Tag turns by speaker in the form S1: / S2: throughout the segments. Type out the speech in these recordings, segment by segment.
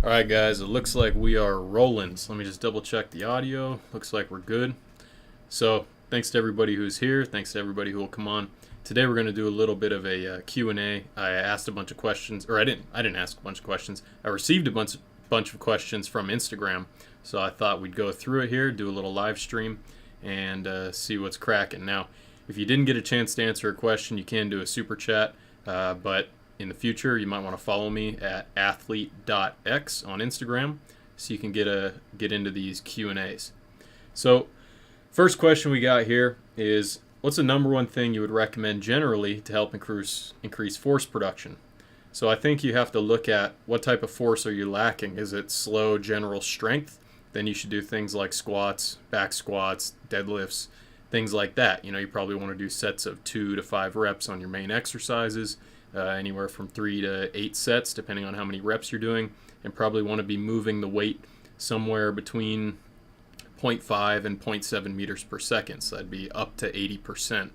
S1: Alright guys, it looks like we are rolling. So let me just double check the audio. Looks like we're good. So thanks to everybody who's here. Thanks to everybody who will come on. Today we're going to do a little bit of a Q&A. I asked a bunch of questions, or I didn't ask a bunch of questions. I received a bunch of questions from Instagram. So I thought we'd go through it here, do a little live stream, and see what's cracking. Now, if you didn't get a chance to answer a question, you can do a super chat, but in the future, you might want to follow me at ATHLETE.X on Instagram so you can get into these Q&As. So, first question we got here is, what's the number one thing you would recommend generally to help increase force production? So I think you have to look at what type of force are you lacking. Is it slow general strength? Then you should do things like squats, back squats, deadlifts, things like that. You know, you probably want to do sets of 2 to 5 reps on your main exercises. Anywhere from 3 to 8 sets, depending on how many reps you're doing, and probably want to be moving the weight somewhere between 0.5 and 0.7 meters per second. So that'd be up to 80%.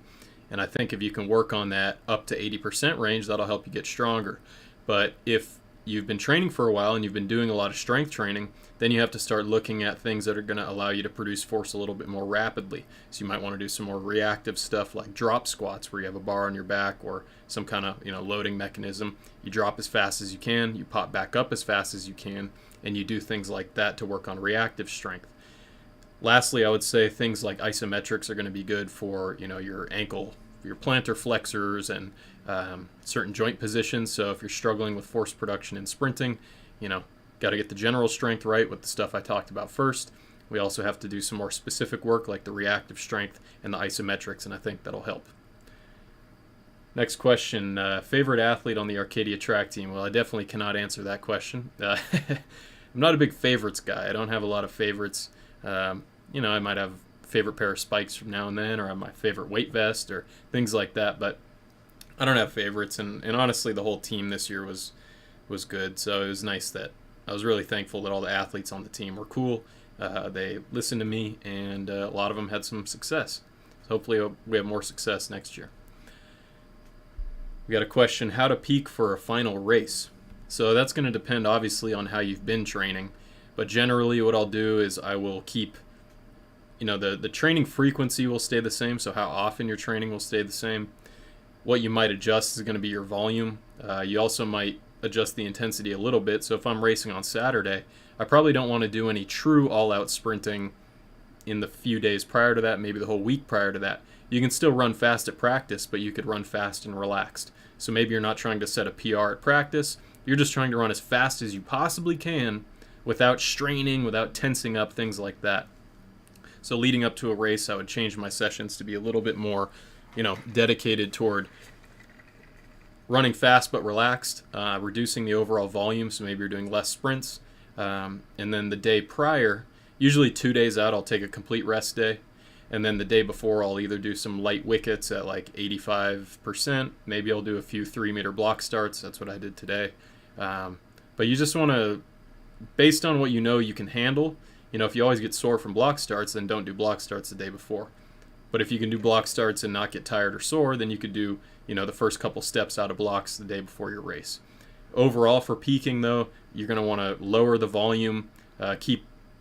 S1: And I think if you can work on that up to 80% range, that'll help you get stronger. But if you've been training for a while and you've been doing a lot of strength training, then you have to start looking at things that are going to allow you to produce force a little bit more rapidly. So you might want to do some more reactive stuff like drop squats, where you have a bar on your back or some kind of loading mechanism. You drop as fast as you can, you pop back up as fast as you can, and you do things like that to work on reactive strength. Lastly, I would say things like isometrics are going to be good for your ankle, your plantar flexors, and certain joint positions. So if you're struggling with force production in sprinting, got to get the general strength right with the stuff I talked about first. We also have to do some more specific work like the reactive strength and the isometrics, and I think that'll help. Next question, favorite athlete on the Arcadia track team? Well, I definitely cannot answer that question. I'm not a big favorites guy. I don't have a lot of favorites. I might have a favorite pair of spikes from now and then, or I have my favorite weight vest or things like that, but I don't have favorites, and honestly the whole team this year was good, so it was nice that I was really thankful that all the athletes on the team were cool. They listened to me, and a lot of them had some success. So hopefully we have more success next year. We got a question, how to peak for a final race. So that's going to depend obviously on how you've been training, but generally what I'll do is I will keep, the training frequency will stay the same, so how often you're training will stay the same. What you might adjust is going to be your volume. You also might adjust the intensity a little bit. So if I'm racing on Saturday, I probably don't want to do any true all-out sprinting in the few days prior to that, maybe the whole week prior to that. You can still run fast at practice, but you could run fast and relaxed. So maybe you're not trying to set a PR at practice. You're just trying to run as fast as you possibly can without straining, without tensing up, things like that. So leading up to a race, I would change my sessions to be a little bit more, dedicated toward running fast but relaxed, reducing the overall volume, so maybe you're doing less sprints. And then the day prior, usually 2 days out, I'll take a complete rest day. And then the day before, I'll either do some light wickets at like 85%. Maybe I'll do a few 3-meter block starts. That's what I did today. But you just want to, based on what you can handle, if you always get sore from block starts, then don't do block starts the day before. But if you can do block starts and not get tired or sore, then you could do, the first couple steps out of blocks the day before your race. Overall, for peaking, though, you're going to want to lower the volume,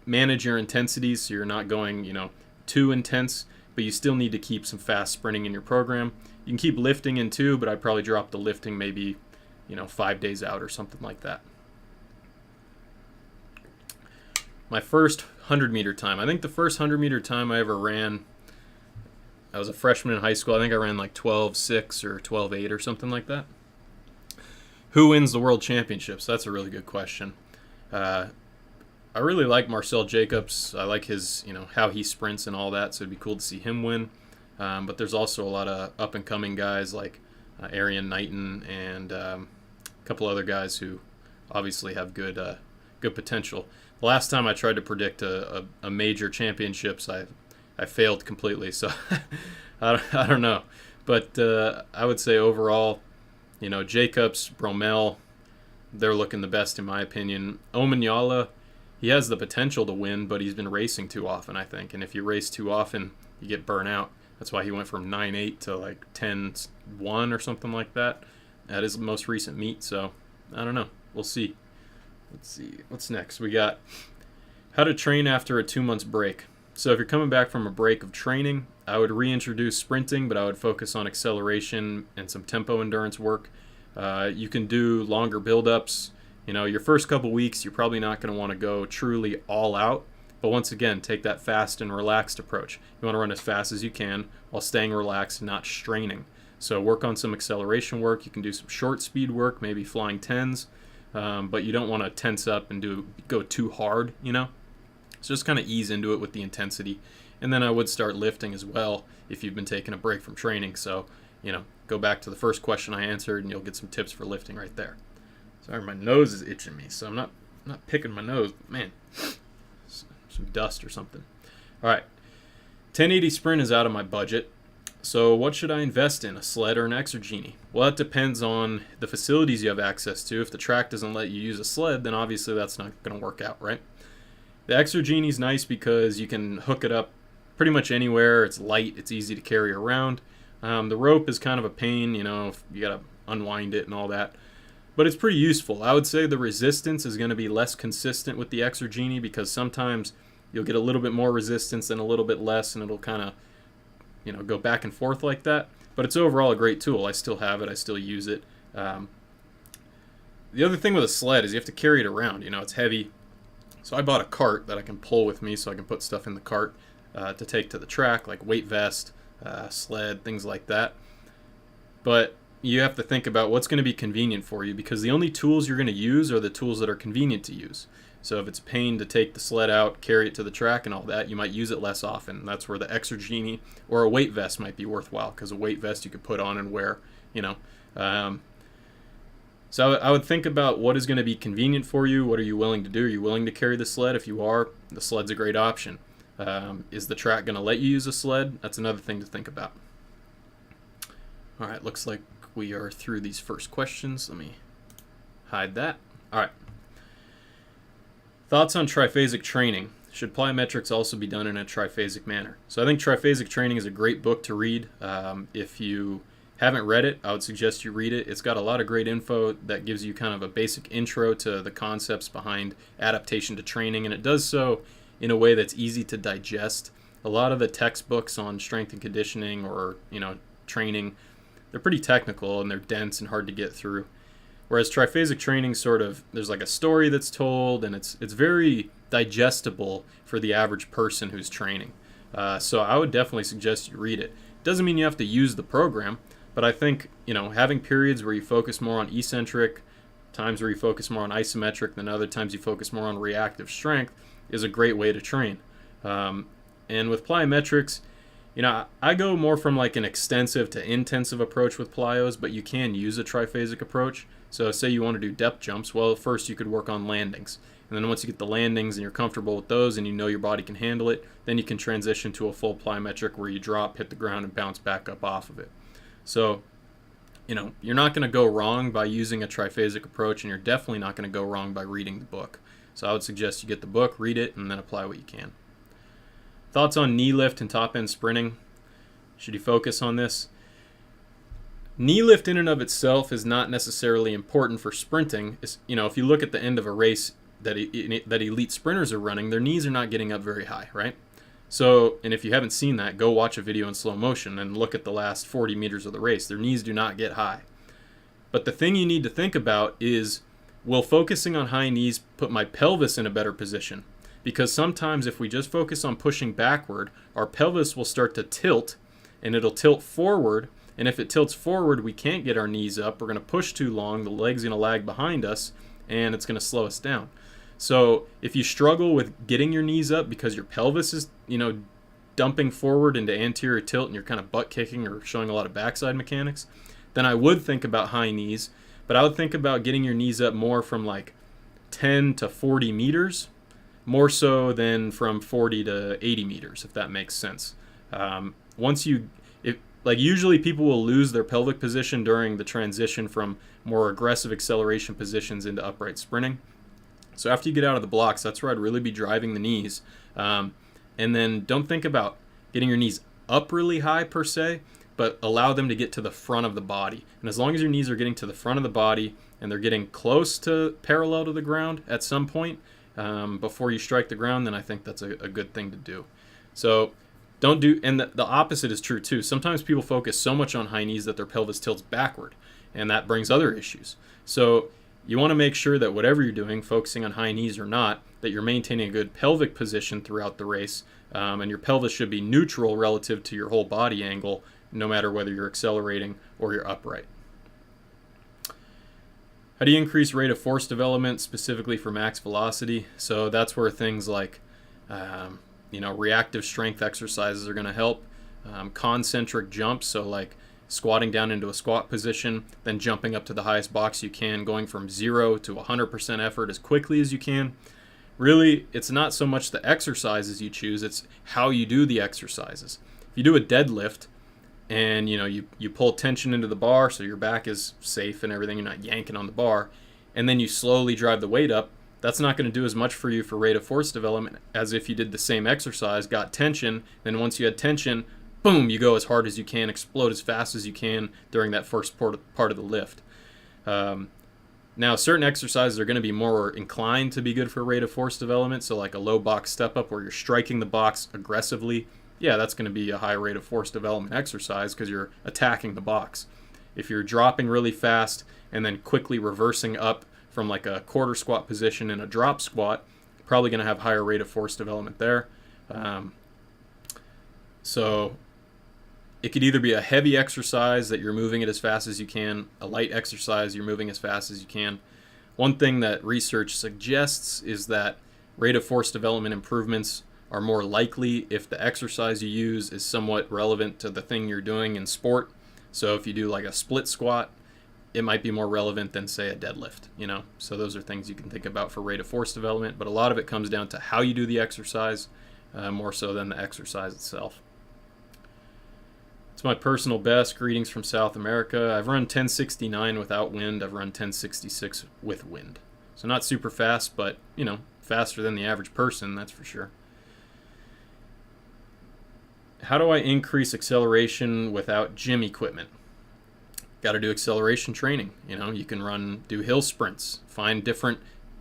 S1: manage your intensities so you're not going, too intense, but you still need to keep some fast sprinting in your program. You can keep lifting in too, but I'd probably drop the lifting maybe, 5 days out or something like that. My first 100-meter time. I think the first 100-meter time I ever ran, I was a freshman in high school. I think I ran like 12.6 or 12.8 or something like that. Who wins the world championships? That's a really good question. I really like Marcel Jacobs. I like his, how he sprints and all that, so it'd be cool to see him win. But there's also a lot of up-and-coming guys like Arian Knighton and a couple other guys who obviously have good potential. The last time I tried to predict a major championships, I failed completely, so I don't know. But I would say overall, Jacobs, Bromell, they're looking the best in my opinion. Omanyala, he has the potential to win, but he's been racing too often, I think. And if you race too often, you get burnt out. That's why he went from 9.8 to like 10.1 or something like that at his most recent meet. So I don't know. We'll see. let's see, what's next? We got how to train after a 2 month break. So if you're coming back from a break of training, I would reintroduce sprinting, but I would focus on acceleration and some tempo endurance work. You can do longer build-ups. You know, your first couple weeks, you're probably not going to want to go truly all out. But once again, take that fast and relaxed approach. You want to run as fast as you can while staying relaxed and not straining. So work on some acceleration work. You can do some short speed work, maybe flying tens, but you don't want to tense up and go too hard, you know? So just kind of ease into it with the intensity. And then I would start lifting as well if you've been taking a break from training. So, you know, go back to the first question I answered and you'll get some tips for lifting right there. Sorry, my nose is itching me, so I'm not picking my nose, but man, some dust or something. All right, 1080 sprint is out of my budget. So what should I invest in, a sled or an Exergenie? Well, that depends on the facilities you have access to. If the track doesn't let you use a sled, then obviously that's not going to work out, right? The Exergenie is nice because you can hook it up pretty much anywhere. It's light, it's easy to carry around. The rope is kind of a pain, you know, if you got to unwind it and all that. But it's pretty useful. I would say the resistance is going to be less consistent with the Exergenie because sometimes you'll get a little bit more resistance and a little bit less, and it'll kind of, you know, go back and forth like that. But it's overall a great tool. I still have it. I still use it. The other thing with a sled is you have to carry it around. You know, it's heavy. So I bought a cart that I can pull with me so I can put stuff in the cart to take to the track, like weight vest, sled, things like that. But you have to think about what's going to be convenient for you because the only tools you're going to use are the tools that are convenient to use. So if it's a pain to take the sled out, carry it to the track and all that, you might use it less often. That's where the Exergenie or a weight vest might be worthwhile because a weight vest you could put on and wear, you know. So I would think about what is going to be convenient for you. What are you willing to do? Are you willing to carry the sled? If you are, the sled's a great option. Is the track going to let you use a sled? That's another thing to think about. All right, looks like we are through these first questions. Let me hide that. All right. Thoughts on triphasic training. Should plyometrics also be done in a triphasic manner? So I think Triphasic Training is a great book to read. If you haven't read it, I would suggest you read it. It's got a lot of great info that gives you kind of a basic intro to the concepts behind adaptation to training, and it does so in a way that's easy to digest. A lot of the textbooks on strength and conditioning or, you know, training, they're pretty technical and they're dense and hard to get through. Whereas Triphasic Training sort of, there's like a story that's told and it's very digestible for the average person who's training. So I would definitely suggest you read it. Doesn't mean you have to use the program, but I think, you know, having periods where you focus more on eccentric, times where you focus more on isometric, then other times you focus more on reactive strength is a great way to train. And with plyometrics, you know, I go more from like an extensive to intensive approach with plyos, but you can use a triphasic approach. So say you want to do depth jumps, well, first you could work on landings. And then once you get the landings and you're comfortable with those and you know your body can handle it, then you can transition to a full plyometric where you drop, hit the ground, and bounce back up off of it. So, you know, you're not going to go wrong by using a triphasic approach, and you're definitely not going to go wrong by reading the book. So I would suggest you get the book, read it, and then apply what you can. Thoughts on knee lift and top end sprinting? Should you focus on this? Knee lift in and of itself is not necessarily important for sprinting. It's, you know, if you look at the end of a race that elite sprinters are running, their knees are not getting up very high, right? So, and if you haven't seen that, go watch a video in slow motion and look at the last 40 meters of the race. Their knees do not get high. But the thing you need to think about is, will focusing on high knees put my pelvis in a better position? Because sometimes if we just focus on pushing backward, our pelvis will start to tilt, and it'll tilt forward. And if it tilts forward, we can't get our knees up. We're going to push too long. The leg's going to lag behind us, and it's going to slow us down. So if you struggle with getting your knees up because your pelvis is, you know, dumping forward into anterior tilt and you're kind of butt kicking or showing a lot of backside mechanics, then I would think about high knees. But I would think about getting your knees up more from like 10 to 40 meters, more so than from 40 to 80 meters, if that makes sense. Usually people will lose their pelvic position during the transition from more aggressive acceleration positions into upright sprinting. So after you get out of the blocks, that's where I'd really be driving the knees. And then don't think about getting your knees up really high per se, but allow them to get to the front of the body. And as long as your knees are getting to the front of the body and they're getting close to parallel to the ground at some point before you strike the ground, then I think that's a good thing to do. So don't do, and the opposite is true too. Sometimes people focus so much on high knees that their pelvis tilts backward, and that brings other issues. So you want to make sure that whatever you're doing, focusing on high knees or not, that you're maintaining a good pelvic position throughout the race, and your pelvis should be neutral relative to your whole body angle, no matter whether you're accelerating or you're upright. How do you increase rate of force development specifically for max velocity? So that's where things like reactive strength exercises are going to help. Concentric jumps, so like squatting down into a squat position, then jumping up to the highest box you can, going from 0 to 100% effort as quickly as you can. Really, it's not so much the exercises you choose, it's how you do the exercises. If you do a deadlift and you pull tension into the bar so your back is safe and everything, you're not yanking on the bar, and then you slowly drive the weight up, that's not going to do as much for you for rate of force development as if you did the same exercise, got tension, then once you had tension, boom, you go as hard as you can, explode as fast as you can during that first part of the lift. Now, certain exercises are going to be more inclined to be good for rate of force development, so like a low box step up where you're striking the box aggressively, yeah, that's going to be a high rate of force development exercise because you're attacking the box. If you're dropping really fast and then quickly reversing up from like a quarter squat position in a drop squat, probably going to have higher rate of force development there. So it could either be a heavy exercise that you're moving it as fast as you can, a light exercise you're moving as fast as you can. One thing that research suggests is that rate of force development improvements are more likely if the exercise you use is somewhat relevant to the thing you're doing in sport. So if you do like a split squat, it might be more relevant than, say, a deadlift, So those are things you can think about for rate of force development, but a lot of it comes down to how you do the exercise, more so than the exercise itself. It's my personal best. Greetings from South America. I've run 1069 without wind. I've run 1066 with wind. So not super fast, but, faster than the average person, that's for sure. How do I increase acceleration without gym equipment? Got to do acceleration training. You can do hill sprints. Find different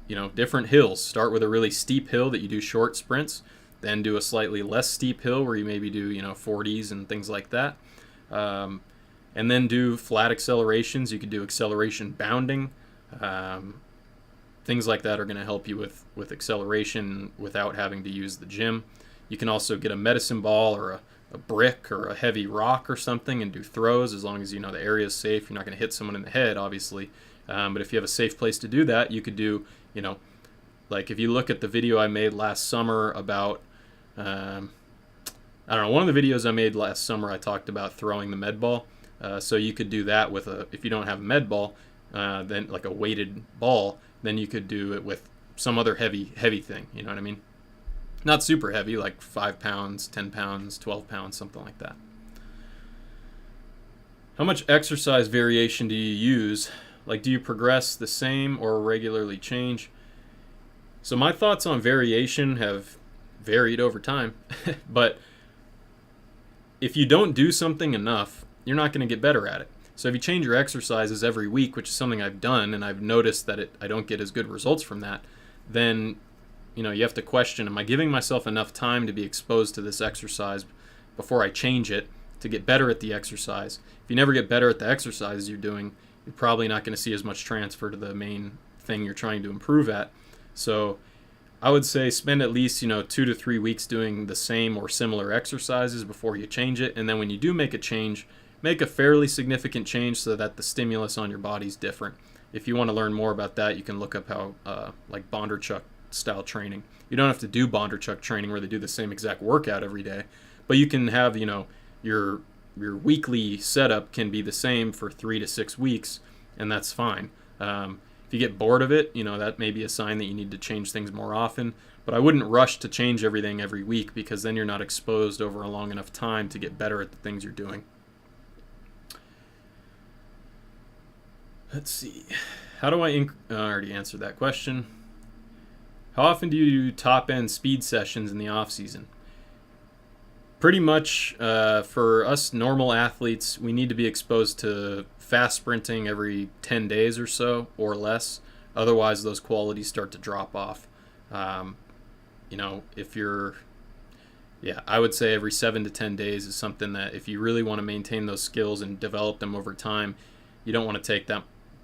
S1: hills. Start with a really steep hill that you do short sprints. Then do a slightly less steep hill where you maybe do 40s and things like that. And then do flat accelerations. You could do acceleration bounding. Things like that are going to help you with acceleration without having to use the gym. You can also get a medicine ball or a brick or a heavy rock or something and do throws, as long as the area is safe. You're not going to hit someone in the head, obviously. But if you have a safe place to do that, you could do, like if you look at the video I made last summer about, one of the videos I made last summer, I talked about throwing the med ball. So you could do that with if you don't have a med ball, then like a weighted ball, then you could do it with some other heavy thing. You know what I mean? Not super heavy, like 5 pounds, 10 pounds, 12 pounds, something like that. How much exercise variation do you use? Like, do you progress the same or regularly change? So my thoughts on variation have varied over time, but if you don't do something enough, you're not going to get better at it. So if you change your exercises every week, which is something I've done, and I've noticed that I don't get as good results from that, then you have to question, am I giving myself enough time to be exposed to this exercise before I change it to get better at the exercise? If you never get better at the exercise you're doing, you're probably not going to see as much transfer to the main thing you're trying to improve at. So I would say spend at least 2 to 3 weeks doing the same or similar exercises before you change it. And then when you do make a change, make a fairly significant change so that the stimulus on your body is different. If you want to learn more about that, you can look up how like Bondarchuk style training. You don't have to do Bondarchuk training where they do the same exact workout every day, but you can have your weekly setup can be the same for 3 to 6 weeks, and that's fine. If you get bored of it, that may be a sign that you need to change things more often, but I wouldn't rush to change everything every week because then you're not exposed over a long enough time to get better at the things you're doing. Let's see. How do I I already answered that question. How often do you do top-end speed sessions in the off-season? Pretty much for us normal athletes, we need to be exposed to fast sprinting every 10 days or so or less. Otherwise, those qualities start to drop off. If you're, I would say every 7 to 10 days is something that if you really want to maintain those skills and develop them over time, you don't want to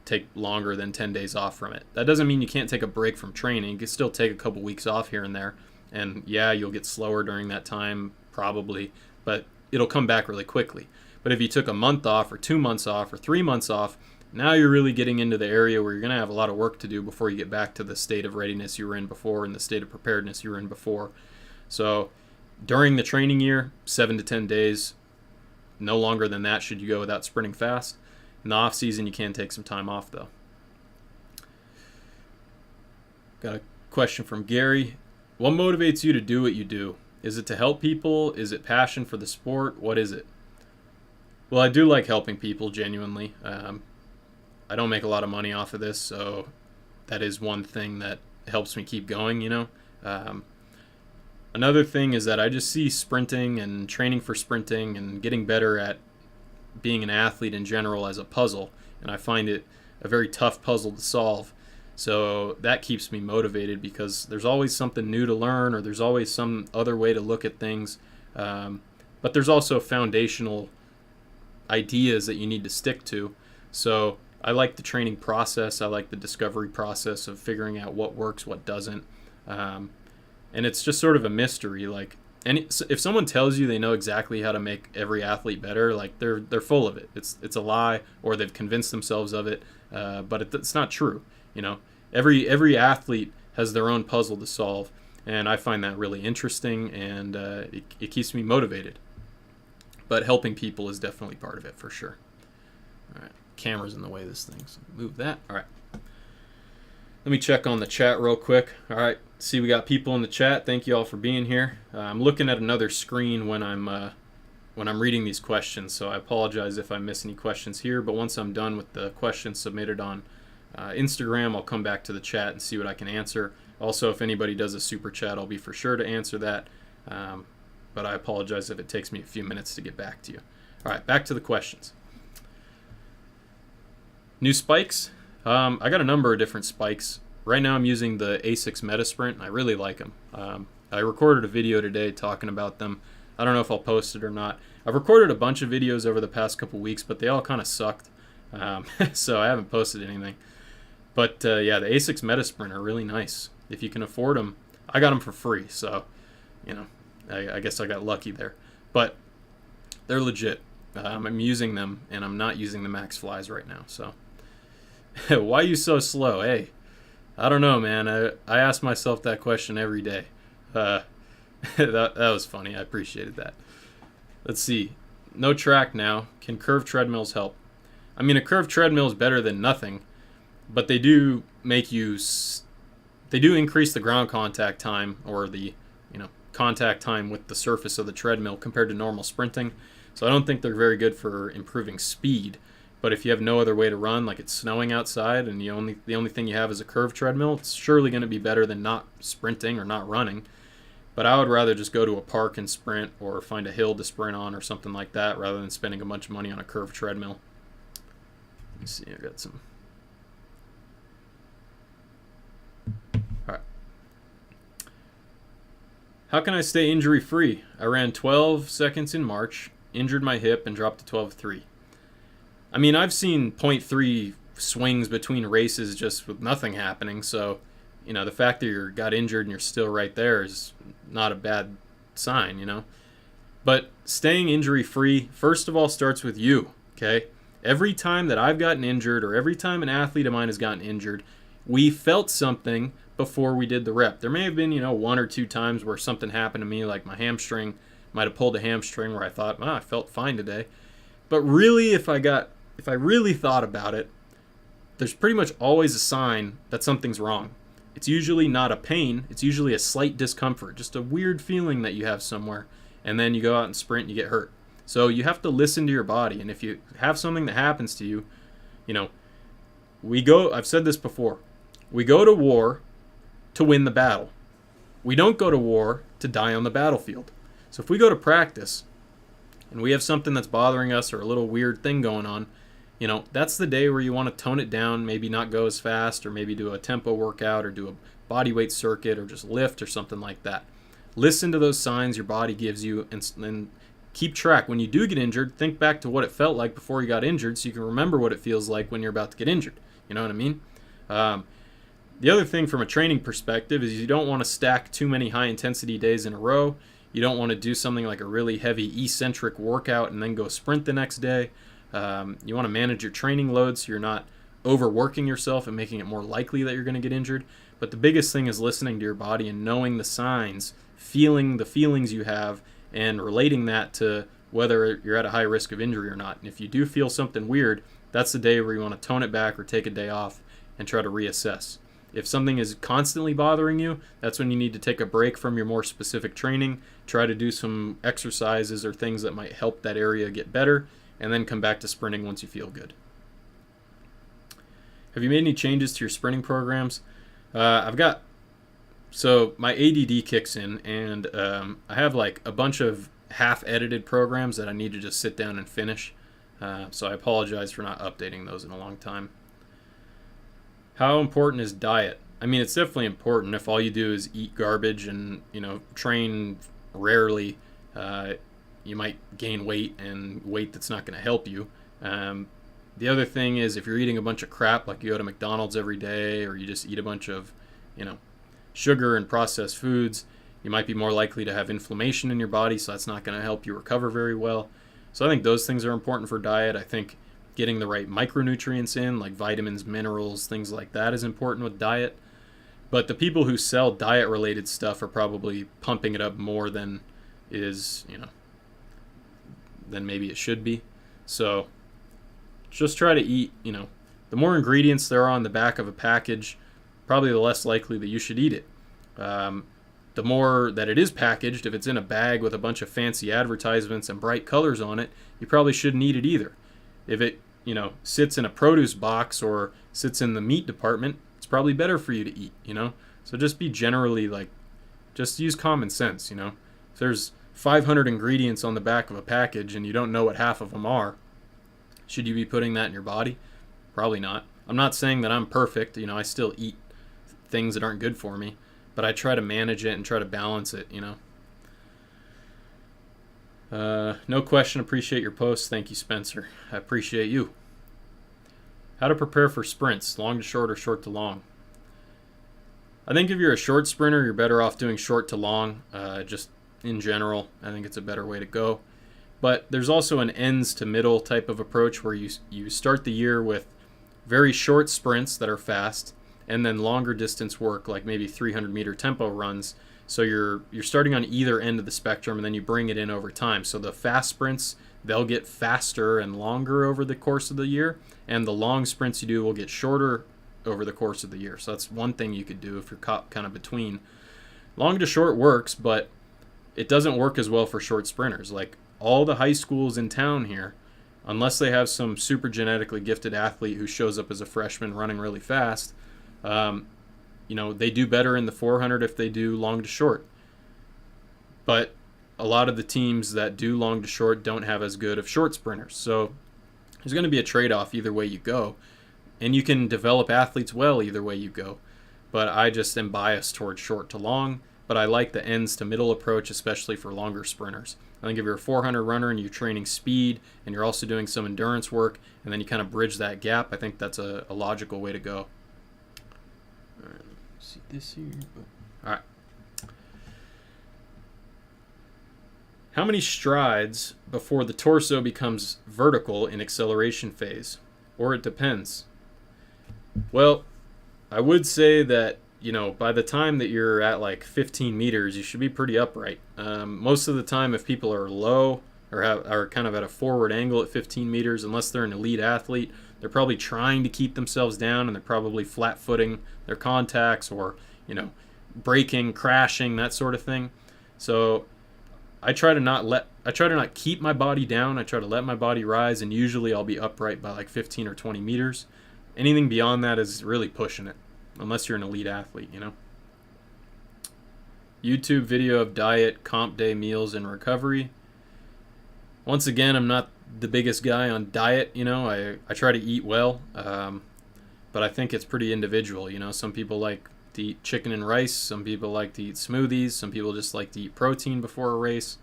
S1: take longer than 10 days off from it. That doesn't mean you can't take a break from training. You can still take a couple weeks off here and there. And you'll get slower during that time, probably, but it'll come back really quickly. But if you took a month off or 2 months off or 3 months off, now you're really getting into the area where you're going to have a lot of work to do before you get back to the state of readiness you were in before and the state of preparedness you were in before. So during the training year, 7 to 10 days, no longer than that should you go without sprinting fast. In the off season, you can take some time off though. Got a question from Gary. What motivates you to do what you do? Is it to help people? Is it passion for the sport? What is it? Well, I do like helping people genuinely. I don't make a lot of money off of this, so that is one thing that helps me keep going, Another thing is that I just see sprinting and training for sprinting and getting better at being an athlete in general as a puzzle, and I find it a very tough puzzle to solve. So that keeps me motivated because there's always something new to learn, or there's always some other way to look at things. But there's also foundational ideas that you need to stick to. So I like the training process. I like the discovery process of figuring out what works, what doesn't. And it's just sort of a mystery. If someone tells you they know exactly how to make every athlete better, they're full of it. It's a lie, or they've convinced themselves of it. But it's not true. Every athlete has their own puzzle to solve, and I find that really interesting, and it keeps me motivated. But helping people is definitely part of it for sure. All right, camera's in the way of this thing, so move that. All right. Let me check on the chat real quick. All right, see we got people in the chat. Thank you all for being here. I'm looking at another screen when I'm reading these questions, so I apologize if I miss any questions here. But once I'm done with the questions submitted on Instagram, I'll come back to the chat and see what I can answer. Also, if anybody does a super chat, I'll be for sure to answer that. But I apologize if it takes me a few minutes to get back to you. All right, back to the questions. New spikes. I got a number of different spikes. Right now I'm using the ASICS Metasprint, and I really like them. I recorded a video today talking about them. I don't know if I'll post it or not. I've recorded a bunch of videos over the past couple weeks, but they all kind of sucked. So I haven't posted anything. But the ASICS Metasprint are really nice. If you can afford them, I got them for free, so I guess I got lucky there. But they're legit. I'm using them, and I'm not using the Max Flies right now. So why are you so slow? Hey, I don't know, man. I ask myself that question every day. that was funny. I appreciated that. Let's see. No track now. Can curved treadmills help? I mean, a curved treadmill is better than nothing, but they do increase the ground contact time, or the contact time with the surface of the treadmill compared to normal sprinting. So I don't think they're very good for improving speed. But if you have no other way to run, like it's snowing outside and the only thing you have is a curved treadmill, it's surely going to be better than not sprinting or not running. But I would rather just go to a park and sprint, or find a hill to sprint on or something like that, rather than spending a bunch of money on a curved treadmill. Let me see, I got some. All right. How can I stay injury free? I ran 12 seconds in March, injured my hip, and dropped to 12.3. I mean, I've seen 0.3 swings between races just with nothing happening. So, the fact that you got injured and you're still right there is not a bad sign, But staying injury free, first of all, starts with you, okay? Every time that I've gotten injured, or every time an athlete of mine has gotten injured, we felt something before we did the rep. There may have been, 1 or 2 times where something happened to me, like my hamstring, might have pulled a hamstring where I thought, I felt fine today. But really, if I really thought about it, there's pretty much always a sign that something's wrong. It's usually not a pain. It's usually a slight discomfort, just a weird feeling that you have somewhere. And then you go out and sprint and you get hurt. So you have to listen to your body. And if you have something that happens to you, I've said this before, we go to war to win the battle. We don't go to war to die on the battlefield. So if we go to practice and we have something that's bothering us or a little weird thing going on, you know, that's the day where you want to tone it down, maybe not go as fast, or maybe do a tempo workout or do a body weight circuit or just lift or something like that. Listen to those signs your body gives you and keep track. When you do get injured, think back to what it felt like before you got injured so you can remember what it feels like when you're about to get injured. You know what I mean? The other thing from a training perspective is you don't want to stack too many high intensity days in a row. You don't want to do something like a really heavy eccentric workout and then go sprint the next day. You want to manage your training load so you're not overworking yourself and making it more likely that you're going to get injured. But the biggest thing is listening to your body and knowing the signs, feeling the feelings you have, and relating that to whether you're at a high risk of injury or not. And if you do feel something weird, that's the day where you want to tone it back or take a day off and try to reassess. If something is constantly bothering you, that's when you need to take a break from your more specific training, try to do some exercises or things that might help that area get better, and then come back to sprinting once you feel good. Have you made any changes to your sprinting programs? So my ADD kicks in, and I have like a bunch of half-edited programs that I need to just sit down and finish. So I apologize for not updating those in a long time. How important is diet? I mean, it's definitely important. If all you do is eat garbage and, you know, train rarely, you might gain weight, and weight that's not going to help you. The other thing is if you're eating a bunch of crap, like you go to McDonald's every day, or you just eat a bunch of, you know, sugar and processed foods, you might be more likely to have inflammation in your body, so that's not going to help you recover very well. So I think those things are important for diet. I think getting the right micronutrients in, like vitamins, minerals, things like that, is important with diet. But the people who sell diet-related stuff are probably pumping it up more than is, you know, than maybe it should be. So just try to eat, you know, the more ingredients there are on the back of a package, probably the less likely that you should eat it. The more that it is packaged, if it's in a bag with a bunch of fancy advertisements and bright colors on it, you probably shouldn't eat it either. If it, you know, sits in a produce box or sits in the meat department, it's probably better for you to eat, you know? So just be generally like, just use common sense, you know? If there's 500 ingredients on the back of a package and you don't know what half of them are, should you be putting that in your body? Probably not. I'm not saying that I'm perfect, you know, I still eat things that aren't good for me, but I try to manage it and try to balance it, you know? No question, appreciate your posts. Thank you, Spencer. I appreciate you. How to prepare for sprints, long to short or short to long? I think if you're a short sprinter, you're better off doing short to long. Just in general, I think it's a better way to go. But there's also an ends to middle type of approach where you start the year with very short sprints that are fast, and then longer distance work, like maybe 300-meter tempo runs. So you're starting on either end of the spectrum, and then you bring it in over time. So the fast sprints, they'll get faster and longer over the course of the year, and the long sprints you do will get shorter over the course of the year. So that's one thing you could do if you're caught kind of between. Long to short works, but it doesn't work as well for short sprinters. Like all the high schools in town here, unless they have some super genetically gifted athlete who shows up as a freshman running really fast, you know, they do better in the 400 if they do long to short. But a lot of the teams that do long to short don't have as good of short sprinters. So there's going to be a trade-off either way you go. And you can develop athletes well either way you go. But I just am biased towards short to long. But I like the ends to middle approach, especially for longer sprinters. I think if you're a 400 runner and you're training speed and you're also doing some endurance work, and then you kind of bridge that gap, I think that's a logical way to go. All right, let's see this here. All right. How many strides before the torso becomes vertical in acceleration phase? Or it depends. Well, I would say that, you know, by the time that you're at like 15 meters, you should be pretty upright. Most of the time, if people are low or are kind of at a forward angle at 15 meters, unless they're an elite athlete, they're probably trying to keep themselves down, and they're probably flat-footing their contacts or, you know, braking, crashing, that sort of thing. So I try to not keep my body down. I try to let my body rise, and usually I'll be upright by like 15 or 20 meters. Anything beyond that is really pushing it, unless you're an elite athlete, you know. YouTube video of diet, comp day meals, and recovery. Once again, I'm not the biggest guy on diet. I try to eat well, but I think it's pretty individual. Some people like to eat chicken and rice. Some people like to eat smoothies. Some people just like to eat protein before a race.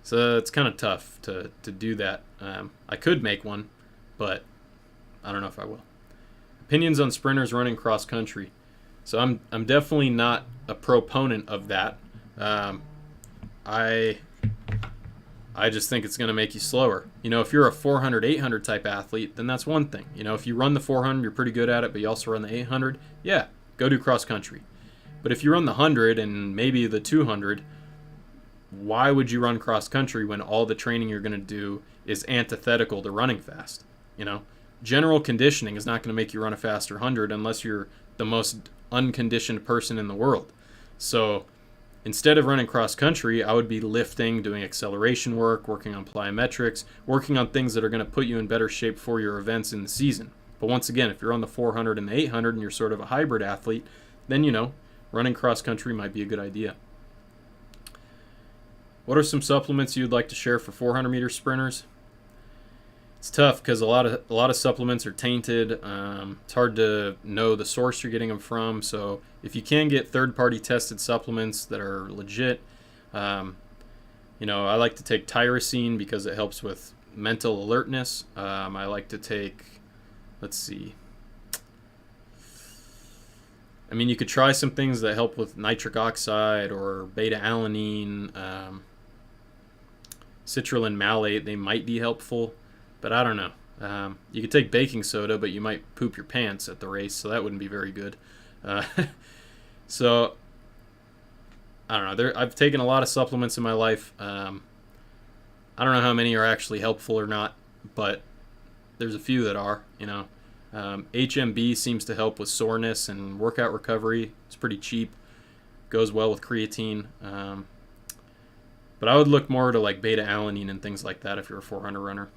S1: So it's kind of tough to do that. I could make one, but I don't know if I will. Opinions on sprinters running cross country. So I'm definitely not a proponent of that. I just think it's going to make you slower. If you're a 400, 800 type athlete, then that's one thing. If you run the 400, you're pretty good at it, but you also run the 800, yeah, go do cross country. But if you run the 100 and maybe the 200, why would you run cross country when all the training you're going to do is antithetical to running fast? General conditioning is not going to make you run a faster 100 unless you're the most unconditioned person in the world. So instead of running cross country, I would be lifting, doing acceleration work, working on plyometrics, working on things that are going to put you in better shape for your events in the season. But once again, if you're on the 400 and the 800 and you're sort of a hybrid athlete, then running cross country might be a good idea. What are some supplements you'd like to share for 400 meter sprinters? It's tough because a lot of supplements are tainted. It's hard to know the source you're getting them from. So if you can get third-party tested supplements that are legit, I like to take tyrosine because it helps with mental alertness. I like to take, let's see. You could try some things that help with nitric oxide or beta-alanine, citrulline malate. They might be helpful. But I don't know. You could take baking soda, but you might poop your pants at the race, so that wouldn't be very good. So, I don't know. I've taken a lot of supplements in my life. I don't know how many are actually helpful or not, but there's a few that are. HMB seems to help with soreness and workout recovery. It's pretty cheap. Goes well with creatine. But I would look more to like beta-alanine and things like that if you're a 400 runner.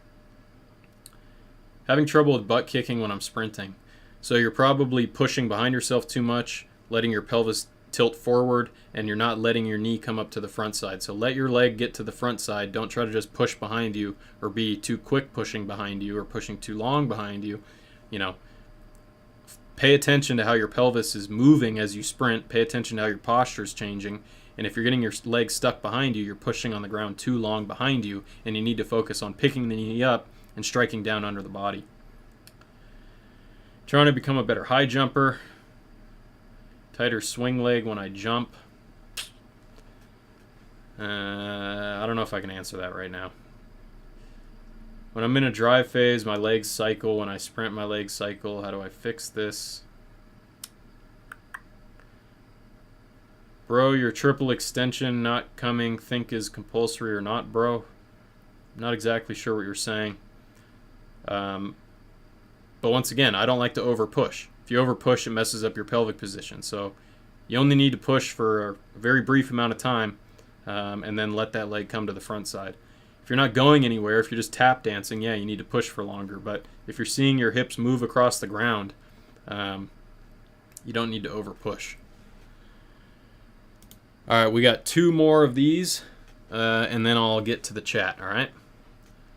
S1: Having trouble with butt kicking when I'm sprinting. So you're probably pushing behind yourself too much, letting your pelvis tilt forward, and you're not letting your knee come up to the front side. So let your leg get to the front side. Don't try to just push behind you or be too quick pushing behind you or pushing too long behind you. Pay attention to how your pelvis is moving as you sprint. Pay attention to how your posture is changing. And if you're getting your leg stuck behind you, you're pushing on the ground too long behind you, and you need to focus on picking the knee up and striking down under the body. Trying to become a better high jumper. Tighter swing leg when I jump. I don't know if I can answer that right now. When I'm in a drive phase, my legs cycle. When I sprint, my legs cycle. How do I fix this? Bro, your triple extension not coming. Think is compulsory or not, bro? Not exactly sure what you're saying. But once again, I don't like to over push. If you over push, it messes up your pelvic position. So you only need to push for a very brief amount of time, and then let that leg come to the front side. If you're not going anywhere, if you're just tap dancing, yeah, you need to push for longer. But if you're seeing your hips move across the ground, you don't need to over push. All right, we got 2 more of these, and then I'll get to the chat, all right?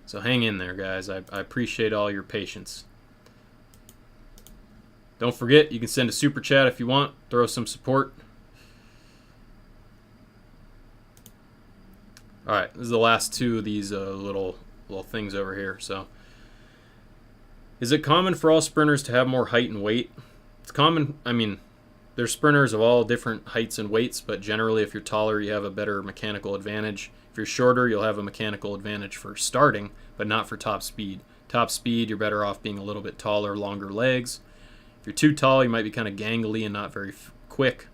S1: So hang in there, guys. I appreciate all your patience. Don't forget, you can send a super chat if you want. Throw some support. All right, this is the last 2 of these little things over here. So, is it common for all sprinters to have more height and weight? It's common. There's sprinters of all different heights and weights, but generally, if you're taller, you have a better mechanical advantage. If you're shorter, you'll have a mechanical advantage for starting, but not for top speed. Top speed, you're better off being a little bit taller, longer legs. If you're too tall, you might be kind of gangly and not very quick.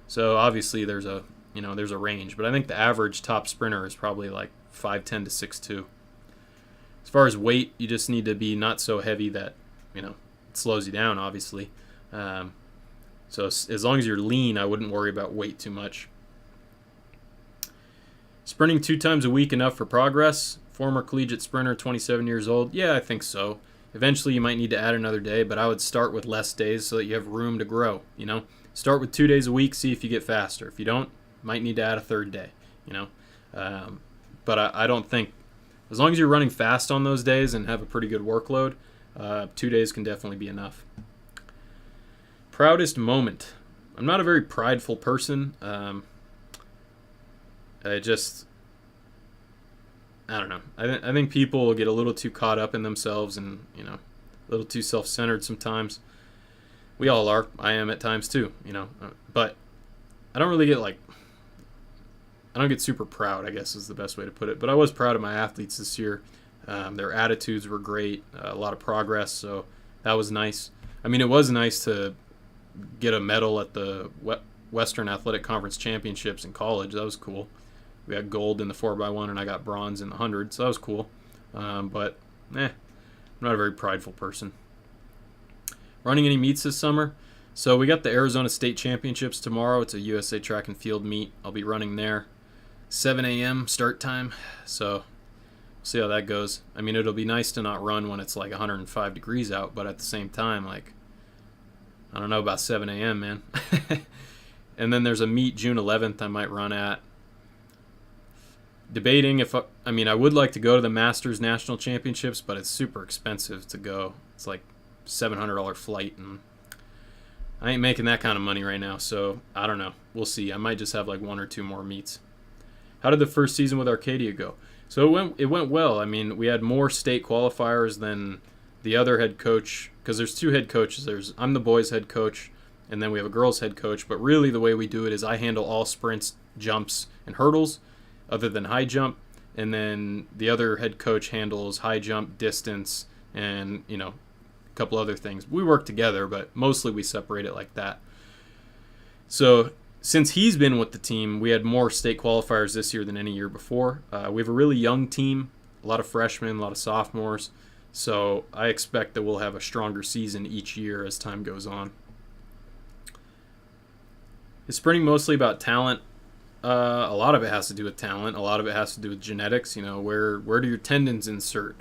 S1: So obviously, there's a range, but I think the average top sprinter is probably like 5'10" to 6'2". As far as weight, you just need to be not so heavy that it slows you down, obviously. So as long as you're lean, I wouldn't worry about weight too much. Sprinting 2 times a week enough for progress? Former collegiate sprinter, 27 years old. Yeah, I think so. Eventually you might need to add another day, but I would start with less days so that you have room to grow. start with 2 days a week, see if you get faster. If you don't, might need to add a third day, you know. But I don't think, as long as you're running fast on those days and have a pretty good workload, 2 days can definitely be enough. Proudest moment. I'm not a very prideful person. I don't know. I think people get a little too caught up in themselves and, you know, a little too self-centered sometimes. We all are. I am at times too, you know. But I don't really get I don't get super proud, I guess is the best way to put it. But I was proud of my athletes this year. Their attitudes were great, a lot of progress, so that was nice. I mean, it was nice to get a medal at the Western Athletic Conference Championships in college. That was cool. We got gold in the 4x1, and I got bronze in the 100, so that was cool. But, I'm not a very prideful person. Running any meets this summer? So we got the Arizona State Championships tomorrow. It's a USA Track and Field meet. I'll be running there. 7 a.m. start time, so we'll see how that goes. I mean, it'll be nice to not run when it's like 105 degrees out, but at the same time, I don't know about 7 a.m., man. And then there's a meet June 11th I might run at. Debating if, I would like to go to the Masters National Championships, but it's super expensive to go. It's like $700 flight, and I ain't making that kind of money right now, so I don't know. We'll see. I might just have like 1 or 2 more meets. How did the first season with Arcadia go? So it went well. I mean, we had more state qualifiers than the other head coach, because there's 2 head coaches. I'm the boys head coach, and then we have a girls head coach. But really the way we do it is I handle all sprints, jumps, and hurdles other than high jump. And then the other head coach handles high jump, distance, and, you know, a couple other things. We work together, but mostly we separate it like that. So since he's been with the team, we had more state qualifiers this year than any year before. We have a really young team, a lot of freshmen, a lot of sophomores. So I expect that we'll have a stronger season each year as time goes on. Is sprinting mostly about talent? A lot of it has to do with talent. A lot of it has to do with genetics. You know, where do your tendons insert?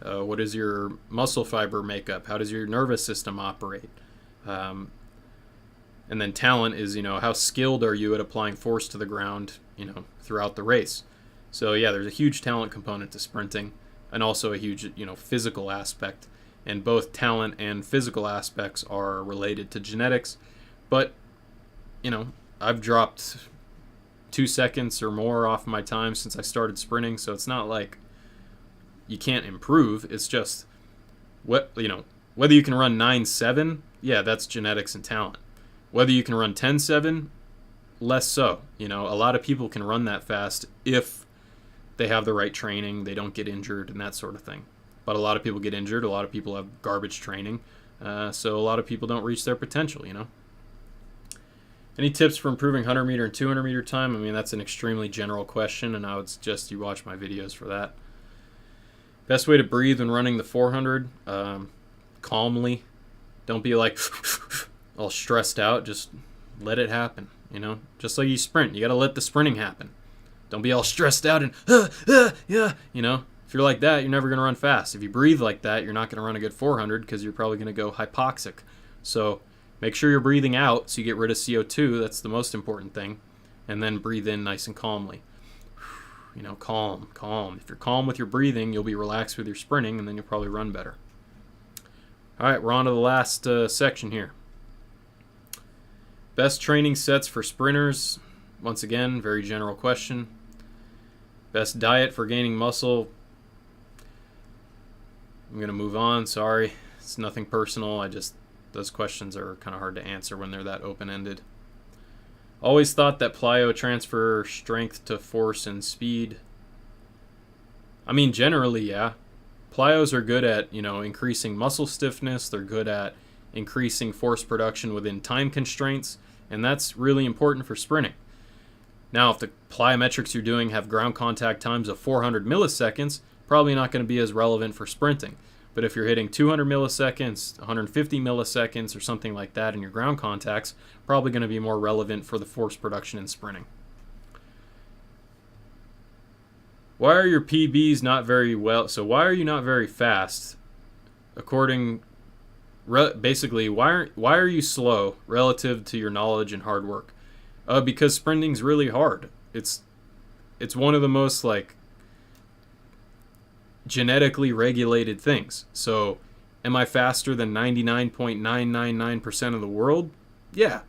S1: What is your muscle fiber makeup? How does your nervous system operate? And then talent is, you know, how skilled are you at applying force to the ground, you know, throughout the race. So yeah, there's a huge talent component to sprinting, and also a huge, you know, physical aspect. And both talent and physical aspects are related to genetics. But, you know, I've dropped 2 seconds or more off my time since I started sprinting, so it's not like you can't improve. It's just, whether you can run 9.7, yeah, that's genetics and talent. Whether you can run 10.7, less so. You know, a lot of people can run that fast if they have the right training, they don't get injured, and that sort of thing. But a lot of people get injured. A lot of people have garbage training, so a lot of people don't reach their potential, you know. Any tips for improving 100 meter and 200 meter time? I mean, that's an extremely general question, and I would suggest you watch my videos for that. Best way to breathe when running the 400, calmly. Don't be like all stressed out. Just let it happen, you know. Just like you sprint, you got to let the sprinting happen. Don't be all stressed out and yeah, you know. If you're like that, you're never going to run fast. If you breathe like that, you're not going to run a good 400 because you're probably going to go hypoxic. So make sure you're breathing out so you get rid of CO2. That's the most important thing. And then breathe in nice and calmly. You know, calm. If you're calm with your breathing, you'll be relaxed with your sprinting, and then you'll probably run better. All right, we're on to the last section here. Best training sets for sprinters. Once again, very general question. Best diet for gaining muscle. I'm going to move on. Sorry. It's nothing personal. Those questions are kind of hard to answer when they're that open-ended. Always thought that Plyo transfer strength to force and speed. I mean, generally, yeah. Plyos are good at, you know, increasing muscle stiffness. They're good at increasing force production within time constraints, and that's really important for sprinting. Now, if the plyometrics you're doing have ground contact times of 400 milliseconds, probably not going to be as relevant for sprinting. But if you're hitting 200 milliseconds, 150 milliseconds, or something like that in your ground contacts, probably going to be more relevant for the force production in sprinting. Why are your PBs not very well? So why are you not very fast? According basically, why are you slow relative to your knowledge and hard work? Because sprinting's really hard. It's one of the most like genetically regulated things. So, am I faster than 99.999% of the world? Yeah.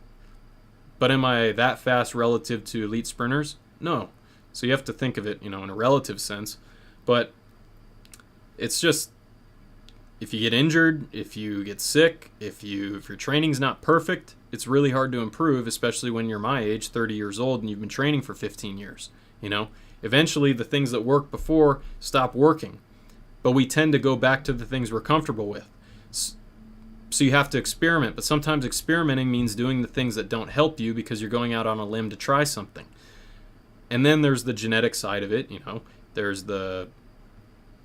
S1: But am I that fast relative to elite sprinters? No. So you have to think of it, in a relative sense. But it's just, if you get injured, if you get sick, if your training's not perfect, it's really hard to improve, especially when you're my age, 30 years old, and you've been training for 15 years. Eventually the things that worked before stop working. But we tend to go back to the things we're comfortable with. So you have to experiment, but sometimes experimenting means doing the things that don't help you because you're going out on a limb to try something. And then there's the genetic side of it, There's the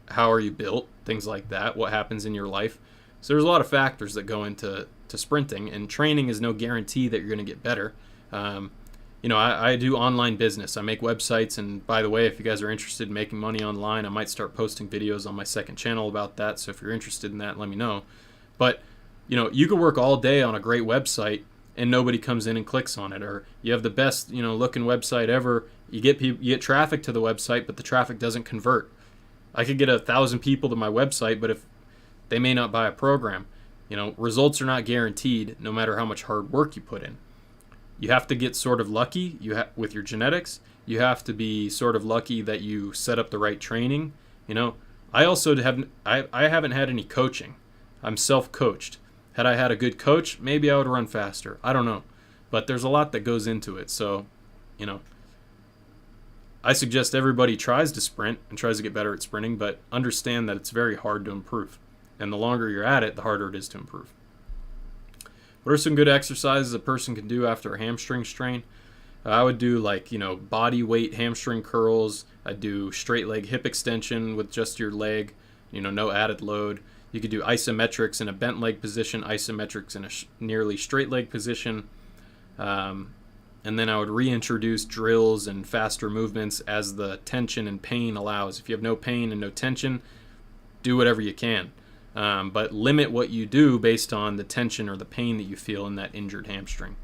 S1: how are you built, things like that, what happens in your life. So there's a lot of factors that go into sprinting, and training is no guarantee that you're going to get better. I do online business. I make websites, and by the way, if you guys are interested in making money online, I might start posting videos on my second channel about that. So if you're interested in that, let me know. But you could work all day on a great website and nobody comes in and clicks on it, or you have the best, looking website ever. You get traffic to the website, but the traffic doesn't convert. I could get 1,000 people to my website, but if they may not buy a program, results are not guaranteed no matter how much hard work you put in. You have to get sort of lucky with your genetics. You have to be sort of lucky that you set up the right training. I also I haven't had any coaching. I'm self-coached. Had I had a good coach, maybe I would run faster. I don't know. But there's a lot that goes into it. So, I suggest everybody tries to sprint and tries to get better at sprinting, but understand that it's very hard to improve. And the longer you're at it, the harder it is to improve. What are some good exercises a person can do after a hamstring strain? I would do body weight hamstring curls. I'd do straight leg hip extension with just your leg, no added load. You could do isometrics in a bent leg position, isometrics in a nearly straight leg position. And then I would reintroduce drills and faster movements as the tension and pain allows. If you have no pain and no tension, do whatever you can. But limit what you do based on the tension or the pain that you feel in that injured hamstring.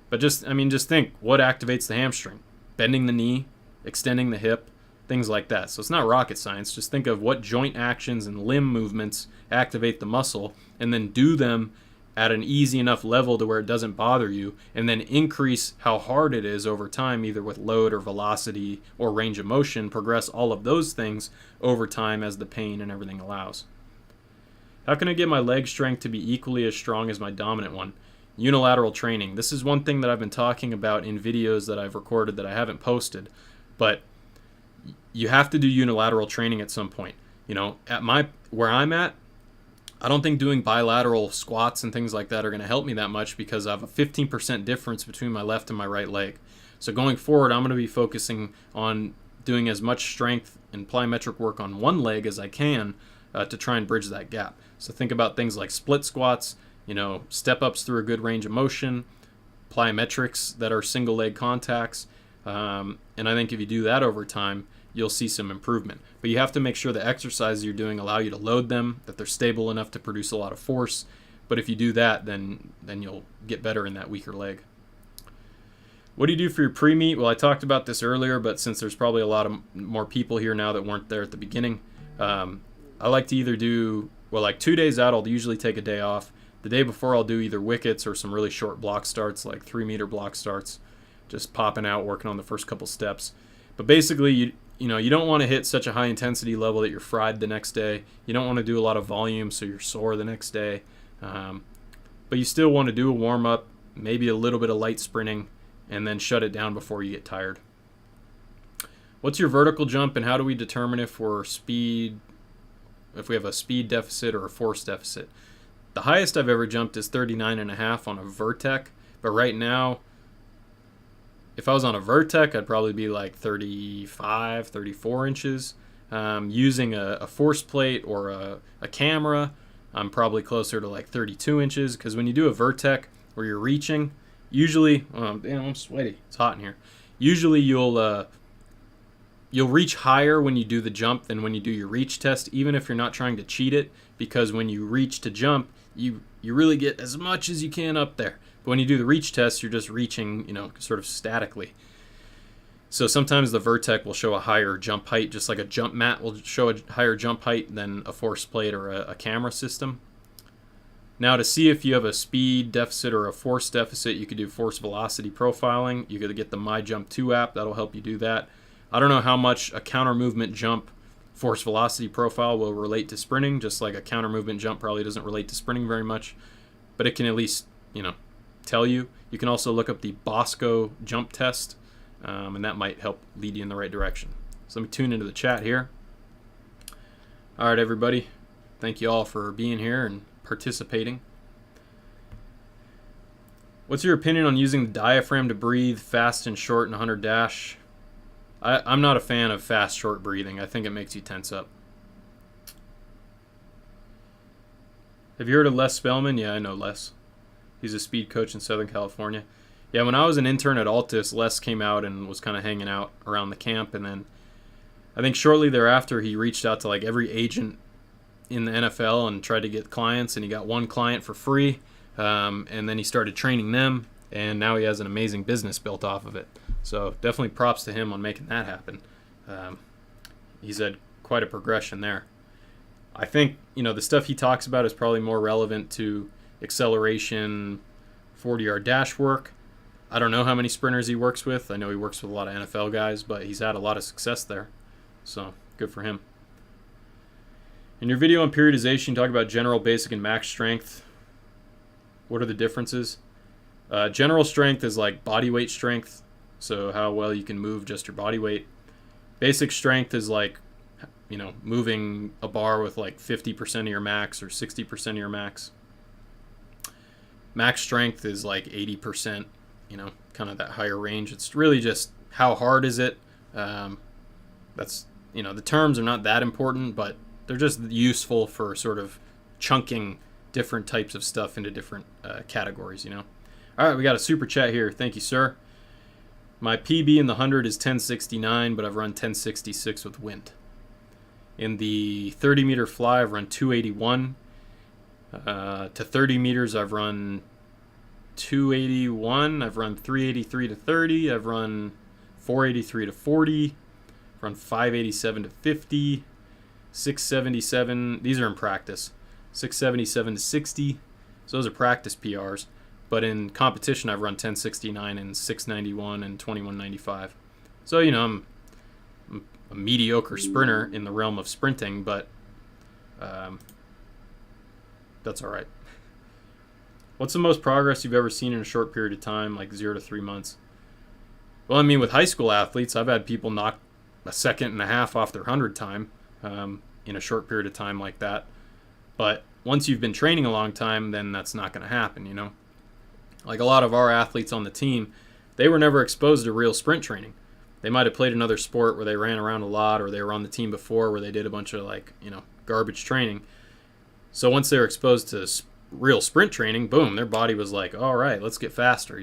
S1: But just think, what activates the hamstring? Bending the knee, extending the hip, things like that. So it's not rocket science. Just think of what joint actions and limb movements activate the muscle, and then do them at an easy enough level to where it doesn't bother you, and then increase how hard it is over time, either with load or velocity or range of motion. Progress all of those things over time as the pain and everything allows. How can I get my leg strength to be equally as strong as my dominant one? Unilateral training. This is one thing that I've been talking about in videos that I've recorded that I haven't posted, but you have to do unilateral training at some point. Where I'm at, I don't think doing bilateral squats and things like that are going to help me that much, because I have a 15% difference between my left and my right leg. So going forward, I'm going to be focusing on doing as much strength and plyometric work on one leg as I can to try and bridge that gap. So think about things like split squats, step ups through a good range of motion, plyometrics that are single leg contacts. And I think if you do that over time, you'll see some improvement. But you have to make sure the exercises you're doing allow you to load them, that they're stable enough to produce a lot of force. But if you do that, then you'll get better in that weaker leg. What do you do for your pre-meet? Well, I talked about this earlier, but since there's probably a lot of more people here now that weren't there at the beginning, I like to either do, 2 days out, I'll usually take a day off. The day before, I'll do either wickets or some really short block starts, like 3-meter block starts, just popping out, working on the first couple steps. But basically, you don't want to hit such a high intensity level that you're fried the next day. You don't want to do a lot of volume so you're sore the next day. But you still want to do a warm-up, maybe a little bit of light sprinting, and then shut it down before you get tired. What's your vertical jump, and how do we determine if we have a speed deficit or a force deficit? The highest I've ever jumped is 39.5 on a Vertec, but right now, if I was on a Vertec, I'd probably be like 35, 34 inches. Using a force plate or a camera, I'm probably closer to like 32 inches, because when you do a Vertec where you're reaching, usually, I'm sweaty, it's hot in here. Usually you'll you'll reach higher when you do the jump than when you do your reach test, even if you're not trying to cheat it, because when you reach to jump, you really get as much as you can up there. But when you do the reach test, you're just reaching, sort of statically. So sometimes the Vertec will show a higher jump height, just like a jump mat will show a higher jump height than a force plate or a camera system. Now, to see if you have a speed deficit or a force deficit, you could do force velocity profiling. You could get the My Jump 2 app. That'll help you do that. I don't know how much a counter movement jump force velocity profile will relate to sprinting, just like a counter movement jump probably doesn't relate to sprinting very much, but it can at least, tell you. You can also look up the Bosco jump test, and that might help lead you in the right direction. So let me tune into the chat here. All right, everybody. Thank you all for being here and participating. What's your opinion on using the diaphragm to breathe fast and short in 100 dash? I'm not a fan of fast, short breathing. I think it makes you tense up. Have you heard of Les Spellman? Yeah, I know Les. He's a speed coach in Southern California. Yeah, when I was an intern at Altus, Les came out and was kind of hanging out around the camp. And then I think shortly thereafter, he reached out to like every agent in the NFL and tried to get clients. And he got one client for free. And then he started training them. And now he has an amazing business built off of it. So definitely props to him on making that happen. He's had quite a progression there. I think, the stuff he talks about is probably more relevant to acceleration, 40-yard dash work. I don't know how many sprinters he works with. I know he works with a lot of NFL guys, but he's had a lot of success there. So good for him. In your video on periodization, you talk about general, basic, and max strength. What are the differences? General strength is like body weight strength. So how well you can move just your body weight. Basic strength is like, moving a bar with like 50% of your max or 60% of your max. Max strength is like 80%, kind of that higher range. It's really just how hard is it. That's, the terms are not that important, but they're just useful for sort of chunking different types of stuff into different categories, All right, we got a super chat here. Thank you, sir. My PB in the 100 is 1069, but I've run 1066 with wind. In the 30-meter fly, I've run 281. To 30 meters, I've run 281. I've run 383 to 30. I've run 483 to 40. I've run 587 to 50. 677. These are in practice. 677 to 60. So those are practice PRs. But in competition, I've run 1069 and 691 and 2195. So, I'm a mediocre sprinter in the realm of sprinting, but that's all right. What's the most progress you've ever seen in a short period of time, like 0 to 3 months? Well, with high school athletes, I've had people knock a second and a half off their 100 time in a short period of time like that. But once you've been training a long time, then that's not going to happen, Like a lot of our athletes on the team, they were never exposed to real sprint training. They might have played another sport where they ran around a lot, or they were on the team before where they did a bunch of garbage training. So once they were exposed to real sprint training, boom, their body was like, all right, let's get faster,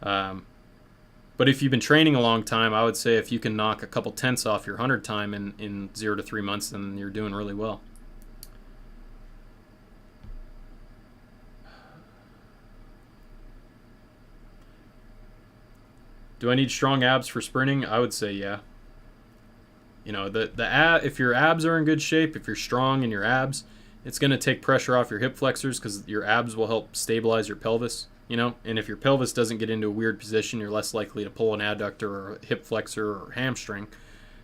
S1: But if you've been training a long time, I would say if you can knock a couple tenths off your 100 time in 0 to 3 months, then you're doing really well. Do I need strong abs for sprinting? I would say yeah. If your abs are in good shape, if you're strong in your abs, it's going to take pressure off your hip flexors because your abs will help stabilize your pelvis, And if your pelvis doesn't get into a weird position, you're less likely to pull an adductor or a hip flexor or hamstring.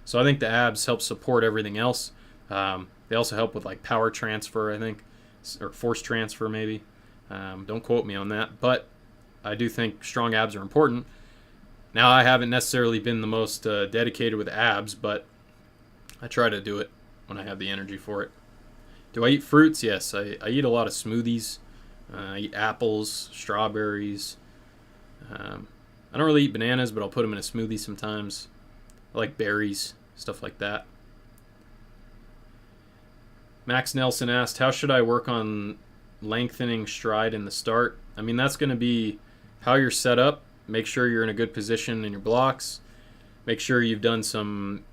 S1: So I think the abs help support everything else. They also help with like power transfer, I think, or force transfer maybe. Don't quote me on that, but I do think strong abs are important. Now, I haven't necessarily been the most dedicated with abs, but I try to do it when I have the energy for it. Do I eat fruits? Yes, I eat a lot of smoothies. I eat apples, strawberries. I don't really eat bananas, but I'll put them in a smoothie sometimes. I like berries, stuff like that. Max Nelson asked, how should I work on lengthening stride in the start? That's going to be how you're set up. Make sure you're in a good position in your blocks. Make sure you've done some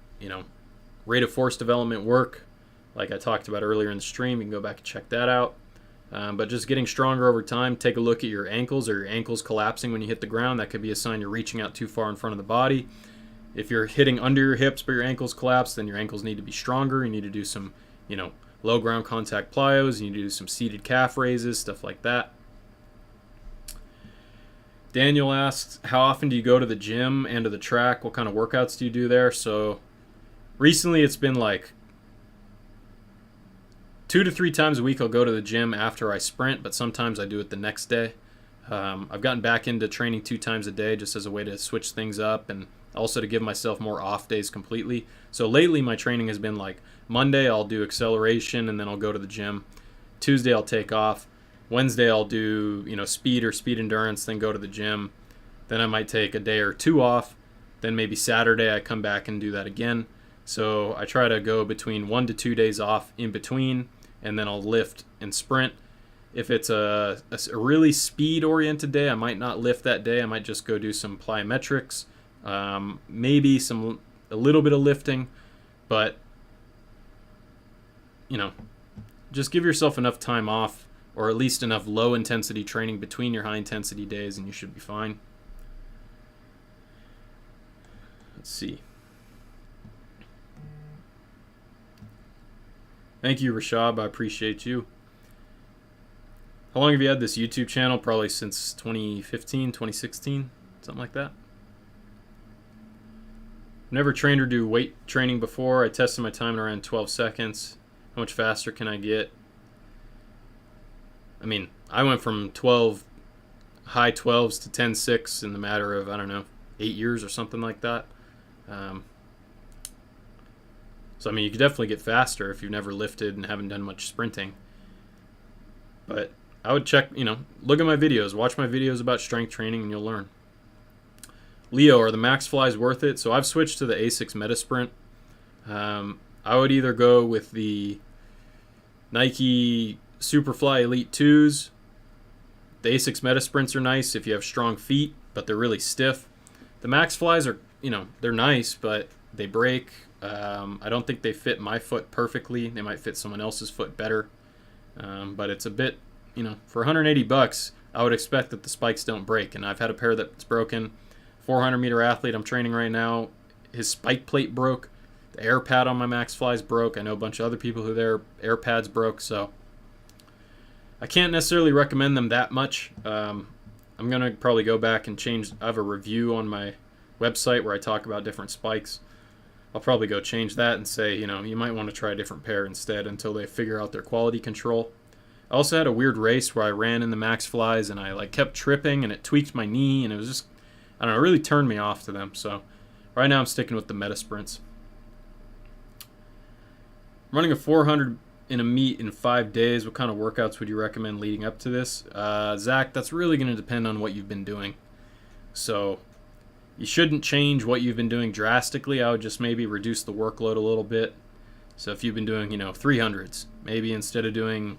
S1: rate of force development work, like I talked about earlier in the stream. You can go back and check that out. But just getting stronger over time. Take a look at your ankles. Are your ankles collapsing when you hit the ground? That could be a sign you're reaching out too far in front of the body. If you're hitting under your hips but your ankles collapse, then your ankles need to be stronger. You need to do some, low ground contact plyos. You need to do some seated calf raises, stuff like that. Daniel asks, how often do you go to the gym and to the track? What kind of workouts do you do there? So recently it's been like 2 to 3 times a week I'll go to the gym after I sprint, but sometimes I do it the next day. I've gotten back into training 2 times a day just as a way to switch things up and also to give myself more off days completely. So lately my training has been like Monday I'll do acceleration and then I'll go to the gym. Tuesday I'll take off. Wednesday I'll do speed or speed endurance, then go to the gym. Then I might take a day or 2 off. Then maybe Saturday I come back and do that again. So I try to go between 1 to 2 days off in between, and then I'll lift and sprint. If it's a really speed-oriented day, I might not lift that day. I might just go do some plyometrics, maybe a little bit of lifting, but just give yourself enough time off, or at least enough low-intensity training between your high-intensity days, and you should be fine. Let's see. Thank you, Rashab. I appreciate you. How long have you had this YouTube channel? Probably since 2015, 2016, something like that. Never trained or do weight training before. I tested my time in around 12 seconds. How much faster can I get? I mean, I went from high 12s to 10.6 in the matter of, 8 years or something like that. So, you could definitely get faster if you've never lifted and haven't done much sprinting. But I would check, look at my videos. Watch my videos about strength training and you'll learn. Leo, are the max flies worth it? So I've switched to the ASICS Metasprint. I would either go with the Nike Superfly Elite 2s. The ASICS Metasprints are nice if you have strong feet, but they're really stiff. The max flies are, they're nice, but they break. I don't think they fit my foot perfectly. They might fit someone else's foot better. But it's a bit, for $180, I would expect that the spikes don't break. And I've had a pair that's broken. 400-meter athlete I'm training right now, his spike plate broke. The air pad on my max flies broke. I know a bunch of other people who their air pads broke. So I can't necessarily recommend them that much. I'm going to probably go back and change. I have a review on my website where I talk about different spikes. I'll probably go change that and say, you might want to try a different pair instead until they figure out their quality control. I also had a weird race where I ran in the max flies and I kept tripping and it tweaked my knee and it was just, it really turned me off to them. So right now I'm sticking with the Metasprints. I'm running a 400 in a meet in 5 days. What kind of workouts would you recommend leading up to this? Zach, that's really going to depend on what you've been doing. So you shouldn't change what you've been doing drastically. I would just maybe reduce the workload a little bit. So if you've been doing, 300s, maybe instead of doing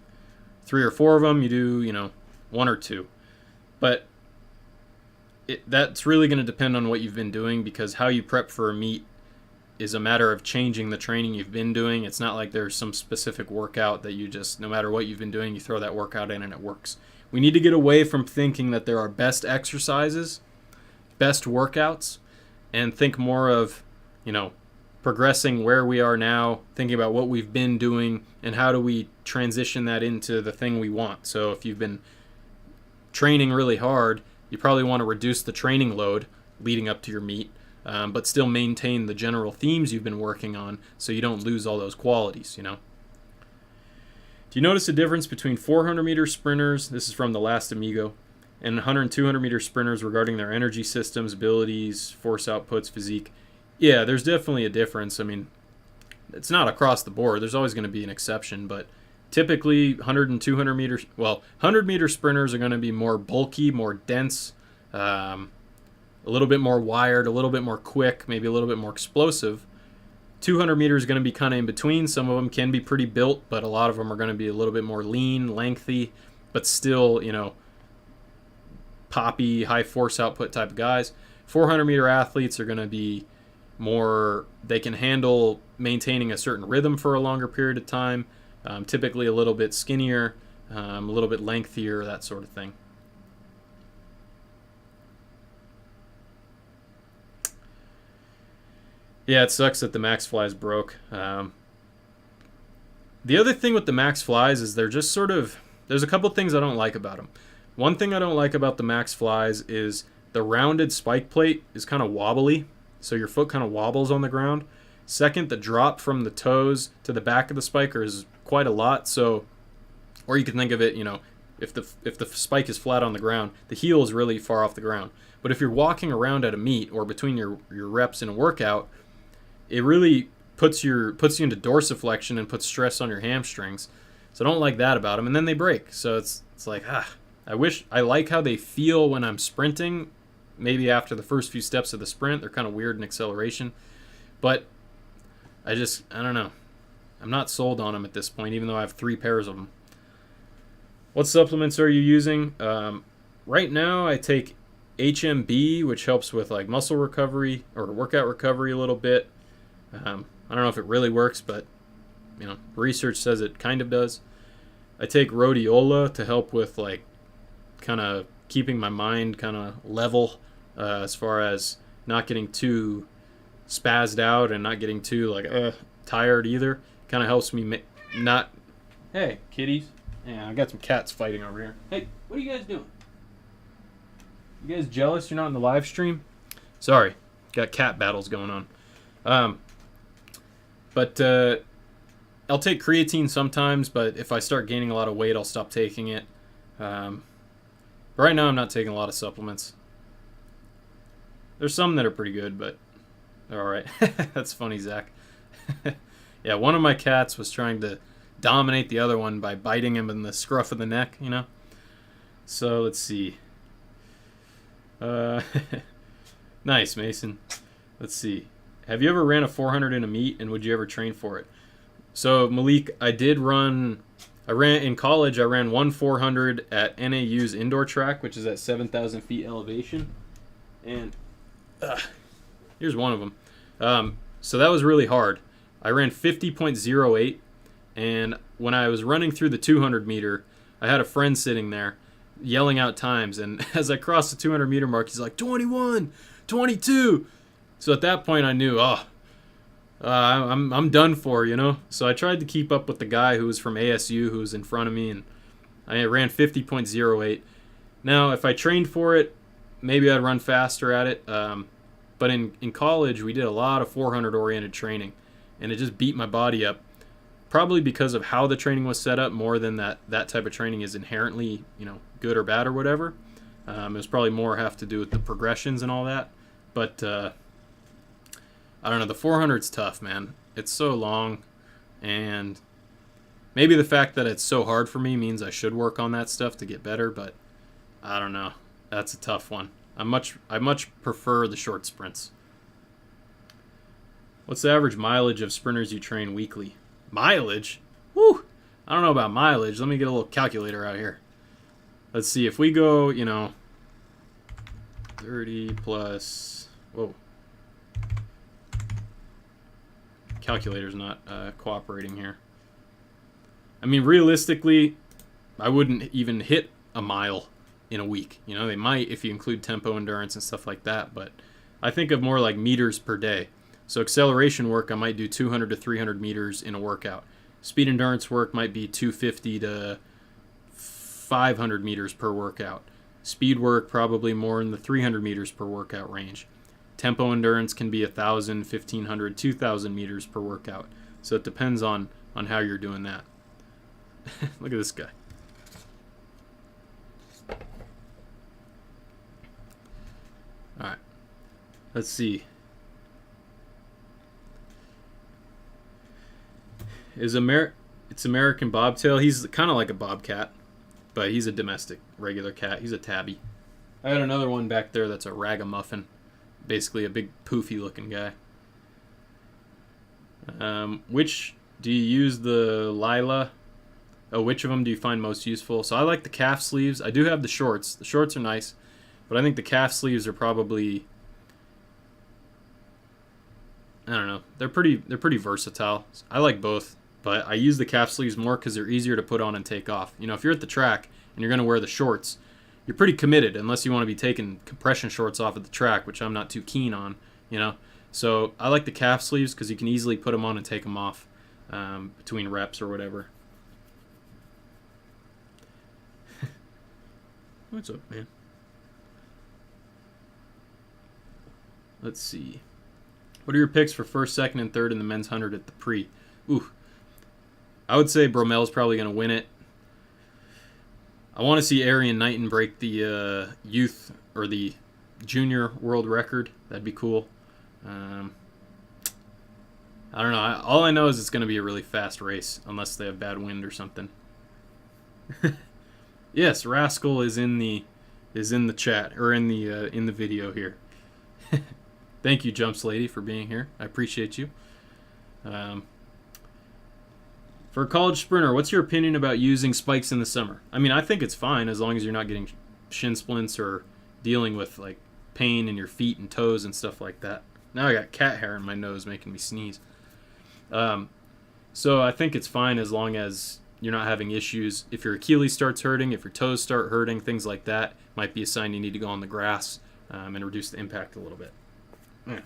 S1: 3 or 4 of them, you do, 1 or 2. But that's really going to depend on what you've been doing, because how you prep for a meet is a matter of changing the training you've been doing. It's not like there's some specific workout that you just, no matter what you've been doing, you throw that workout in and it works. We need to get away from thinking that there are best exercises, best workouts, and think more of, progressing where we are now, thinking about what we've been doing and how do we transition that into the thing we want. So if you've been training really hard, you probably want to reduce the training load leading up to your meet, but still maintain the general themes you've been working on so you don't lose all those qualities, Do you notice a difference between 400-meter sprinters, this is from the last Amigo, and 100 and 200-meter sprinters regarding their energy systems, abilities, force outputs, physique? Yeah, there's definitely a difference. It's not across the board. There's always going to be an exception, but typically 100 and 200 meters, 100-meter sprinters are going to be more bulky, more dense, a little bit more wired, a little bit more quick, maybe a little bit more explosive. 200 meters is going to be kind of in between. Some of them can be pretty built, but a lot of them are going to be a little bit more lean, lengthy, but still, poppy, high force output type of guys. 400-meter athletes are going to be more, they can handle maintaining a certain rhythm for a longer period of time, typically a little bit skinnier, a little bit lengthier, that sort of thing. Yeah, it sucks that the Max Flies broke. The other thing with the Max Flies is they're just sort of, there's a couple things I don't like about them. One thing I don't like about the Max Flies is the rounded spike plate is kind of wobbly, so your foot kind of wobbles on the ground. Second, the drop from the toes to the back of the spiker is quite a lot, so, or you can think of it, you know, if the spike is flat on the ground, the heel is really far off the ground. But if you're walking around at a meet or between your reps in a workout, it really puts you into dorsiflexion and puts stress on your hamstrings. So I don't like that about them, and then they break. So it's like, I like how they feel when I'm sprinting. Maybe after the first few steps of the sprint, they're kind of weird in acceleration. But I don't know. I'm not sold on them at this point, even though I have 3 pairs of them. What supplements are you using? Right now I take HMB, which helps with like muscle recovery or workout recovery a little bit. I don't know if it really works, but you know, research says it kind of does. I take rhodiola to help with like kind of keeping my mind kind of level, as far as not getting too spazzed out and not getting too like tired either. Kind of helps me not. Hey, kitties. Yeah, I got some cats fighting over here. Hey, what are you guys doing? You guys jealous you're not in the live stream? Sorry, got cat battles going on. But I'll take creatine sometimes, but if I start gaining a lot of weight, I'll stop taking it. But right now, I'm not taking a lot of supplements. There's some that are pretty good, but they're all right. That's funny, Zach. Yeah, one of my cats was trying to dominate the other one by biting him in the scruff of the neck, you know? So, let's see. Nice, Mason. Let's see. Have you ever ran a 400 in a meet, and would you ever train for it? So, Malik, I ran in college, I ran one 400 at NAU's indoor track, which is at 7,000 feet elevation. And here's one of them. So that was really hard. I ran 50.08, and when I was running through the 200 meter, I had a friend sitting there yelling out times, and as I crossed the 200 meter mark, he's like, 21, 22. So at that point I knew, I'm done for, you know? So I tried to keep up with the guy who was from ASU who was in front of me, and I ran 50.08. Now, if I trained for it, maybe I'd run faster at it. But in college, we did a lot of 400-oriented training, and it just beat my body up, probably because of how the training was set up more than that type of training is inherently, you know, good or bad or whatever. It was probably more have to do with the progressions and all that. But I don't know, the 400's tough, man. It's so long, and maybe the fact that it's so hard for me means I should work on that stuff to get better, but I don't know. That's a tough one. I much prefer the short sprints. What's the average mileage of sprinters you train weekly? Mileage? Woo! I don't know about mileage. Let me get a little calculator out here. Let's see. If we go, you know, 30 plus... Whoa. Calculator's not cooperating here. I mean, realistically, I wouldn't even hit a mile in a week. You know, they might if you include tempo endurance and stuff like that, but I think of more like meters per day. So acceleration work, I might do 200 to 300 meters in a workout. Speed endurance work might be 250 to 500 meters per workout. Speed work probably more in the 300 meters per workout range. Tempo endurance can be 1,000, 1,500, 2,000 meters per workout. So it depends on how you're doing that. Look at this guy. All right. Let's see. It's American bobtail. He's kind of like a bobcat, but he's a domestic, regular cat. He's a tabby. I got another one back there that's a ragamuffin. Basically a big poofy looking guy. Which do you use the Lila? Oh, which of them do you find most useful? So I like the calf sleeves. I do have the shorts. The shorts are nice, but I think the calf sleeves are probably I don't know. They're pretty versatile. I like both, but I use the calf sleeves more because they're easier to put on and take off. You know, if you're at the track and you're going to wear the shorts, you're pretty committed unless you want to be taking compression shorts off at the track, which I'm not too keen on, you know. So I like the calf sleeves because you can easily put them on and take them off between reps or whatever. What's up, man? Let's see. What are your picks for first, second, and third in the men's 100 at the pre? Ooh. I would say Bromel's probably going to win it. I want to see Arian Knighton break the youth or the junior world record. That'd be cool. I don't know. All I know is it's going to be a really fast race, unless they have bad wind or something. Yes, Rascal is in the chat or in the video here. Thank you, Jumps Lady, for being here. I appreciate you. For a college sprinter, what's your opinion about using spikes in the summer? I mean, I think it's fine as long as you're not getting shin splints or dealing with like pain in your feet and toes and stuff like that. Now I got cat hair in my nose making me sneeze. So I think it's fine as long as you're not having issues. If your Achilles starts hurting, if your toes start hurting, things like that might be a sign you need to go on the grass and reduce the impact a little bit. Yeah.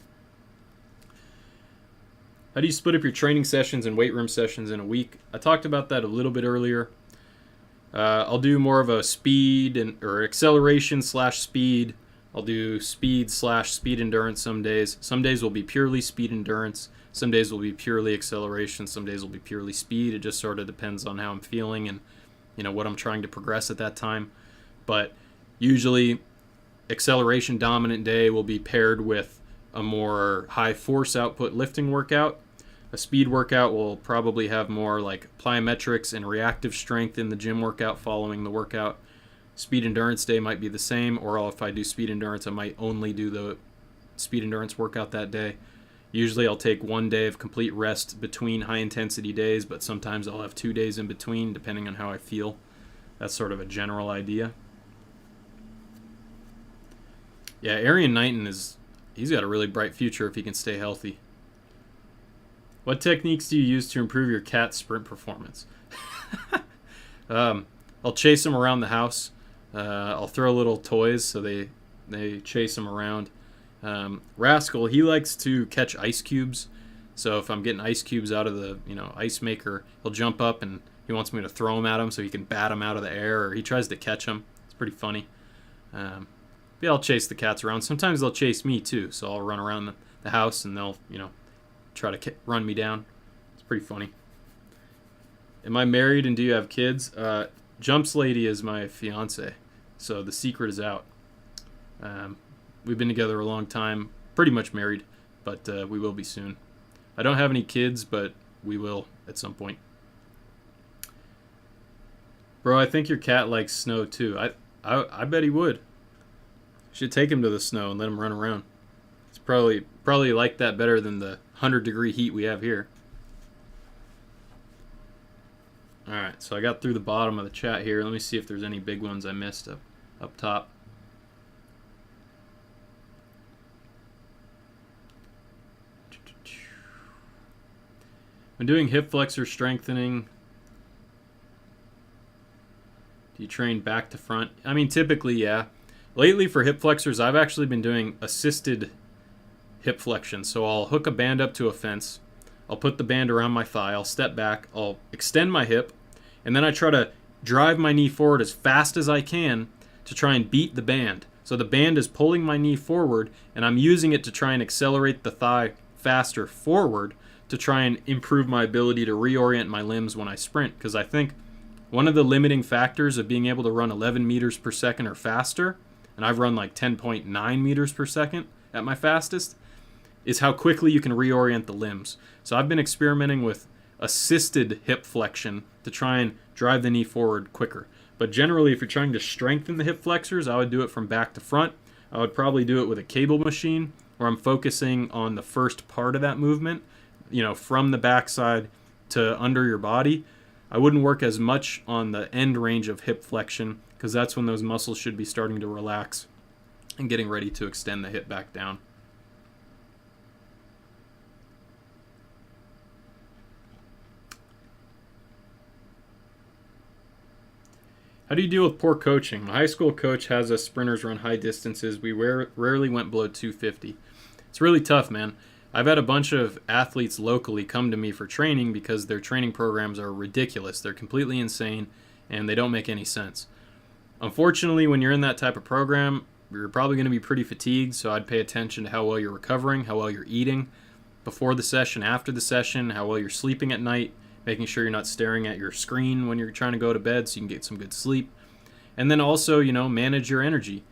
S1: How do you split up your training sessions and weight room sessions in a week? I talked about that a little bit earlier. I'll do more of a speed or acceleration / speed. I'll do speed / speed endurance some days. Some days will be purely speed endurance. Some days will be purely acceleration. Some days will be purely speed. It just sort of depends on how I'm feeling and, you know, what I'm trying to progress at that time. But usually acceleration dominant day will be paired with a more high force output lifting workout. A speed workout will probably have more like plyometrics and reactive strength in the gym workout following the workout. Speed endurance day might be the same, or if I do speed endurance, I might only do the speed endurance workout that day. Usually I'll take 1 day of complete rest between high intensity days, but sometimes I'll have 2 days in between depending on how I feel. That's sort of a general idea. Yeah, Arian Knighton he's got a really bright future if he can stay healthy. What techniques do you use to improve your cat sprint performance? I'll chase them around the house. I'll throw little toys so they chase them around. Rascal, he likes to catch ice cubes. So if I'm getting ice cubes out of the ice maker, he'll jump up and he wants me to throw them at him so he can bat them out of the air, or he tries to catch them. It's pretty funny. Yeah, I'll chase the cats around. Sometimes they'll chase me too, so I'll run around the house and they'll try to run me down. It's pretty funny. Am I married and do you have kids? Jumps Lady is my fiance, so the secret is out. We've been together a long time, pretty much married, but we will be soon. I don't have any kids, but we will at some point. Bro, I think your cat likes snow too. I bet he would. Should take him to the snow and let him run around. It's probably like that better than the 100-degree heat we have here. Alright, so I got through the bottom of the chat here. Let me see if there's any big ones I missed up top. When doing hip flexor strengthening, do you train back to front? I mean, typically, yeah. Lately for hip flexors, I've actually been doing assisted hip flexion. So I'll hook a band up to a fence. I'll put the band around my thigh. I'll step back. I'll extend my hip. And then I try to drive my knee forward as fast as I can to try and beat the band. So the band is pulling my knee forward, and I'm using it to try and accelerate the thigh faster forward to try and improve my ability to reorient my limbs when I sprint. Because I think one of the limiting factors of being able to run 11 meters per second or faster, and I've run like 10.9 meters per second at my fastest, is how quickly you can reorient the limbs. So I've been experimenting with assisted hip flexion to try and drive the knee forward quicker. But generally, if you're trying to strengthen the hip flexors, I would do it from back to front. I would probably do it with a cable machine where I'm focusing on the first part of that movement, from the backside to under your body. I wouldn't work as much on the end range of hip flexion because that's when those muscles should be starting to relax and getting ready to extend the hip back down. How do you deal with poor coaching? My high school coach has us sprinters run high distances. We rarely went below 250. It's really tough, man. I've had a bunch of athletes locally come to me for training because their training programs are ridiculous. They're completely insane, and they don't make any sense. Unfortunately, when you're in that type of program, you're probably going to be pretty fatigued, so I'd pay attention to how well you're recovering, how well you're eating before the session, after the session, how well you're sleeping at night, making sure you're not staring at your screen when you're trying to go to bed so you can get some good sleep. And then also, manage your energy.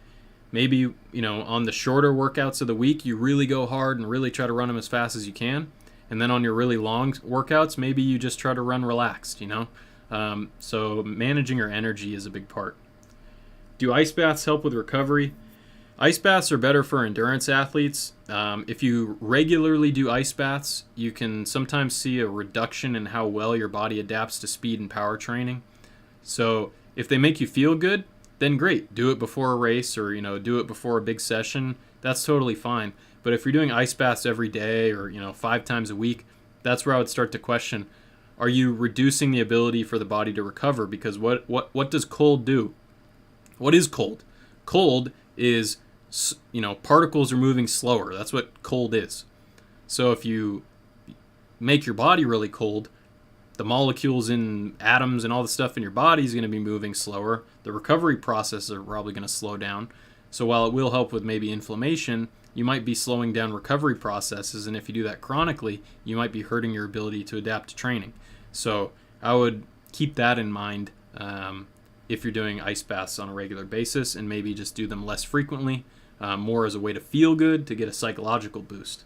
S1: Maybe, on the shorter workouts of the week, you really go hard and really try to run them as fast as you can. And then on your really long workouts, maybe you just try to run relaxed, So managing your energy is a big part. Do ice baths help with recovery? Ice baths are better for endurance athletes. If you regularly do ice baths, you can sometimes see a reduction in how well your body adapts to speed and power training. So if they make you feel good, then great. Do it before a race or, do it before a big session. That's totally fine. But if you're doing ice baths every day or, 5 times a week, that's where I would start to question, are you reducing the ability for the body to recover? Because what does cold do? What is cold? Cold is, particles are moving slower. That's what cold is. So if you make your body really cold, the molecules in atoms and all the stuff in your body is going to be moving slower. The recovery processes are probably going to slow down. So while it will help with maybe inflammation, you might be slowing down recovery processes. And if you do that chronically, you might be hurting your ability to adapt to training. So I would keep that in mind if you're doing ice baths on a regular basis, and maybe just do them less frequently, more as a way to feel good, to get a psychological boost.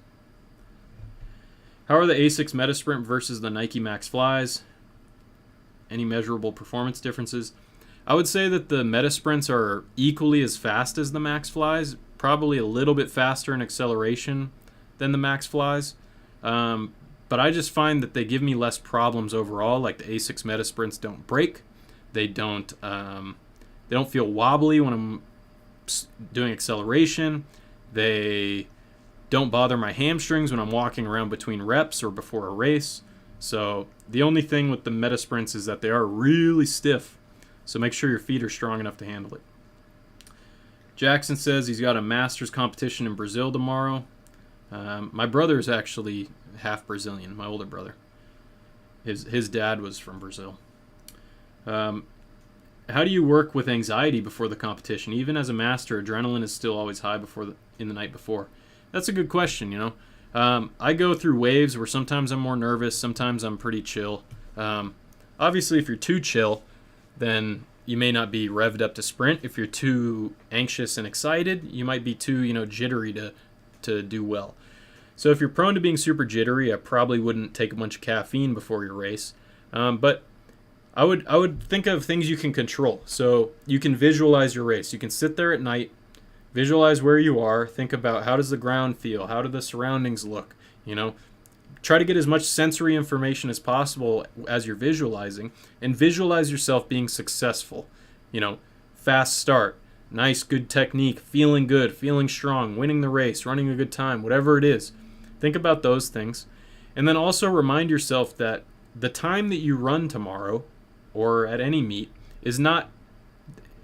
S1: How are the ASICS Metasprint versus the Nike Max Flies? Any measurable performance differences? I would say that the Metasprints are equally as fast as the Max Flies, probably a little bit faster in acceleration than the Max Flies. But I just find that they give me less problems overall. Like the ASICS Metasprints don't break. They don't feel wobbly when I'm doing acceleration. They don't bother my hamstrings when I'm walking around between reps or before a race. So the only thing with the Metasprints is that they are really stiff. So make sure your feet are strong enough to handle it. Jackson says he's got a Masters competition in Brazil tomorrow. My brother is actually half Brazilian, my older brother. His dad was from Brazil. How do you work with anxiety before the competition? Even as a master, adrenaline is still always high in the night before. That's a good question, I go through waves where sometimes I'm more nervous, sometimes I'm pretty chill. Obviously, if you're too chill, then you may not be revved up to sprint. If you're too anxious and excited, you might be too, jittery to do well. So if you're prone to being super jittery, I probably wouldn't take a bunch of caffeine before your race. But I would think of things you can control. So you can visualize your race. You can sit there at night, visualize where you are, think about how does the ground feel, how do the surroundings look, Try to get as much sensory information as possible as you're visualizing, and visualize yourself being successful. Fast start, nice, good technique, feeling good, feeling strong, winning the race, running a good time, whatever it is. Think about those things. And then also remind yourself that the time that you run tomorrow or at any meet is not,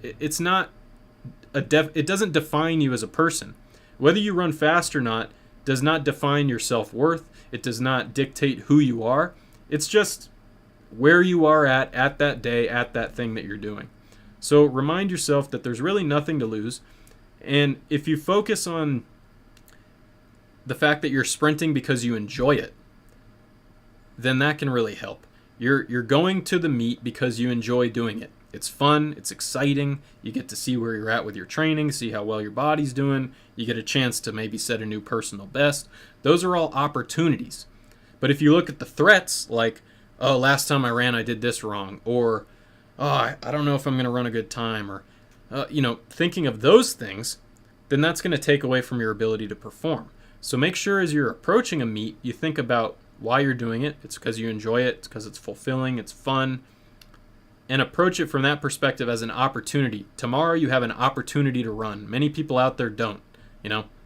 S1: it doesn't define you as a person. Whether you run fast or not does not define your self-worth. It does not dictate who you are. It's just where you are at that day, at that thing that you're doing. So remind yourself that there's really nothing to lose. And if you focus on the fact that you're sprinting because you enjoy it, then that can really help. You're going to the meet because you enjoy doing it. It's fun, it's exciting, you get to see where you're at with your training, see how well your body's doing, you get a chance to maybe set a new personal best. Those are all opportunities. But if you look at the threats, like, oh, last time I ran I did this wrong, or, oh, I don't know if I'm going to run a good time, or, thinking of those things, then that's going to take away from your ability to perform. So make sure as you're approaching a meet, you think about why you're doing it. It's because you enjoy it, it's because it's fulfilling, it's fun, and approach it from that perspective as an opportunity. Tomorrow you have an opportunity to run. Many people out there don't.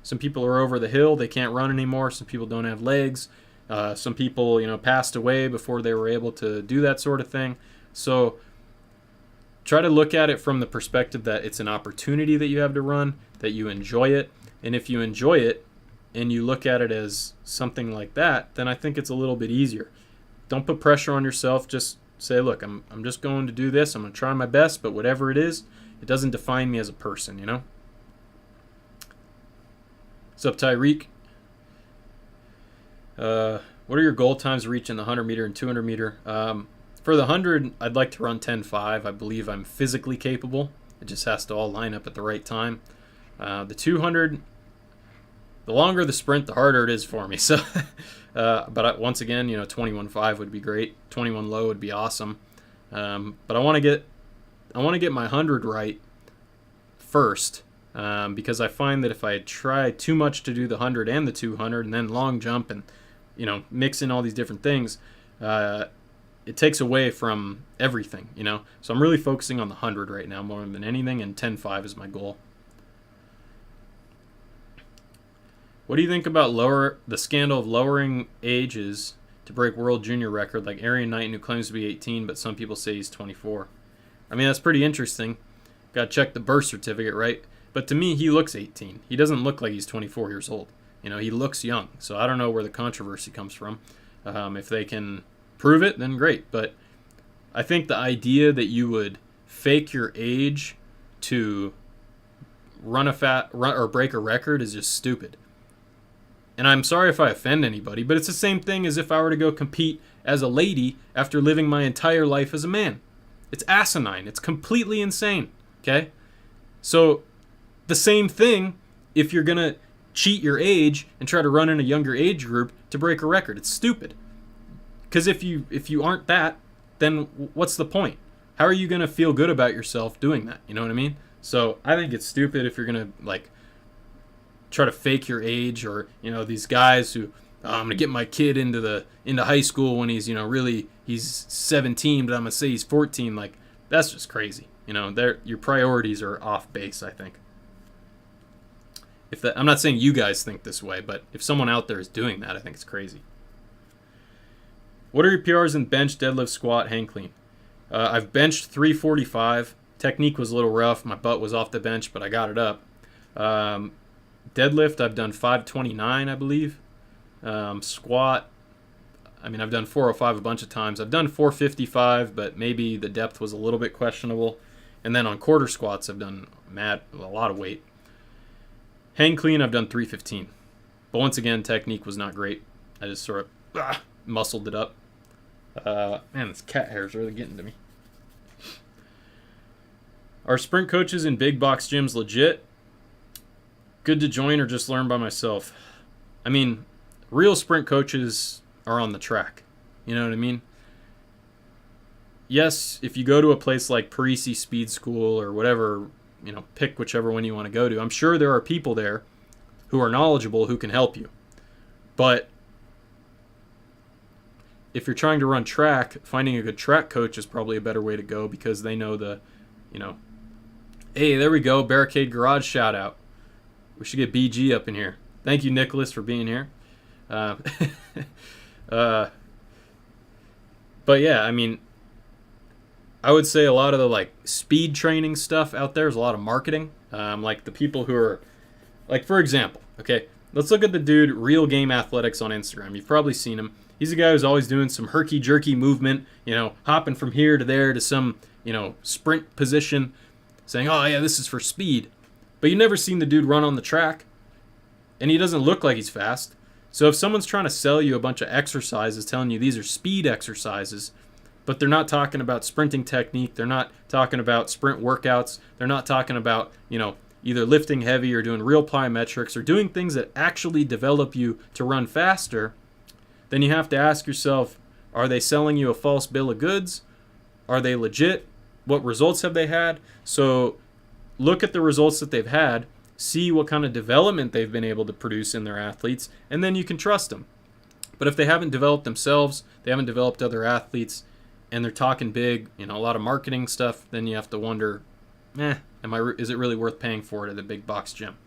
S1: Some people are over the hill, they can't run anymore. Some people don't have legs. Some people, passed away before they were able to do that sort of thing. So try to look at it from the perspective that it's an opportunity that you have to run, that you enjoy it. And if you enjoy it and you look at it as something like that, then I think it's a little bit easier. Don't put pressure on yourself. Just say, look, I'm just going to do this. I'm going to try my best, but whatever it is, it doesn't define me as a person, you know? What's up, Tyreek? What are your goal times reaching the 100 meter and 200 meter? For the 100, I'd like to run 10.5. I believe I'm physically capable. It just has to all line up at the right time. The 200, the longer the sprint, the harder it is for me. So, once again, 21.5 would be great. 21 low would be awesome. But I want to get my 100 right first, because I find that if I try too much to do the 100 and the 200 and then long jump and mix in all these different things, it takes away from everything, So I'm really focusing on the 100 right now more than anything, and 10.5 is my goal. What do you think about the scandal of lowering ages to break world junior record, like Arian Knighton, who claims to be 18, but some people say he's 24? I mean, that's pretty interesting. Got to check the birth certificate, right? But to me, he looks 18. He doesn't look like he's 24 years old. He looks young. So I don't know where the controversy comes from. If they can prove it, then great. But I think the idea that you would fake your age to run or break a record is just stupid. And I'm sorry if I offend anybody, but it's the same thing as if I were to go compete as a lady after living my entire life as a man. It's asinine. It's completely insane. Okay? So the same thing if you're going to cheat your age and try to run in a younger age group to break a record. It's stupid. Because if you aren't that, then what's the point? How are you going to feel good about yourself doing that? You know what I mean? So I think it's stupid if you're going to try to fake your age, or these guys who I'm going to get my kid into high school when he's really he's 17, but I'm going to say he's 14. Like, that's just crazy. Your priorities are off base, I think. I'm not saying you guys think this way, but if someone out there is doing that, I think it's crazy. What are your PRs in bench, deadlift, squat, hang clean? I've benched 345. Technique was a little rough. My butt was off the bench, but I got it up. Deadlift, I've done 529, I believe. Squat, I've done 405 a bunch of times. I've done 455, but maybe the depth was a little bit questionable. And then on quarter squats, I've done a lot of weight. Hang clean, I've done 315. But once again, technique was not great. I just sort of muscled it up. Man, this cat hair is really getting to me. Are sprint coaches in big box gyms legit? Good to join or just learn by myself? Real sprint coaches are on the track. You know what I mean? Yes, if you go to a place like Parisi Speed School or whatever, pick whichever one you want to go to. I'm sure there are people there who are knowledgeable who can help you. But if you're trying to run track, finding a good track coach is probably a better way to go, because they know hey, there we go, Barricade Garage shout out. We should get BG up in here. Thank you, Nicholas, for being here. But yeah, I would say a lot of the speed training stuff out there is a lot of marketing. The people who are, for example, okay, let's look at the dude Real Game Athletics on Instagram. You've probably seen him. He's a guy who's always doing some herky-jerky movement, hopping from here to there to some, sprint position, saying, oh yeah, this is for speed. But you've never seen the dude run on the track, and he doesn't look like he's fast. So if someone's trying to sell you a bunch of exercises, telling you these are speed exercises, but they're not talking about sprinting technique, they're not talking about sprint workouts, they're not talking about, either lifting heavy or doing real plyometrics or doing things that actually develop you to run faster, then you have to ask yourself, are they selling you a false bill of goods? Are they legit? What results have they had? So look at the results that they've had, see what kind of development they've been able to produce in their athletes, and then you can trust them. But if they haven't developed themselves, they haven't developed other athletes, and they're talking big, a lot of marketing stuff, then you have to wonder, is it really worth paying for it at a big box gym?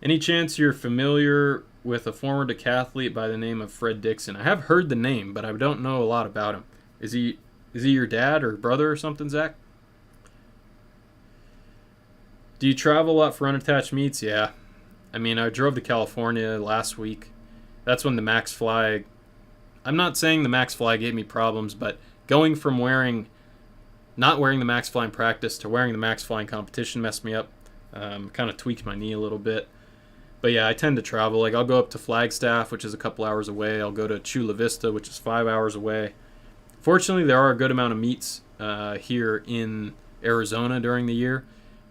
S1: Any chance you're familiar with a former decathlete by the name of Fred Dixon? I have heard the name, but I don't know a lot about him. Is he Is he your dad or brother or something, Zach? Do you travel a lot for unattached meets? Yeah. I mean, I drove to California last week. That's when the Max Fly... I'm not saying the Max Fly gave me problems, but going from not wearing the Max Fly in practice to wearing the Max Fly in competition messed me up. Kind of tweaked my knee a little bit. But yeah, I tend to travel. Like, I'll go up to Flagstaff, which is a couple hours away. I'll go to Chula Vista, which is 5 hours away. Fortunately, there are a good amount of meets here in Arizona during the year.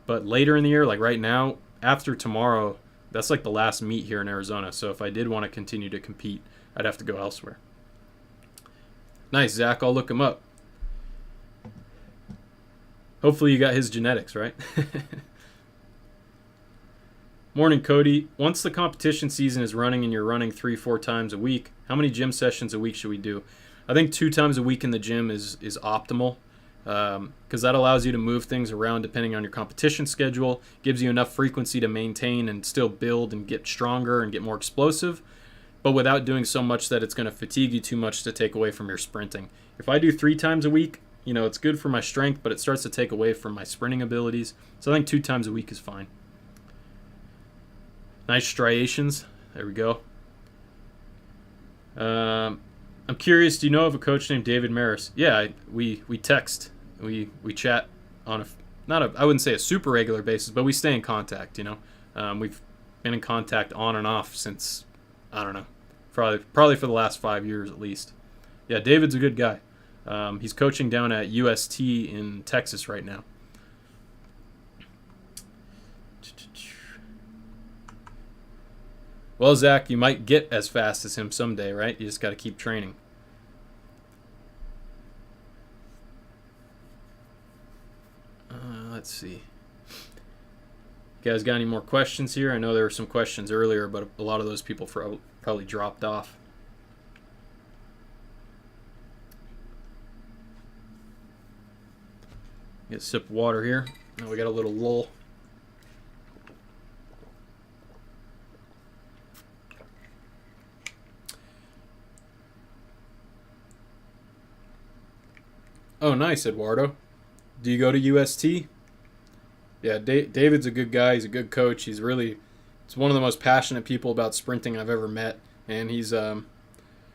S1: But later in the year, like right now, after tomorrow, that's like the last meet here in Arizona. So if I did want to continue to compete, I'd have to go elsewhere. Nice, Zach. I'll look him up. Hopefully you got his genetics, right? Morning, Cody. Once the competition season is running and you're running 3-4 times a week, how many gym sessions a week should we do? I think 2 times a week in the gym is optimal, because that allows you to move things around depending on your competition schedule, gives you enough frequency to maintain and still build and get stronger and get more explosive, but without doing so much that it's going to fatigue you too much to take away from your sprinting. If I do 3 times a week, it's good for my strength, but it starts to take away from my sprinting abilities. So I think 2 times a week is fine. Nice striations. There we go. I'm curious, do you know of a coach named David Maris? Yeah, we text. We chat on I wouldn't say a super regular basis, but we stay in contact, We've been in contact on and off since, I don't know, probably for the last 5 years at least. Yeah, David's a good guy. He's coaching down at UST in Texas right now. Well, Zach, you might get as fast as him someday, right? You just got to keep training. Let's see. You guys got any more questions here? I know there were some questions earlier, but a lot of those people probably dropped off. Get a sip of water here. Now we got a little lull. Oh, nice, Eduardo. Do you go to UST? Yeah, David's a good guy. He's a good coach. He's one of the most passionate people about sprinting I've ever met. And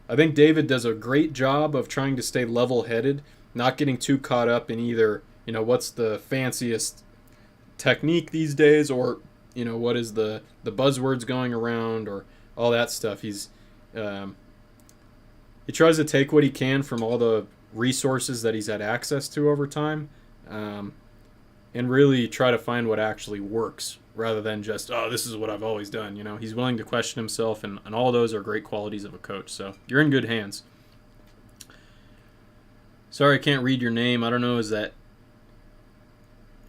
S1: I think David does a great job of trying to stay level-headed, not getting too caught up in either, what's the fanciest technique these days, or, what is the buzzwords going around, or all that stuff. He tries to take what he can from all the resources that he's had access to over time, and really try to find what actually works rather than just, oh, this is what I've always done. He's willing to question himself, and all those are great qualities of a coach. So you're in good hands. Sorry, I can't read your name. I don't know,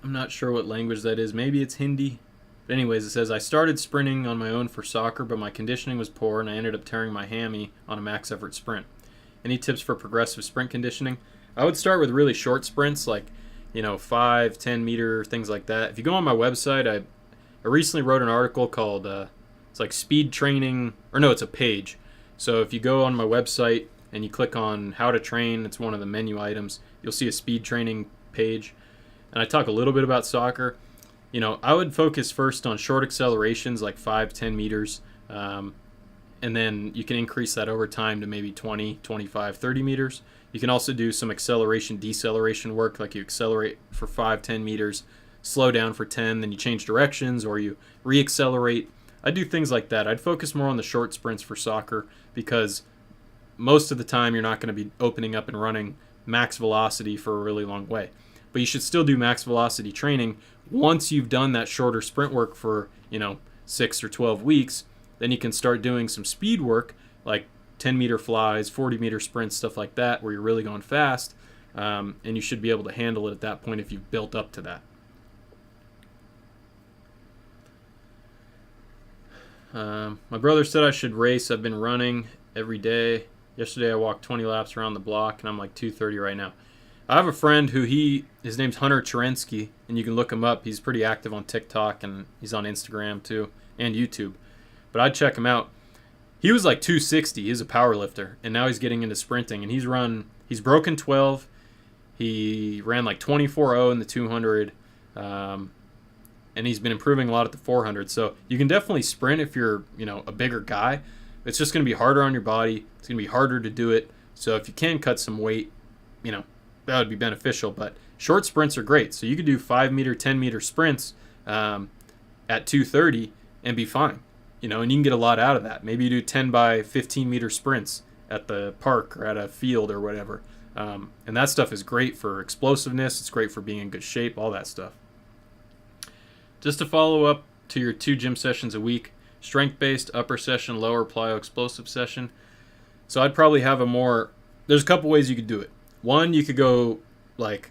S1: I'm not sure what language that is. Maybe it's Hindi. But anyways, it says, I started sprinting on my own for soccer, but my conditioning was poor, and I ended up tearing my hammy on a max effort sprint. Any tips for progressive sprint conditioning? I would start with really short sprints, like 5, 10 meter, things like that. If you go on my website, I recently wrote an article called it's like speed training, or no, it's a page. So if you go on my website and you click on how to train, it's one of the menu items, you'll see a speed training page. And I talk a little bit about soccer. I would focus first on short accelerations, like 5, 10 meters. And then you can increase that over time to maybe 20, 25, 30 meters. You can also do some acceleration, deceleration work, like you accelerate for 5, 10 meters, slow down for 10, then you change directions, or you re-accelerate. I do things like that. I'd focus more on the short sprints for soccer, because most of the time you're not going to be opening up and running max velocity for a really long way. But you should still do max velocity training once you've done that shorter sprint work for, 6 or 12 weeks. Then you can start doing some speed work, like 10-meter flies, 40-meter sprints, stuff like that, where you're really going fast, and you should be able to handle it at that point if you've built up to that. My brother said I should race. I've been running every day. Yesterday I walked 20 laps around the block, and I'm like 2:30 right now. I have a friend who his name's Hunter Cherensky, and you can look him up. He's pretty active on TikTok, and he's on Instagram too, and YouTube. But I'd check him out. He was like 260. He's a power lifter, and now he's getting into sprinting. And he's broken 12. He ran like 24.0 in the 200, and he's been improving a lot at the 400. So you can definitely sprint if you're, a bigger guy. It's just going to be harder on your body. It's going to be harder to do it. So if you can cut some weight, that would be beneficial. But short sprints are great. So you could do 5 meter, 10 meter sprints at 230 and be fine. And you can get a lot out of that. Maybe you do 10 by 15 meter sprints at the park or at a field or whatever. And that stuff is great for explosiveness. It's great for being in good shape, all that stuff. Just to follow up to your 2 gym sessions a week, strength-based upper session, lower plyo explosive session. So I'd probably have there's a couple ways you could do it. One, you could go like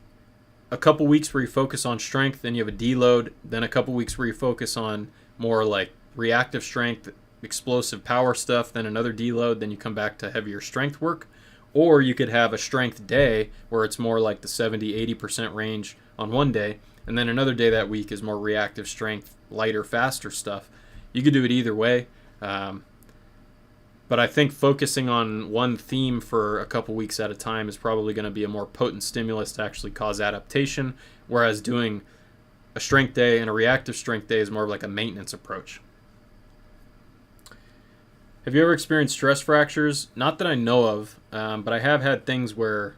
S1: a couple weeks where you focus on strength, then you have a deload, then a couple weeks where you focus on more like reactive strength, explosive power stuff, then another deload, then you come back to heavier strength work. Or you could have a strength day where it's more like the 70-80% range on one day, and then another day that week is more reactive strength, lighter, faster stuff. You could do it either way. But I think focusing on one theme for a couple weeks at a time is probably going to be a more potent stimulus to actually cause adaptation, whereas doing a strength day and a reactive strength day is more of like a maintenance approach. Have you ever experienced stress fractures? Not that I know of, but I have had things where,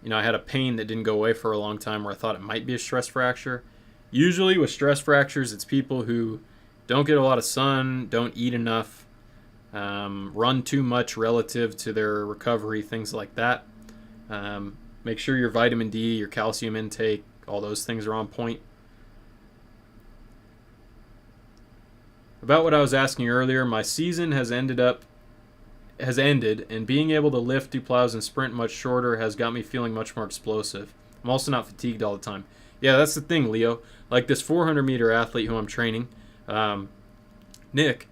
S1: I had a pain that didn't go away for a long time where I thought it might be a stress fracture. Usually with stress fractures, it's people who don't get a lot of sun, don't eat enough, run too much relative to their recovery, things like that. Make sure your vitamin D, your calcium intake, all those things are on point. About what I was asking earlier, my season has ended, and being able to lift, do plows, and sprint much shorter has got me feeling much more explosive. I'm also not fatigued all the time. Yeah, that's the thing, Leo. Like this 400-meter athlete who I'm training, Nick,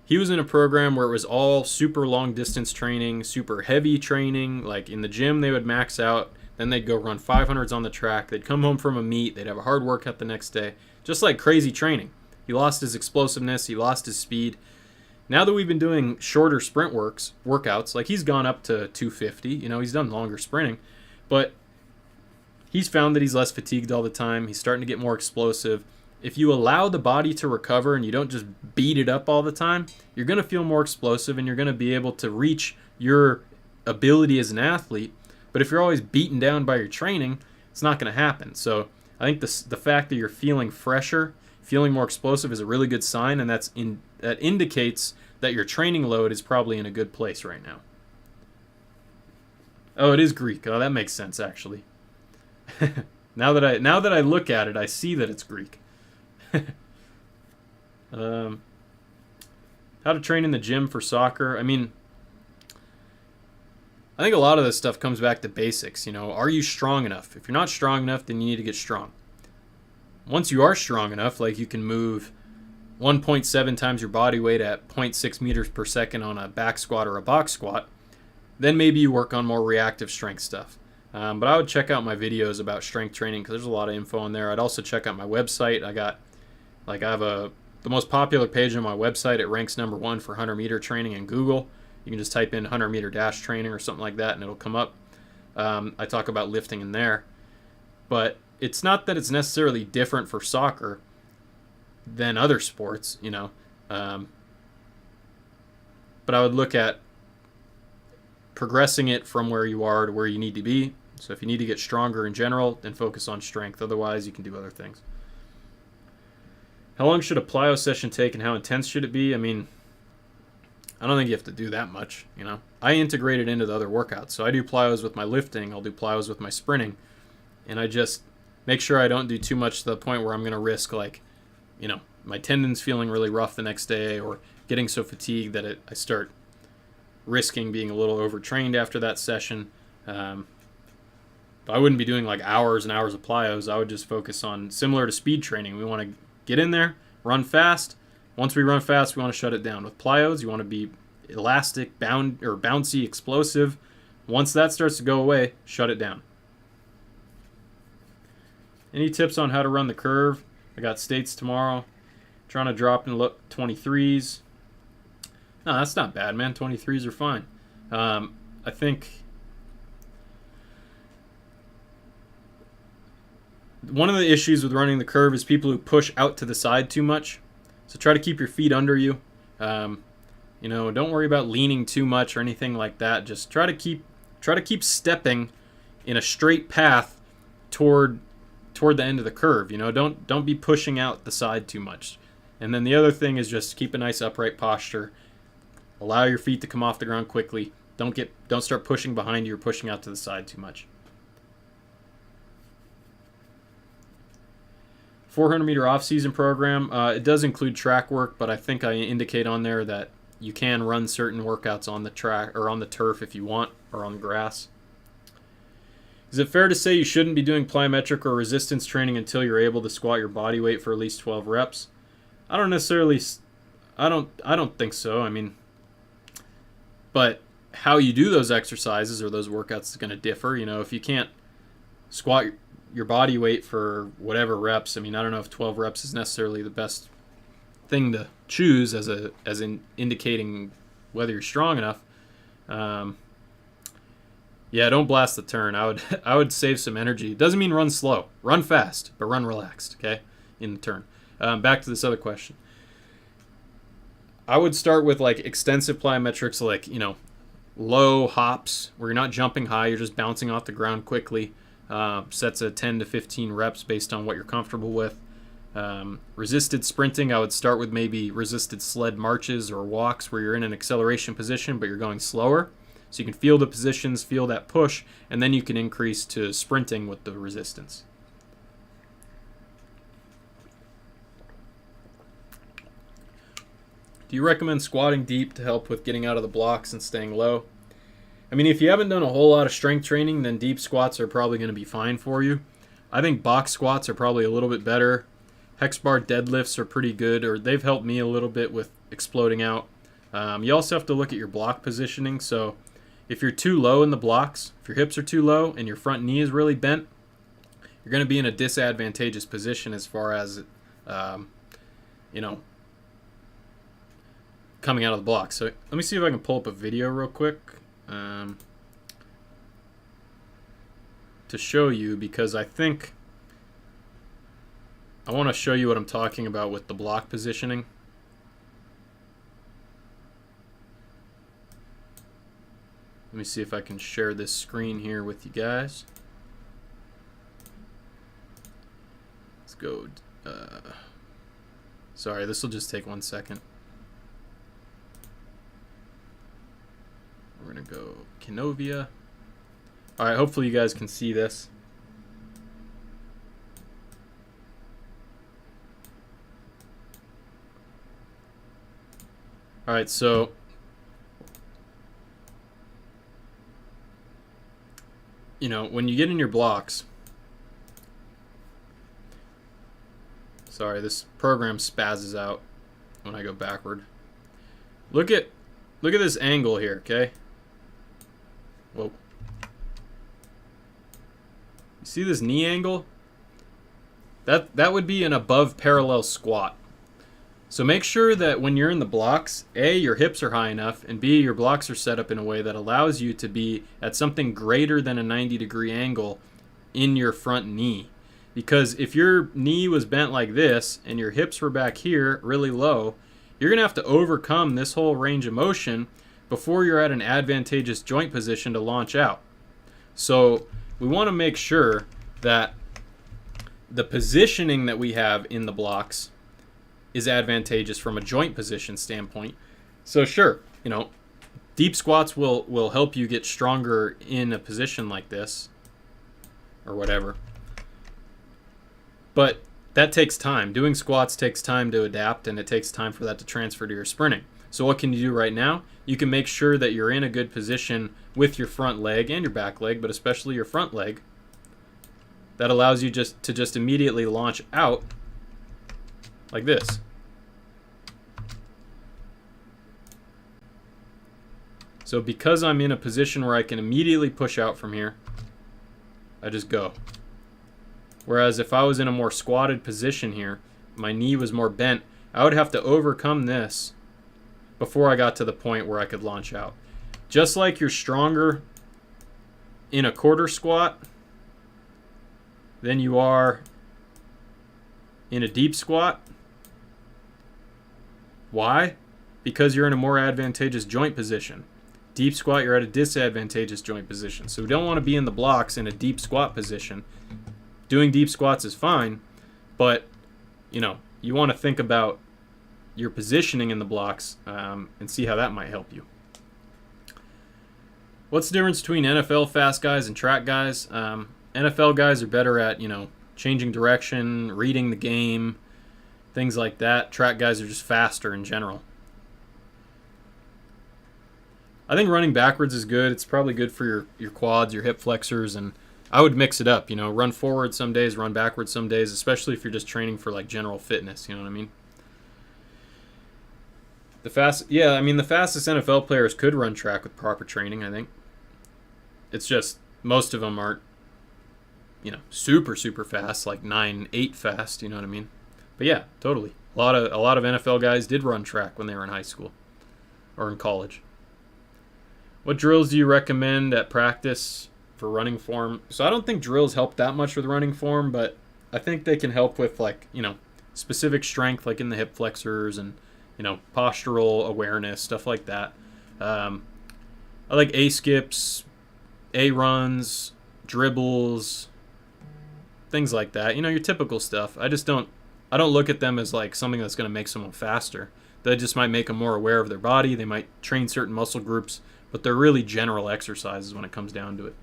S1: he was in a program where it was all super long-distance training, super heavy training. Like in the gym, they would max out. Then they'd go run 500s on the track. They'd come home from a meet. They'd have a hard workout the next day. Just like crazy training. He lost his explosiveness. He lost his speed. Now that we've been doing shorter sprint workouts, like he's gone up to 250. He's done longer sprinting. But he's found that he's less fatigued all the time. He's starting to get more explosive. If you allow the body to recover and you don't just beat it up all the time, you're going to feel more explosive and you're going to be able to reach your ability as an athlete. But if you're always beaten down by your training, it's not going to happen. So I think the fact that you're feeling fresher, feeling more explosive is a really good sign, and that indicates that your training load is probably in a good place right now. Oh, it is Greek. Oh, that makes sense actually. Now that I look at it, I see that it's Greek. How to train in the gym for soccer. I think a lot of this stuff comes back to basics. Are you strong enough? If you're not strong enough, then you need to get strong. Once you are strong enough, like you can move 1.7 times your body weight at 0.6 meters per second on a back squat or a box squat, then maybe you work on more reactive strength stuff. But I would check out my videos about strength training because there's a lot of info on there. I'd also check out my website. I have the most popular page on my website. It ranks number 1 for 100-meter training in Google. You can just type in 100-meter dash training or something like that, and it'll come up. I talk about lifting in there. But it's not that it's necessarily different for soccer than other sports, But I would look at progressing it from where you are to where you need to be. So if you need to get stronger in general, then focus on strength. Otherwise, you can do other things. How long should a plyo session take and how intense should it be? I don't think you have to do that much, I integrate it into the other workouts. So I do plyos with my lifting. I'll do plyos with my sprinting. And I just make sure I don't do too much to the point where I'm going to risk my tendons feeling really rough the next day or getting so fatigued that I start risking being a little overtrained after that session. But I wouldn't be doing like hours and hours of plyos. I would just focus on similar to speed training. We want to get in there, run fast. Once we run fast, we want to shut it down. With plyos, you want to be elastic, bouncy, explosive. Once that starts to go away, shut it down. Any tips on how to run the curve? I got states tomorrow. Trying to drop in 23s. No, that's not bad, man. 23s are fine. I think one of the issues with running the curve is people who push out to the side too much. So try to keep your feet under you. You know, don't worry about leaning too much or anything like that. Just try to keep stepping in a straight path toward the end of the curve. You know, don't be pushing out the side too much. And then the other thing is just keep a nice upright posture. Allow your feet to come off the ground quickly. Don't start pushing behind you or pushing out to the side too much. 400-meter off-season program. It does include track work, but I think I indicate on there that you can run certain workouts on the track or on the turf if you want, or on the grass. Is it fair to say you shouldn't be doing plyometric or resistance training until you're able to squat your body weight for at least 12 reps? I don't think so. I mean, but how you do those exercises or those workouts is going to differ. You know, if you can't squat your body weight for whatever reps, I mean, I don't know if 12 reps is necessarily the best thing to choose as in indicating whether you're strong enough. Yeah, don't blast the turn. I would save some energy. It doesn't mean run slow. Run fast, but run relaxed, okay, in the turn. Back to this other question. I would start with like extensive plyometrics, like, you know, low hops where you're not jumping high, you're just bouncing off the ground quickly. Sets of 10 to 15 reps based on what you're comfortable with. Resisted sprinting, I would start with maybe resisted sled marches or walks where you're in an acceleration position but you're going slower. So you can feel the positions, feel that push, and then you can increase to sprinting with the resistance. Do you recommend squatting deep to help with getting out of the blocks and staying low? I mean, if you haven't done a whole lot of strength training, then deep squats are probably going to be fine for you. I think box squats are probably a little bit better. Hex bar deadlifts are pretty good, or they've helped me a little bit with exploding out. You also have to look at your block positioning. So if you're too low in the blocks, if your hips are too low and your front knee is really bent, you're going to be in a disadvantageous position as far as, you know, coming out of the block. So let me see if I can pull up a video real quick to show you, because I think I want to show you what I'm talking about with the block positioning. Let me see if I can share this screen here with you guys. Let's go. Sorry, this will just take 1 second. We're going to go Kenovia. All right, hopefully you guys can see this. All right, so you know, when you get in your blocks, sorry, this program spazzes out when I go backward. Look at this angle here, okay? Whoa. You see this knee angle? That would be an above parallel squat. So make sure that when you're in the blocks, A, your hips are high enough, and B, your blocks are set up in a way that allows you to be at something greater than a 90-degree angle in your front knee. Because if your knee was bent like this and your hips were back here really low, you're going to have to overcome this whole range of motion before you're at an advantageous joint position to launch out. So we want to make sure that the positioning that we have in the blocks is advantageous from a joint position standpoint. So sure, you know, deep squats will help you get stronger in a position like this or whatever. But that takes time. Doing squats takes time to adapt, and it takes time for that to transfer to your sprinting. So what can you do right now? You can make sure that you're in a good position with your front leg and your back leg, but especially your front leg. That allows you to immediately launch out like this. So because I'm in a position where I can immediately push out from here, I just go. Whereas if I was in a more squatted position here, my knee was more bent, I would have to overcome this before I got to the point where I could launch out. Just like you're stronger in a quarter squat than you are in a deep squat. Why? Because you're in a more advantageous joint position. Deep squat, you're at a disadvantageous joint position. So we don't want to be in the blocks in a deep squat position. Doing deep squats is fine, but you want to think about your positioning in the blocks and see how that might help you. What's the difference between NFL fast guys and track guys? NFL guys are better at, changing direction, reading the game, things like that. Track guys are just faster in general. I think running backwards is good. It's probably good for your quads, your hip flexors, and I would mix it up. Run forward some days, run backwards some days, especially if you're just training for like general fitness. You know what I mean? The fastest NFL players could run track with proper training, I think. It's just most of them aren't, super, super fast, like 9.8 fast, you know what I mean? But yeah, totally. A lot of NFL guys did run track when they were in high school or in college. What drills do you recommend at practice for running form? So I don't think drills help that much with running form, but I think they can help with specific strength, like in the hip flexors and postural awareness, stuff like that. I like A skips, A runs, dribbles, things like that. Your typical stuff. I don't look at them as like something that's going to make someone faster. That just might make them more aware of their body. They might train certain muscle groups, but they're really general exercises when it comes down to it.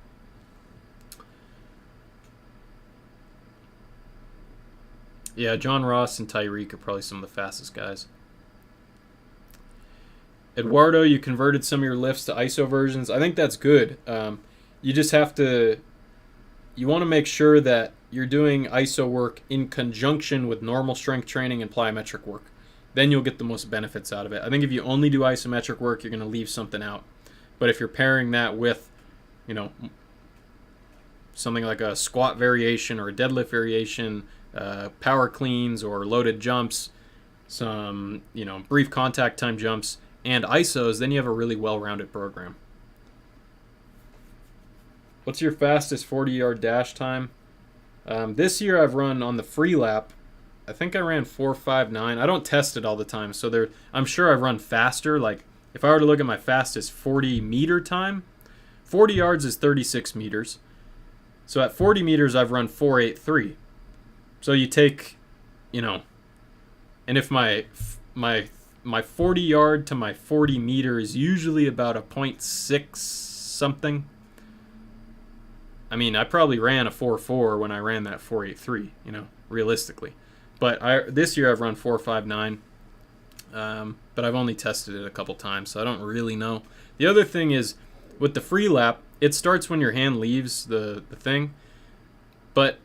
S1: Yeah, John Ross and Tyreek are probably some of the fastest guys. Eduardo, you converted some of your lifts to ISO versions. I think that's good. You just have to... You want to make sure that you're doing ISO work in conjunction with normal strength training and plyometric work. Then you'll get the most benefits out of it. I think if you only do isometric work, you're going to leave something out. But if you're pairing that with, something like a squat variation or a deadlift variation, power cleans or loaded jumps, some, brief contact time jumps, and ISOs, then you have a really well-rounded program. What's your fastest 40-yard dash time? This year I've run on the free lap. I think I ran 4:59. I don't test it all the time, so I'm sure I've run faster. Like if I were to look at my fastest 40-meter time, 40 yards is 36 meters. So at 40 meters I've run 4:83. So you take, and if my 40 yard to my 40 meter is usually about a 0.6 something. I mean, I probably ran a 4.4 when I ran that 4.83, realistically. But this year I've run 4.59, but I've only tested it a couple times, so I don't really know. The other thing is, with the free lap, it starts when your hand leaves the thing. But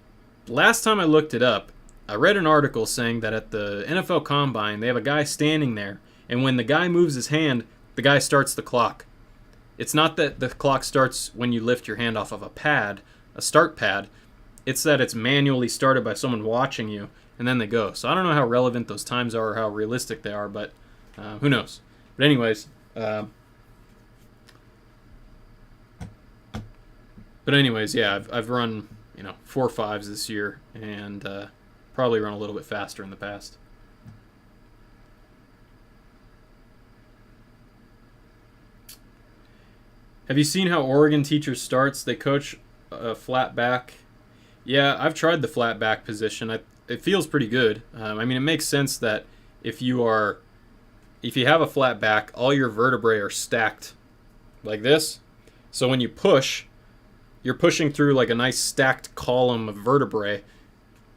S1: last time I looked it up, I read an article saying that at the NFL Combine, they have a guy standing there, and when the guy moves his hand, the guy starts the clock. It's not that the clock starts when you lift your hand off of a start pad. It's that it's manually started by someone watching you, and then they go. So I don't know how relevant those times are or how realistic they are, but who knows. But anyways, yeah, I've run 4.5s this year, and probably run a little bit faster in the past. Have you seen how Oregon teachers starts? They coach a flat back. Yeah, I've tried the flat back position. It feels pretty good. It makes sense that if you have a flat back, all your vertebrae are stacked like this. So when you push, you're pushing through like a nice stacked column of vertebrae.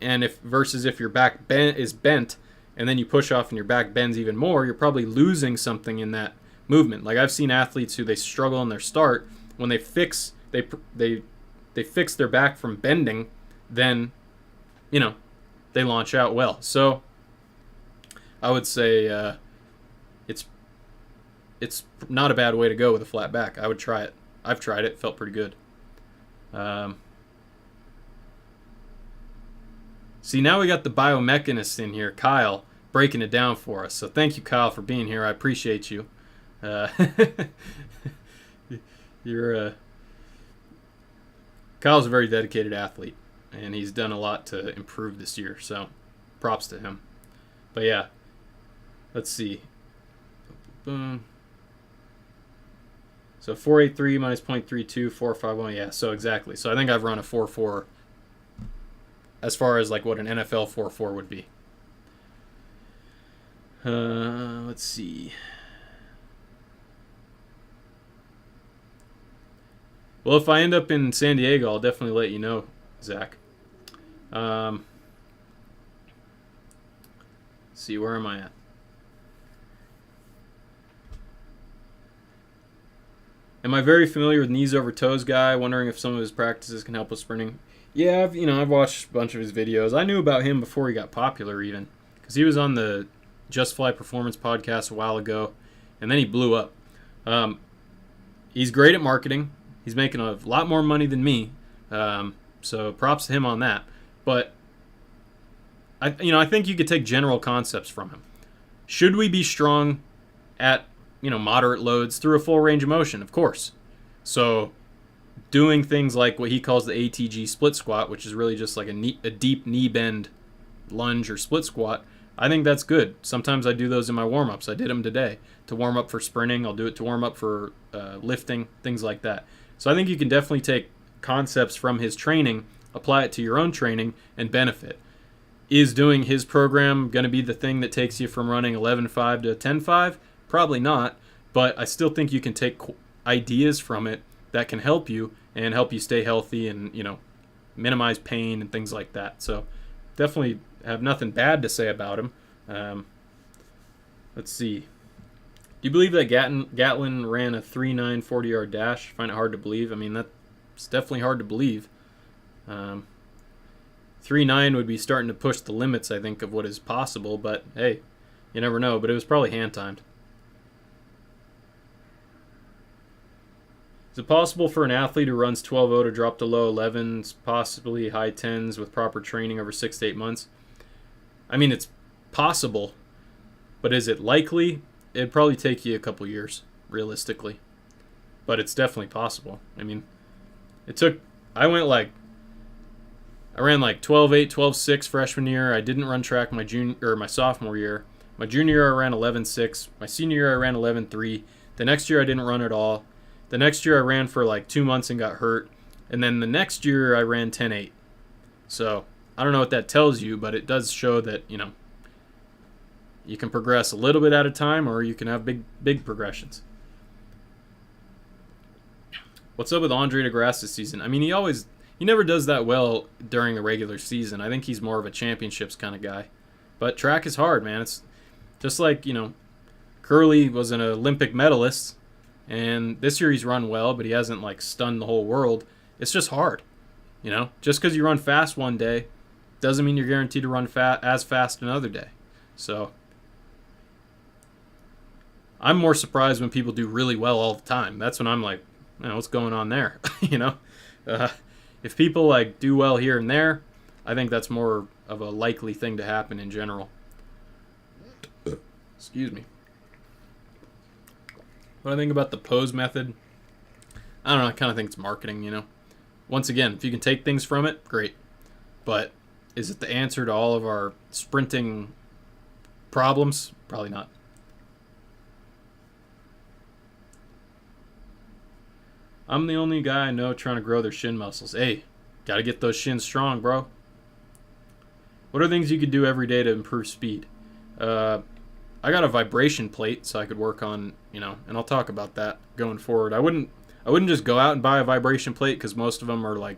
S1: And versus if your back is bent and then you push off and your back bends even more, you're probably losing something in that movement. Like I've seen athletes who they struggle in their start when they fix their back from bending, then they launch out well. So I would say it's not a bad way to go with a flat back. I would try it. I've tried it. Felt pretty good. See, now we got the biomechanist in here, Kyle, breaking it down for us. So thank you, Kyle, for being here. I appreciate you. Kyle's a very dedicated athlete, and he's done a lot to improve this year. So props to him. But yeah, let's see. Boom. So 483 minus 0.32, 451. Yeah, so exactly. So I think I've run a 4.4 as far as like what an NFL 4.4 would be. Let's see. Well, if I end up in San Diego, I'll definitely let you know, Zach. Let's see, where am I at? Am I very familiar with knees over toes guy? Wondering if some of his practices can help with sprinting. Yeah, I've watched a bunch of his videos. I knew about him before he got popular, even, because he was on the Just Fly Performance podcast a while ago, and then he blew up. He's great at marketing. He's making a lot more money than me, so props to him on that. But I think you could take general concepts from him. Should we be strong at moderate loads through a full range of motion? Of course. So doing things like what he calls the ATG split squat, which is really just like a deep knee bend lunge or split squat, I think that's good. Sometimes I do those in my warm-ups. I did them today to warm up for sprinting. I'll do it to warm up for lifting, things like that. So I think you can definitely take concepts from his training, apply it to your own training, and benefit. Is doing his program going to be the thing that takes you from running 11.5 to 10.5? Probably not, but I still think you can take ideas from it that can help you and help you stay healthy and, minimize pain and things like that. So definitely have nothing bad to say about him. Let's see. Do you believe that Gatlin ran a 3.9 40-yard dash? Find it hard to believe. I mean, that's definitely hard to believe. 3.9 would be starting to push the limits, I think, of what is possible, but hey, you never know. But it was probably hand-timed. Is it possible for an athlete who runs 12.0 to drop to low 11s, possibly high 10s with proper training over 6 to 8 months? I mean, it's possible, but is it likely? It'd probably take you a couple years, realistically. But it's definitely possible. I mean, I ran like 12.8, 12.6 freshman year. I didn't run track my sophomore year. My junior year I ran 11.6. My senior year I ran 11.3. The next year I didn't run at all. The next year I ran for like 2 months and got hurt. And then the next year I ran 10.8. So I don't know what that tells you, but it does show that, you can progress a little bit at a time, or you can have big progressions. What's up with Andre DeGrasse this season? I mean, he never does that well during the regular season. I think he's more of a championships kind of guy. But track is hard, man. It's just like, Curly was an Olympic medalist, and this year he's run well, but he hasn't like stunned the whole world. It's just hard. Just because you run fast one day doesn't mean you're guaranteed to run as fast another day. So I'm more surprised when people do really well all the time. That's when I'm like, what's going on there? If people like do well here and there, I think that's more of a likely thing to happen in general. Excuse me. What I think about the pose method, I don't know. I kind of think it's marketing, Once again, if you can take things from it, great. But is it the answer to all of our sprinting problems? Probably not. I'm the only guy I know trying to grow their shin muscles. Hey, got to get those shins strong, bro. What are things you could do every day to improve speed? I got a vibration plate, so I could work on, and I'll talk about that going forward. I wouldn't just go out and buy a vibration plate because most of them are like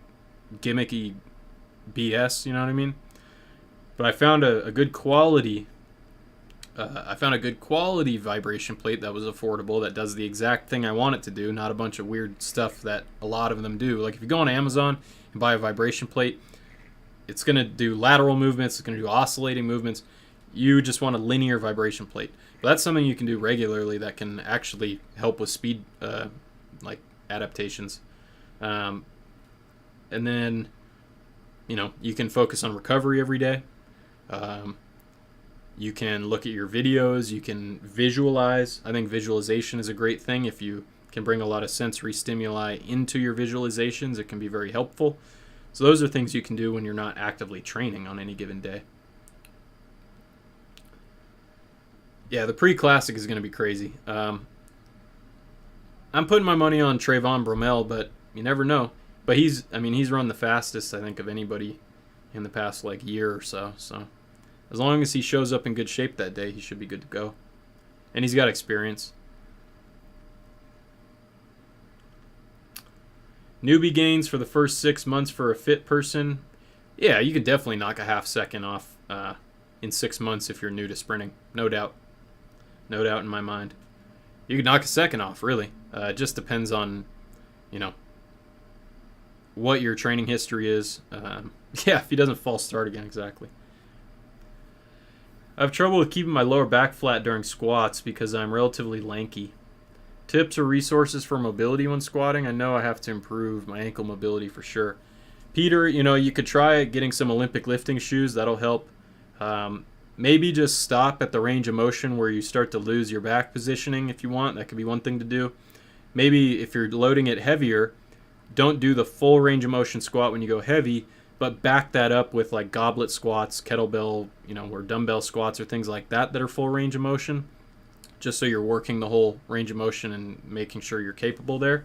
S1: gimmicky BS, you know what I mean? But I found a good quality. I found a good quality vibration plate that was affordable, that does the exact thing I want it to do, not a bunch of weird stuff that a lot of them do. Like if you go on Amazon and buy a vibration plate, it's going to do lateral movements, it's going to do oscillating movements. You just want a linear vibration plate. But that's something you can do regularly that can actually help with speed like adaptations. And then, you can focus on recovery every day. You can look at your videos. You can visualize. I think visualization is a great thing. If you can bring a lot of sensory stimuli into your visualizations, it can be very helpful. So those are things you can do when you're not actively training on any given day. Yeah, the pre-classic is going to be crazy. I'm putting my money on Trayvon Bromell, but you never know. But he's run the fastest, I think, of anybody in the past like year or so. So as long as he shows up in good shape that day, he should be good to go. And he's got experience. Newbie gains for the first 6 months for a fit person. Yeah, you can definitely knock a half second off in 6 months if you're new to sprinting. No doubt. No doubt in my mind. You can knock a second off, really. It just depends on, what your training history is. Yeah, if he doesn't false start again, exactly. I have trouble with keeping my lower back flat during squats because I'm relatively lanky. Tips or resources for mobility when squatting? I know I have to improve my ankle mobility for sure. Peter, you could try getting some Olympic lifting shoes. That'll help. Maybe just stop at the range of motion where you start to lose your back positioning if you want. That could be one thing to do. Maybe if you're loading it heavier, don't do the full range of motion squat when you go heavy, but back that up with like goblet squats, kettlebell, or dumbbell squats or things like that are full range of motion, just so you're working the whole range of motion and making sure you're capable there.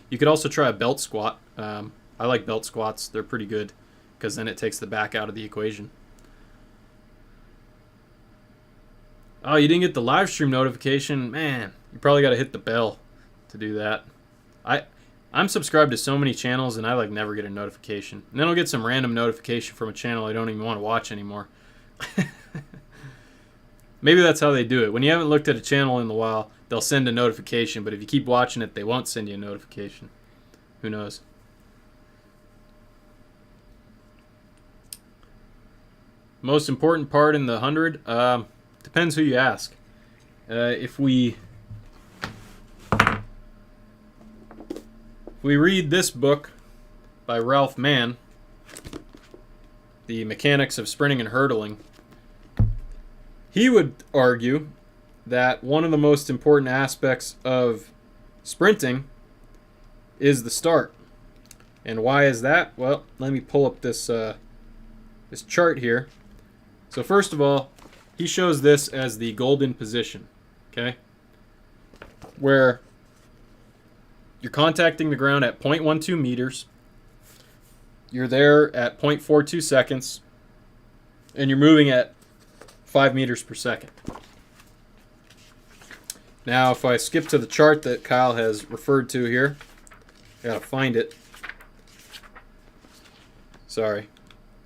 S1: You could also try a belt squat. I like belt squats. They're pretty good because then it takes the back out of the equation. Oh, you didn't get the live stream notification? Man, you probably got to hit the bell to do that. I'm subscribed to so many channels and I never get a notification. And then I'll get some random notification from a channel I don't even want to watch anymore. Maybe that's how they do it. When you haven't looked at a channel in a while, they'll send a notification, but if you keep watching it, they won't send you a notification. Who knows? Most important part in the 100? Depends who you ask. If we read this book by Ralph Mann, The Mechanics of Sprinting and Hurdling, he would argue that one of the most important aspects of sprinting is the start. And why is that? Well, let me pull up this chart here. So first of all, he shows this as the golden position, okay? Where you're contacting the ground at 0.12 meters, you're there at 0.42 seconds, and you're moving at 5 meters per second. Now, if I skip to the chart that Kyle has referred to here, I gotta find it. Sorry.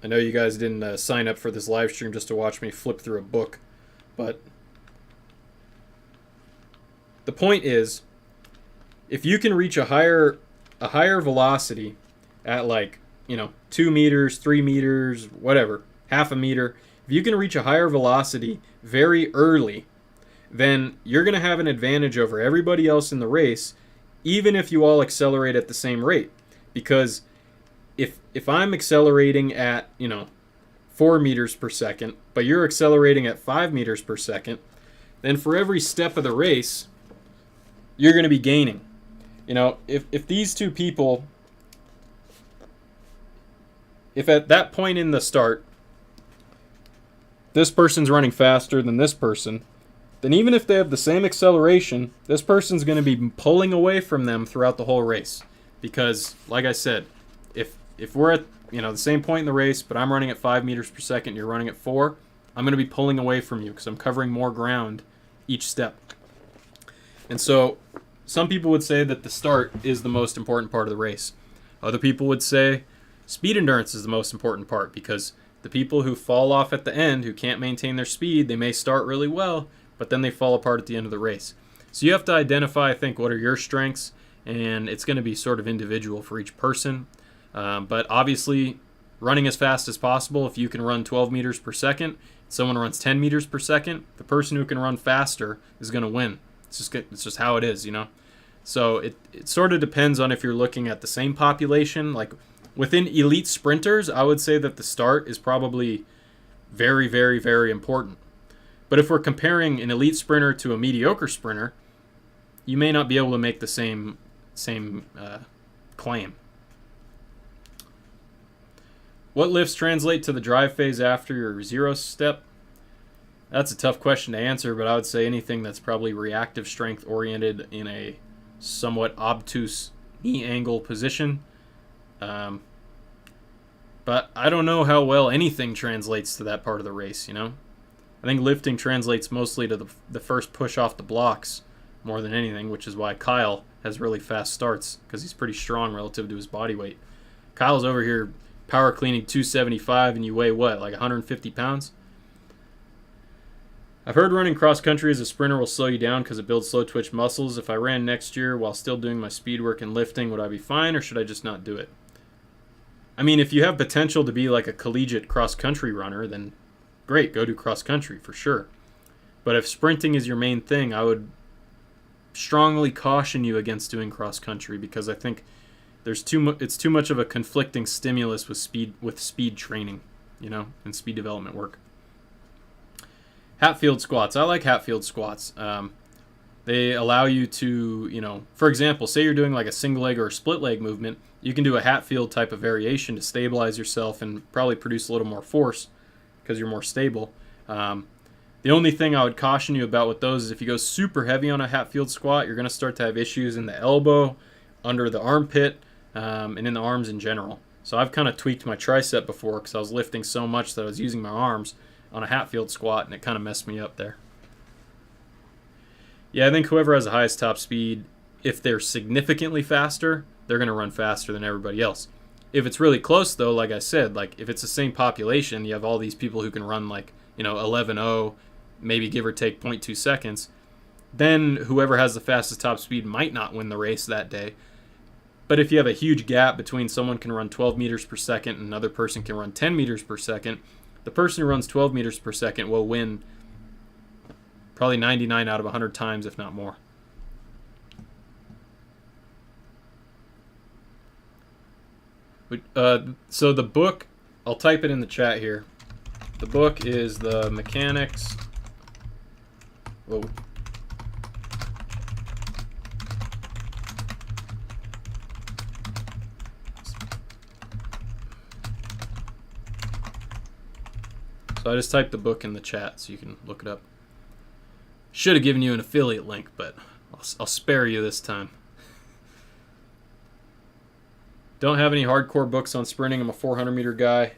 S1: I know you guys didn't sign up for this live stream just to watch me flip through a book, but the point is, if you can reach a higher velocity at 2 meters, 3 meters, whatever, half a meter, if you can reach a higher velocity very early, then you're going to have an advantage over everybody else in the race, even if you all accelerate at the same rate. Because if I'm accelerating at 4 meters per second, but you're accelerating at 5 meters per second, then for every step of the race, you're going to be gaining. If these two people, if at that point in the start, this person's running faster than this person, then even if they have the same acceleration, this person's going to be pulling away from them throughout the whole race. Because, like I said, if we're at the same point in the race, but I'm running at 5 meters per second, you're running at 4, I'm going to be pulling away from you because I'm covering more ground each step. And so some people would say that the start is the most important part of the race. Other people would say speed endurance is the most important part because the people who fall off at the end, who can't maintain their speed, they may start really well, but then they fall apart at the end of the race. So you have to identify, I think, what are your strengths, and it's going to be sort of individual for each person. But obviously, running as fast as possible, if you can run 12 meters per second, someone runs 10 meters per second, the person who can run faster is going to win. It's just how it is, So it sort of depends on if you're looking at the same population. Like within elite sprinters, I would say that the start is probably very, very, very important. But if we're comparing an elite sprinter to a mediocre sprinter, you may not be able to make the same claim. What lifts translate to the drive phase after your 0 step? That's a tough question to answer, but I would say anything that's probably reactive strength oriented in a somewhat obtuse knee angle position. But I don't know how well anything translates to that part of the race, you know? I think lifting translates mostly to the first push off the blocks more than anything, which is why Kyle has really fast starts, because he's pretty strong relative to his body weight. Kyle's over here power cleaning 275, and you weigh what, like 150 pounds? I've heard running cross country as a sprinter will slow you down because it builds slow twitch muscles. If I ran next year while still doing my speed work and lifting, would I be fine, or should I just not do it? I mean, if you have potential to be like a collegiate cross country runner, then great, go do cross country for sure. But if sprinting is your main thing, I would strongly caution you against doing cross country, because I think it's too much of a conflicting stimulus with speed training, you know, and speed development work. Hatfield squats. I like Hatfield squats. They allow you to, you know, for example, say you're doing like a single leg or a split leg movement, you can do a Hatfield type of variation to stabilize yourself and probably produce a little more force because you're more stable. The only thing I would caution you about with those is if you go super heavy on a Hatfield squat, you're going to start to have issues in the elbow, under the armpit, and in the arms in general. So I've kind of tweaked my tricep before because I was lifting so much that I was using my arms on a Hatfield squat, and it kind of messed me up there. Yeah, I think whoever has the highest top speed, if they're significantly faster, they're going to run faster than everybody else. If it's really close, though, like I said, like if it's the same population, you have all these people who can run like, you know, 11:0, maybe give or take 0.2 seconds, then whoever has the fastest top speed might not win the race that day. But if you have a huge gap between someone can run 12 meters per second and another person can run 10 meters per second, the person who runs 12 meters per second will win probably 99 out of 100 times, if not more. So the book, I'll type it in the chat here. The book is The Mechanics. Whoa. So I just typed the book in the chat so you can look it up. Should have given you an affiliate link, but I'll spare you this time. Don't have any hardcore books on sprinting. I'm a 400 meter guy. Do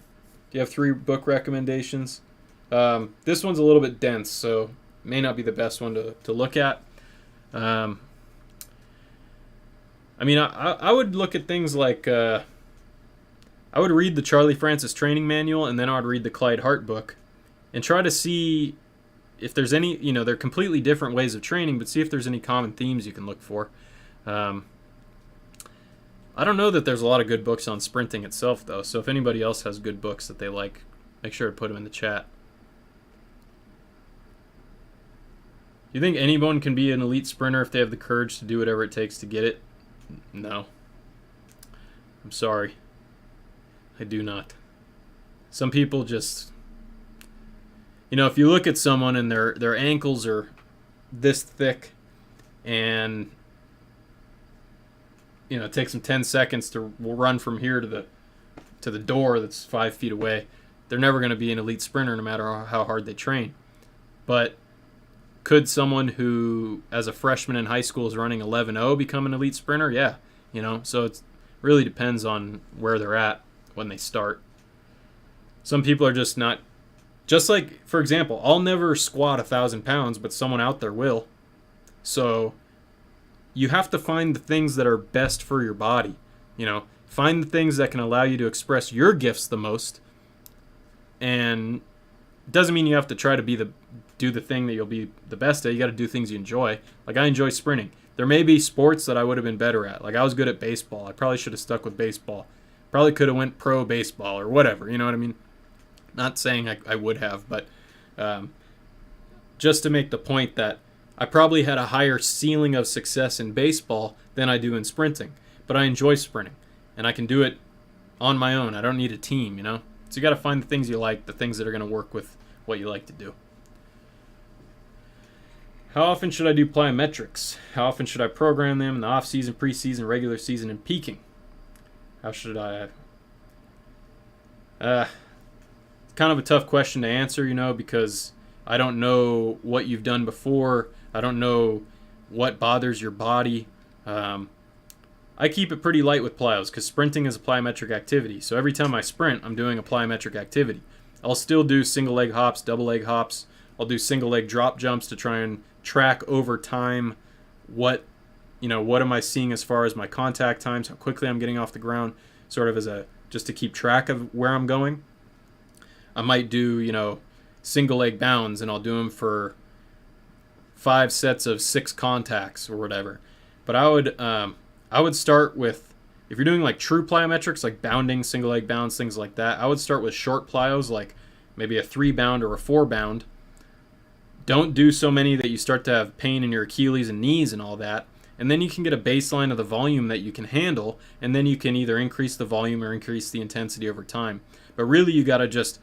S1: you have 3 book recommendations? This one's a little bit dense, so may not be the best one to look at. I mean, I would look at things like I would read the Charlie Francis training manual, and then I would read the Clyde Hart book and try to see if there's any, you know, they're completely different ways of training, but see if there's any common themes you can look for. I don't know that there's a lot of good books on sprinting itself, though, so if anybody else has good books that they like, make sure to put them in the chat. You think anyone can be an elite sprinter if they have the courage to do whatever it takes to get it? No. I'm sorry. I do not. Some people just, you know, if you look at someone and their ankles are this thick and, you know, it takes them 10 seconds to run from here to the door that's 5 feet away, they're never going to be an elite sprinter no matter how hard they train. But could someone who, as a freshman in high school, is running 11:0 become an elite sprinter? Yeah. You know, so it really depends on where they're at when they start. Some people are just not, just like, for example, I'll never squat 1,000 pounds, but someone out there will. So you have to find the things that are best for your body. You know, find the things that can allow you to express your gifts the most. And it doesn't mean you have to try to do the thing that you'll be the best at. You got to do things you enjoy. Like, I enjoy sprinting. There may be sports that I would have been better at. Like, I was good at baseball. I probably should have stuck with baseball. Probably could have went pro baseball or whatever. You know what I mean? Not saying I would have, but just to make the point that I probably had a higher ceiling of success in baseball than I do in sprinting. But I enjoy sprinting, and I can do it on my own. I don't need a team, you know? So you got to find the things you like, the things that are going to work with what you like to do. How often should I do plyometrics? How often should I program them in the off-season, preseason, regular season, and peaking? How should I... It's kind of a tough question to answer, you know, because I don't know what you've done before. I don't know what bothers your body. I keep it pretty light with plyos because sprinting is a plyometric activity. So every time I sprint, I'm doing a plyometric activity. I'll still do single leg hops, double leg hops. I'll do single leg drop jumps to try and track over time what am I seeing as far as my contact times, how quickly I'm getting off the ground, sort of as just to keep track of where I'm going. I might do, single leg bounds, and I'll do them for 5 sets of 6 contacts or whatever. But I would start with, if you're doing like true plyometrics, like bounding, single leg bounds, things like that, I would start with short plyos, like maybe a 3 bound or a 4 bound. Don't do so many that you start to have pain in your Achilles and knees and all that. And then you can get a baseline of the volume that you can handle, and then you can either increase the volume or increase the intensity over time. But really, you got to just,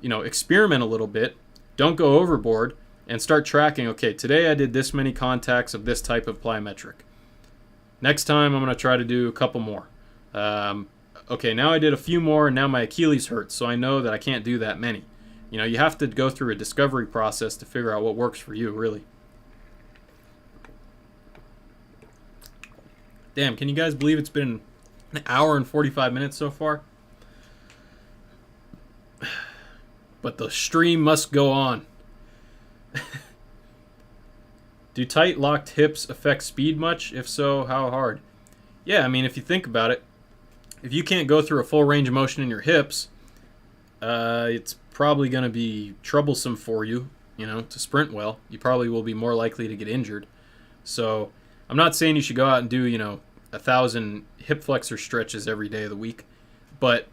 S1: experiment a little bit. Don't go overboard, and start tracking, okay, today I did this many contacts of this type of plyometric. Next time, I'm going to try to do a couple more. Okay, now I did a few more, and now my Achilles hurts, so I know that I can't do that many. You have to go through a discovery process to figure out what works for you, really. Damn, can you guys believe it's been an hour and 45 minutes so far? But the stream must go on. Do tight locked hips affect speed much? If so, how hard? Yeah, I mean, if you think about it, if you can't go through a full range of motion in your hips, it's probably going to be troublesome for you, to sprint well. You probably will be more likely to get injured. So I'm not saying you should go out and do, 1,000 hip flexor stretches every day of the week, but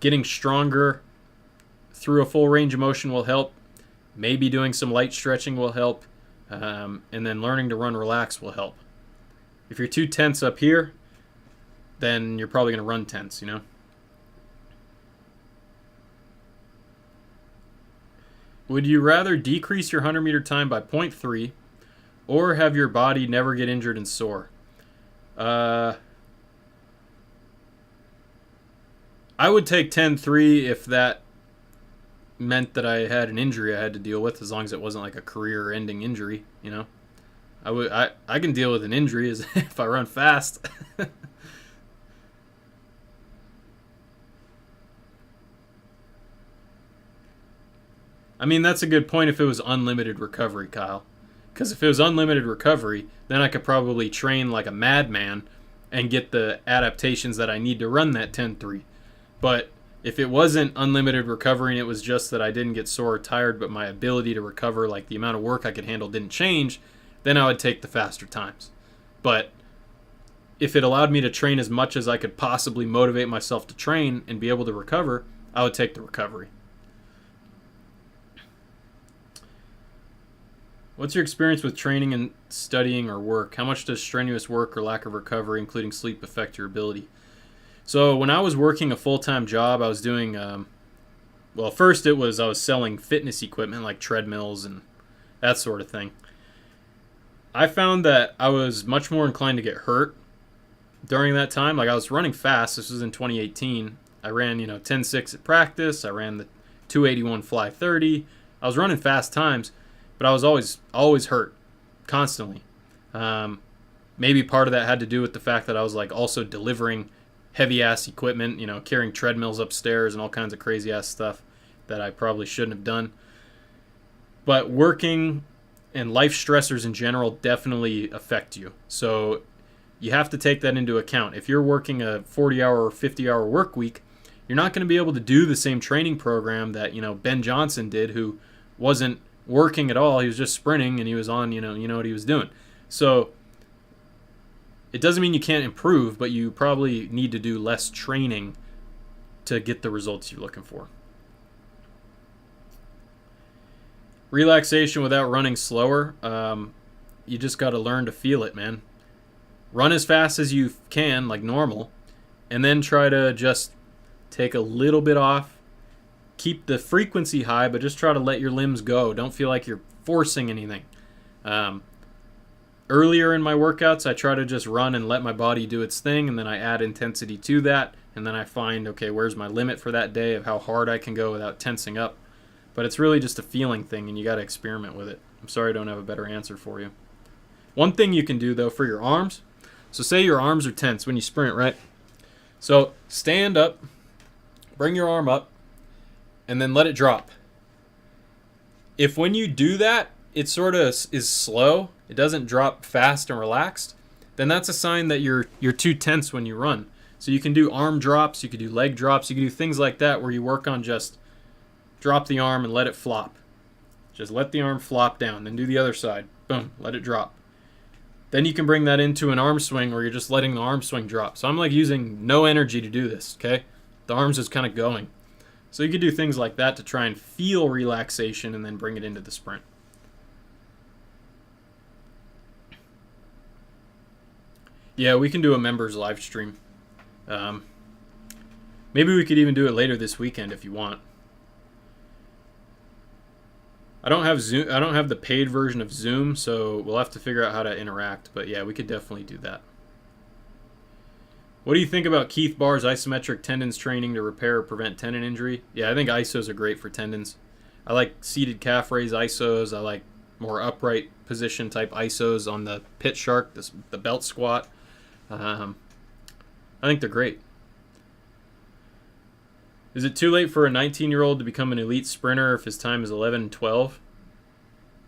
S1: getting stronger through a full range of motion will help. Maybe doing some light stretching will help, and then learning to run relaxed will help. If you're too tense up here, then you're probably going to run tense, Would you rather decrease your 100-meter time by 0.3 or have your body never get injured and sore? I would take 10.3 if that meant that I had an injury I had to deal with, as long as it wasn't like a career-ending injury, I can deal with an injury as if I run fast. I mean, that's a good point if it was unlimited recovery, Kyle. Because if it was unlimited recovery, then I could probably train like a madman and get the adaptations that I need to run that 10.3. But if it wasn't unlimited recovery and it was just that I didn't get sore or tired, but my ability to recover, like the amount of work I could handle, didn't change, then I would take the faster times. But if it allowed me to train as much as I could possibly motivate myself to train and be able to recover, I would take the recovery. What's your experience with training and studying or work? How much does strenuous work or lack of recovery, including sleep, affect your ability? So when I was working a full-time job, I was doing, first I was selling fitness equipment like treadmills and that sort of thing. I found that I was much more inclined to get hurt during that time. Like I was running fast. This was in 2018. I ran, 10.6 at practice. I ran the 281 fly 30. I was running fast times. But I was always hurt, constantly. Maybe part of that had to do with the fact that I was like also delivering heavy-ass equipment, carrying treadmills upstairs and all kinds of crazy-ass stuff that I probably shouldn't have done. But working and life stressors in general definitely affect you. So you have to take that into account. If you're working a 40-hour or 50-hour work week, you're not going to be able to do the same training program that, Ben Johnson did, who wasn't working at all. He was just sprinting and he was on, what he was doing. So it doesn't mean you can't improve, but you probably need to do less training to get the results you're looking for. Relaxation without running slower. You just got to learn to feel it, man. Run as fast as you can, like normal, and then try to just take a little bit off. Keep the frequency high, but just try to let your limbs go. Don't feel like you're forcing anything. Earlier in my workouts, I try to just run and let my body do its thing, and then I add intensity to that, and then I find, okay, where's my limit for that day of how hard I can go without tensing up. But it's really just a feeling thing, and you got to experiment with it. I'm sorry I don't have a better answer for you. One thing you can do, though, for your arms. So say your arms are tense when you sprint, right? So stand up, bring your arm up, and then let it drop. If when you do that, it sort of is slow, it doesn't drop fast and relaxed, then that's a sign that you're too tense when you run. So you can do arm drops, you can do leg drops, you can do things like that where you work on just drop the arm and let it flop. Just let the arm flop down, then do the other side. Boom, let it drop. Then you can bring that into an arm swing where you're just letting the arm swing drop. So I'm like using no energy to do this, okay? The arm's just kind of going. So you could do things like that to try and feel relaxation and then bring it into the sprint. Yeah, we can do a members live stream. Maybe we could even do it later this weekend if you want. I don't have Zoom. I don't have the paid version of Zoom, so we'll have to figure out how to interact. But yeah, we could definitely do that. What do you think about Keith Barr's isometric tendons training to repair or prevent tendon injury? Yeah, I think isos are great for tendons. I like seated calf raise isos. I like more upright position type isos on the pit shark, the belt squat. I think they're great. Is it too late for a 19-year-old to become an elite sprinter if his time is 11:12?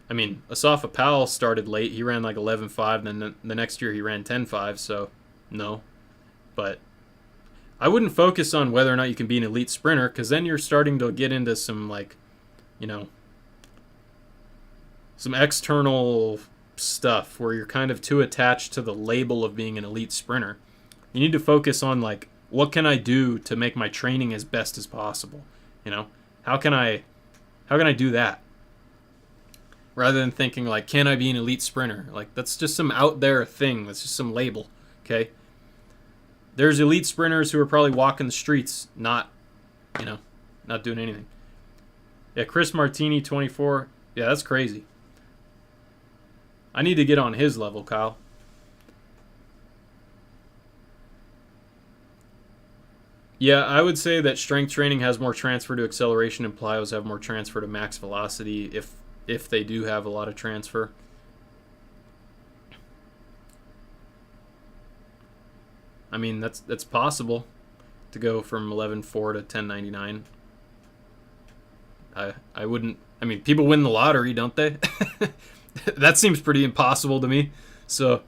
S1: I mean, Asafa Powell started late. He ran like 11:5, then the next year he ran 10:5, so no. But I wouldn't focus on whether or not you can be an elite sprinter, because then you're starting to get into some, like, you know, some external stuff where you're kind of too attached to the label of being an elite sprinter. You need to focus on, like, what can I do to make my training as best as possible? You know, how can I do that? Rather than thinking like, can I be an elite sprinter? Like, that's just some out there thing. That's just some label. Okay. There's elite sprinters who are probably walking the streets, not doing anything. Yeah, Chris Martini, 24. Yeah, that's crazy. I need to get on his level, Kyle. Yeah, I would say that strength training has more transfer to acceleration and plyos have more transfer to max velocity if they do have a lot of transfer. I mean, that's possible to go from 11.4 to 10.99. I wouldn't. I mean, people win the lottery, don't they? That seems pretty impossible to me. So,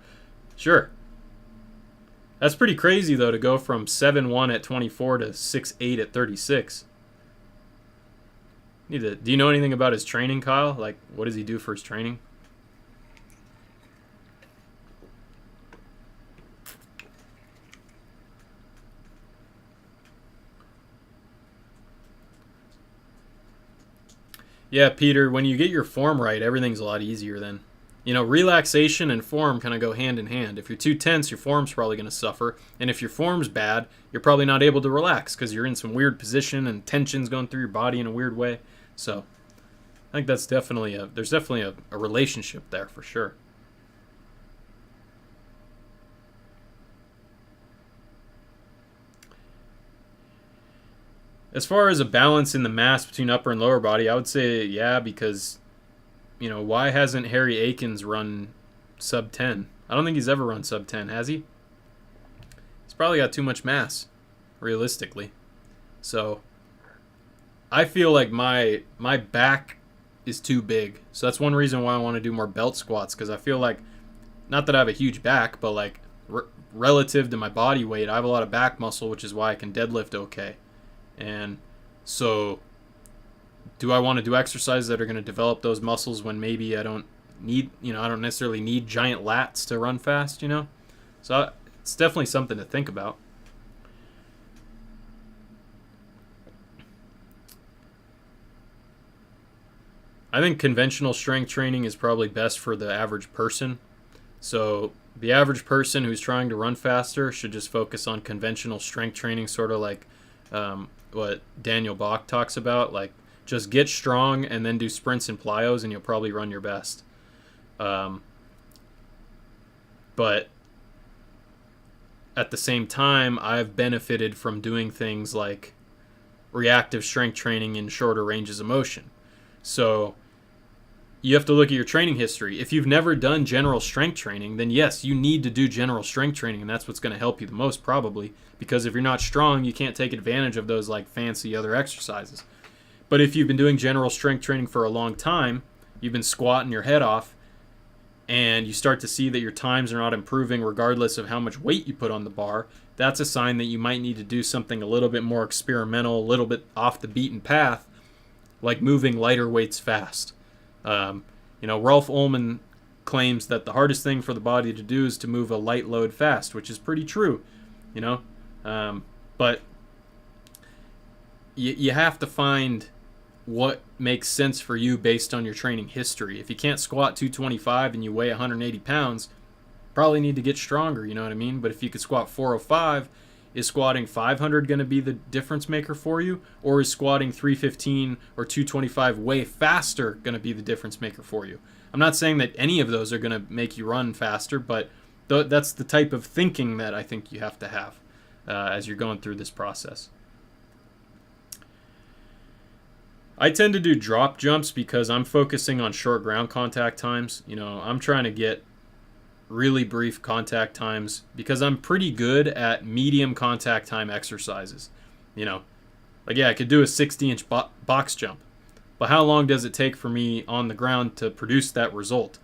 S1: sure. That's pretty crazy, though, to go from 7.1 at 24 to 6.8 at 36. Do you know anything about his training, Kyle? Like, what does he do for his training? Yeah, Peter, when you get your form right, everything's a lot easier then. You know, relaxation and form kind of go hand in hand. If you're too tense, your form's probably going to suffer. And if your form's bad, you're probably not able to relax because you're in some weird position and tension's going through your body in a weird way. So I think there's definitely a relationship there for sure. As far as a balance in the mass between upper and lower body, I would say yeah, because you know, why hasn't Harry Akins run sub 10? I don't think he's ever run sub 10, has he? He's probably got too much mass, realistically. So I feel like my back is too big. So that's one reason why I want to do more belt squats, because I feel like, not that I have a huge back, but like relative to my body weight, I have a lot of back muscle, which is why I can deadlift okay. And so do I want to do exercises that are going to develop those muscles when maybe I don't necessarily need giant lats to run fast, you know? So it's definitely something to think about. I think conventional strength training is probably best for the average person. So the average person who's trying to run faster should just focus on conventional strength training, sort of like what Daniel Bach talks about, like just get strong and then do sprints and plyos and you'll probably run your best. But at the same time, I've benefited from doing things like reactive strength training in shorter ranges of motion. So you have to look at your training history. If you've never done general strength training, then yes, you need to do general strength training, and that's what's going to help you the most probably, because if you're not strong, you can't take advantage of those like fancy other exercises. But if you've been doing general strength training for a long time, you've been squatting your head off, and you start to see that your times are not improving regardless of how much weight you put on the bar, that's a sign that you might need to do something a little bit more experimental, a little bit off the beaten path, like moving lighter weights fast. Ralph Ullman claims that the hardest thing for the body to do is to move a light load fast, which is pretty true, but you have to find what makes sense for you based on your training history. If you can't squat 225 and you weigh 180 pounds, probably need to get stronger, you know what I mean? But if you could squat 405, is squatting 500 going to be the difference maker for you? Or is squatting 315 or 225 way faster going to be the difference maker for you? I'm not saying that any of those are going to make you run faster, but that's the type of thinking that I think you have to have as you're going through this process. I tend to do drop jumps because I'm focusing on short ground contact times. I'm trying to get really brief contact times because I'm pretty good at medium contact time exercises. I could do a 60-inch box jump, but how long does it take for me on the ground to produce that result?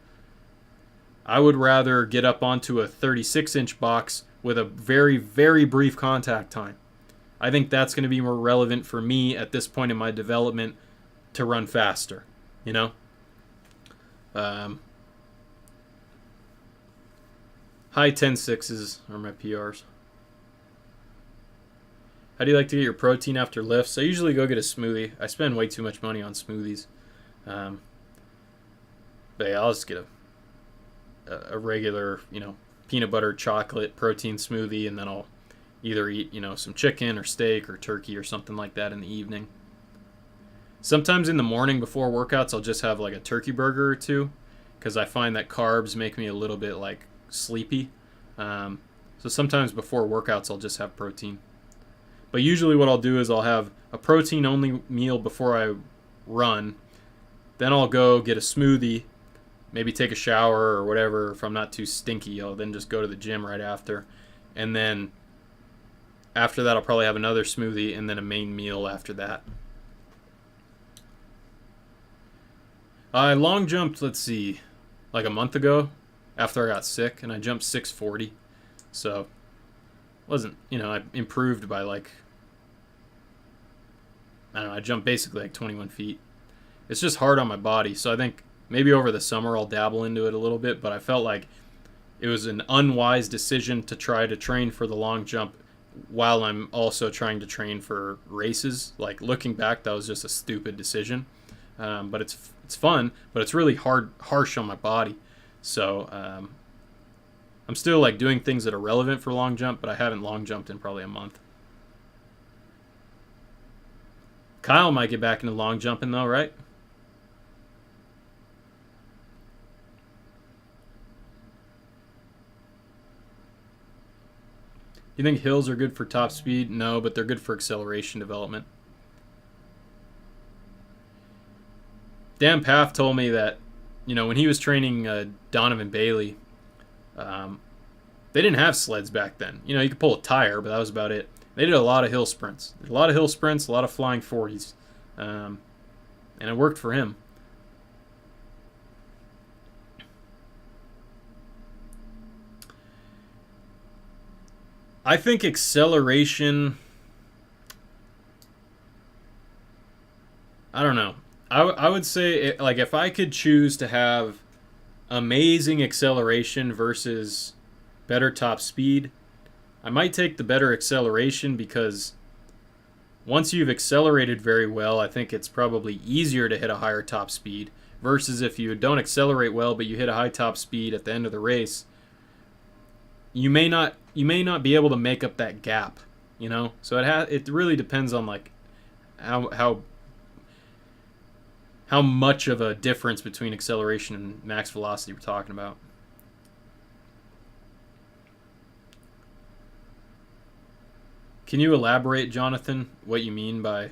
S1: I would rather get up onto a 36-inch box with a very, very brief contact time. I think that's going to be more relevant for me at this point in my development to run faster, high 10.6s are my PRs. How do you like to get your protein after lifts? I usually go get a smoothie. I spend way too much money on smoothies. But yeah, I'll just get a regular, peanut butter chocolate protein smoothie, and then I'll either eat, some chicken or steak or turkey or something like that in the evening. Sometimes in the morning before workouts, I'll just have like a turkey burger or two because I find that carbs make me a little bit like sleepy. So sometimes before workouts, I'll just have protein. But usually what I'll do is I'll have a protein-only meal before I run. Then I'll go get a smoothie, maybe take a shower or whatever. If I'm not too stinky, I'll then just go to the gym right after. And then after that, I'll probably have another smoothie and then a main meal after that. I long jumped, let's see, like a month ago after I got sick, and I jumped 640. So, wasn't, I improved by like, I don't know, I jumped basically like 21 feet. It's just hard on my body, so I think maybe over the summer I'll dabble into it a little bit, but I felt like it was an unwise decision to try to train for the long jump while I'm also trying to train for races. Like, looking back, that was just a stupid decision. But it's fun, but it's really harsh on my body. So I'm still like doing things that are relevant for long jump, but I haven't long jumped in probably a month. Kyle might get back into long jumping though, right? You think hills are good for top speed? No, but they're good for acceleration development. Dan Paff told me that, when he was training Donovan Bailey, they didn't have sleds back then. You could pull a tire, but that was about it. They did a lot of hill sprints. A lot of hill sprints, a lot of flying 40s. And it worked for him. I think acceleration, I don't know. I would say, like, if I could choose to have amazing acceleration versus better top speed, I might take the better acceleration because once you've accelerated very well, I think it's probably easier to hit a higher top speed versus if you don't accelerate well but you hit a high top speed at the end of the race, you may not be able to make up that gap, So it really depends on like how much of a difference between acceleration and max velocity we're talking about. Can you elaborate, Jonathan, what you mean by,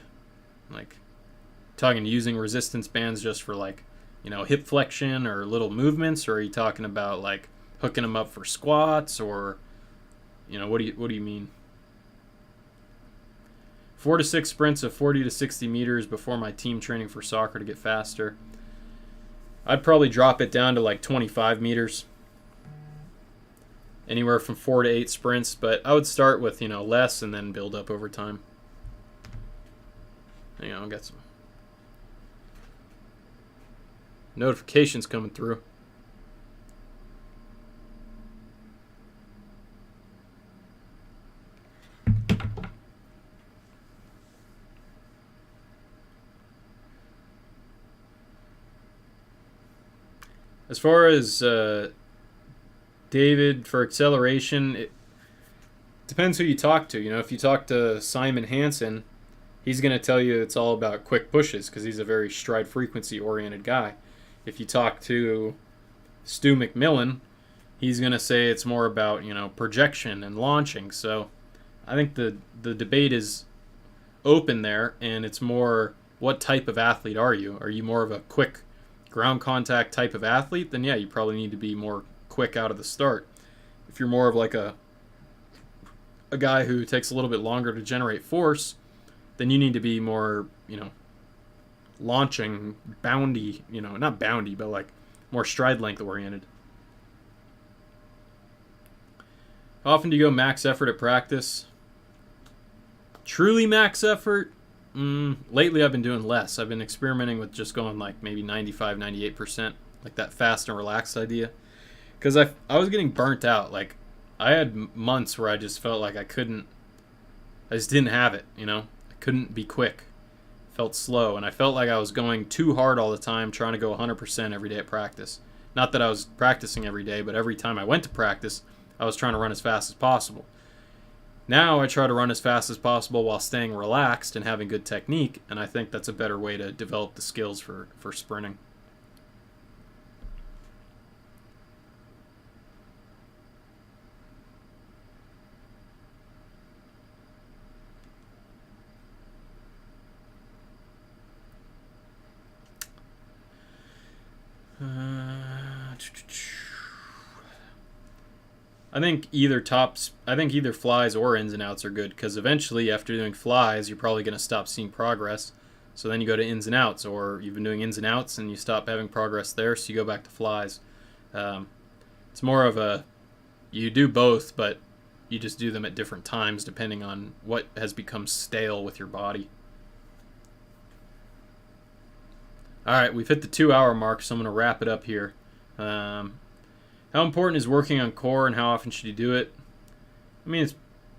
S1: like, talking using resistance bands just for like, you know, hip flexion or little movements, or are you talking about like hooking them up for squats, or, you know, what do you mean? 4 to 6 sprints of 40 to 60 meters before my team training for soccer to get faster. I'd probably drop it down to like 25 meters. Anywhere from 4 to 8 sprints, but I would start with, you know, less and then build up over time. Hang on, I'll get some notifications coming through. As far as David, for acceleration, it depends who you talk to. You know, if you talk to Simon Hansen, he's going to tell you it's all about quick pushes because he's a very stride frequency oriented guy. If you talk to Stu McMillan, he's going to say it's more about, you know, projection and launching. So I think the debate is open there, and it's more, what type of athlete are you? Are you more of a quick ground contact type of athlete? Then yeah, you probably need to be more quick out of the start. If you're more of like a guy who takes a little bit longer to generate force, then you need to be more, you know, launching, boundy, you know, not boundy, but like more stride length oriented. How often do you go max effort at practice? Truly max effort? Lately I've been doing less. I've been experimenting with just going like maybe 95, 98%, like that fast and relaxed idea. Because I was getting burnt out. Like, I had months where I just felt like I just didn't have it, you know? I couldn't be quick. Felt slow, and I felt like I was going too hard all the time, trying to go 100% every day at practice. Not that I was practicing every day, but every time I went to practice, I was trying to run as fast as possible. Now I try to run as fast as possible while staying relaxed and having good technique, and I think that's a better way to develop the skills for sprinting. I think either flies or ins and outs are good, because eventually after doing flies you're probably going to stop seeing progress, so then you go to ins and outs, or you've been doing ins and outs and you stop having progress there, so you go back to flies. It's more of a, you do both, but you just do them at different times depending on what has become stale with your body. Alright, we've hit the 2-hour mark, so I'm going to wrap it up here. How important is working on core, and how often should you do it? I mean, it's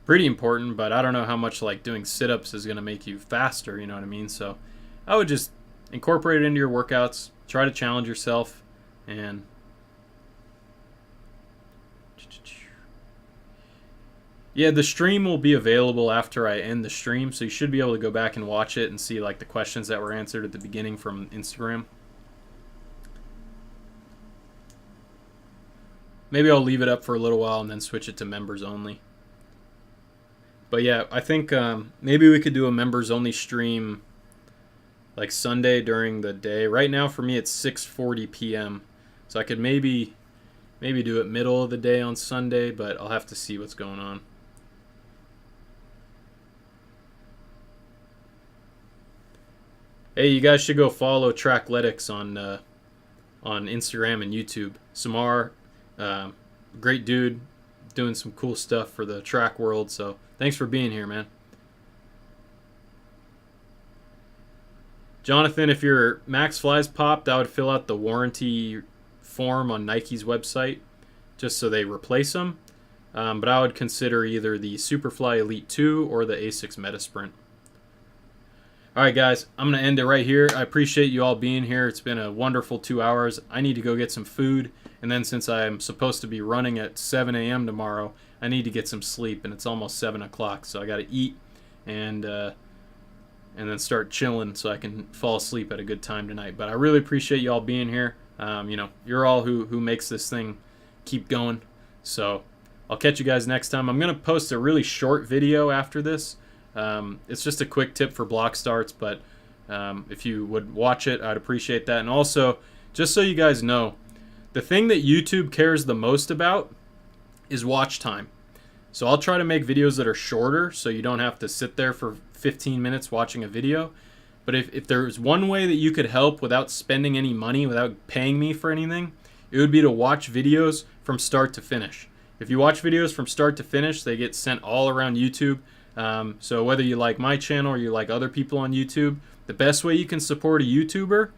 S1: pretty important, but I don't know how much like doing sit-ups is going to make you faster, you know what I mean? So I would just incorporate it into your workouts, try to challenge yourself, and yeah, the stream will be available after I end the stream, so you should be able to go back and watch it and see like the questions that were answered at the beginning from Instagram. Maybe I'll leave it up for a little while and then switch it to members only. But yeah, I think maybe we could do a members only stream like Sunday during the day. Right now for me it's 6:40 p.m. So I could maybe do it middle of the day on Sunday, but I'll have to see what's going on. Hey, you guys should go follow ATHLETE.X on Instagram and YouTube. Samar, great dude, doing some cool stuff for the track world, so thanks for being here, man. Jonathan, if your max flies popped, I would fill out the warranty form on Nike's website just so they replace them, but I would consider either the Superfly Elite 2 or the ASICS Metasprint. Alright guys, I'm going to end it right here. I appreciate you all being here. It's been a wonderful 2 hours. I need to go get some food, and then since I'm supposed to be running at 7 a.m. tomorrow, I need to get some sleep, and it's almost 7 o'clock, so I got to eat and then start chilling so I can fall asleep at a good time tonight. But I really appreciate you all being here. You know, you're all who makes this thing keep going. So I'll catch you guys next time. I'm going to post a really short video after this. It's just a quick tip for block starts, but If you would watch it, I'd appreciate that. And also, just so you guys know, the thing that YouTube cares the most about is watch time. So I'll try to make videos that are shorter so you don't have to sit there for 15 minutes watching a video. But if there's one way that you could help without spending any money, without paying me for anything, it would be to watch videos from start to finish. If you watch videos from start to finish, they get sent all around YouTube. So whether you like my channel or you like other people on YouTube, the best way you can support a YouTuber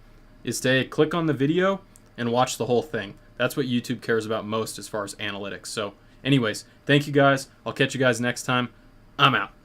S1: is to click on the video and watch the whole thing. That's what YouTube cares about most as far as analytics. So anyways, thank you guys. I'll catch you guys next time. I'm out.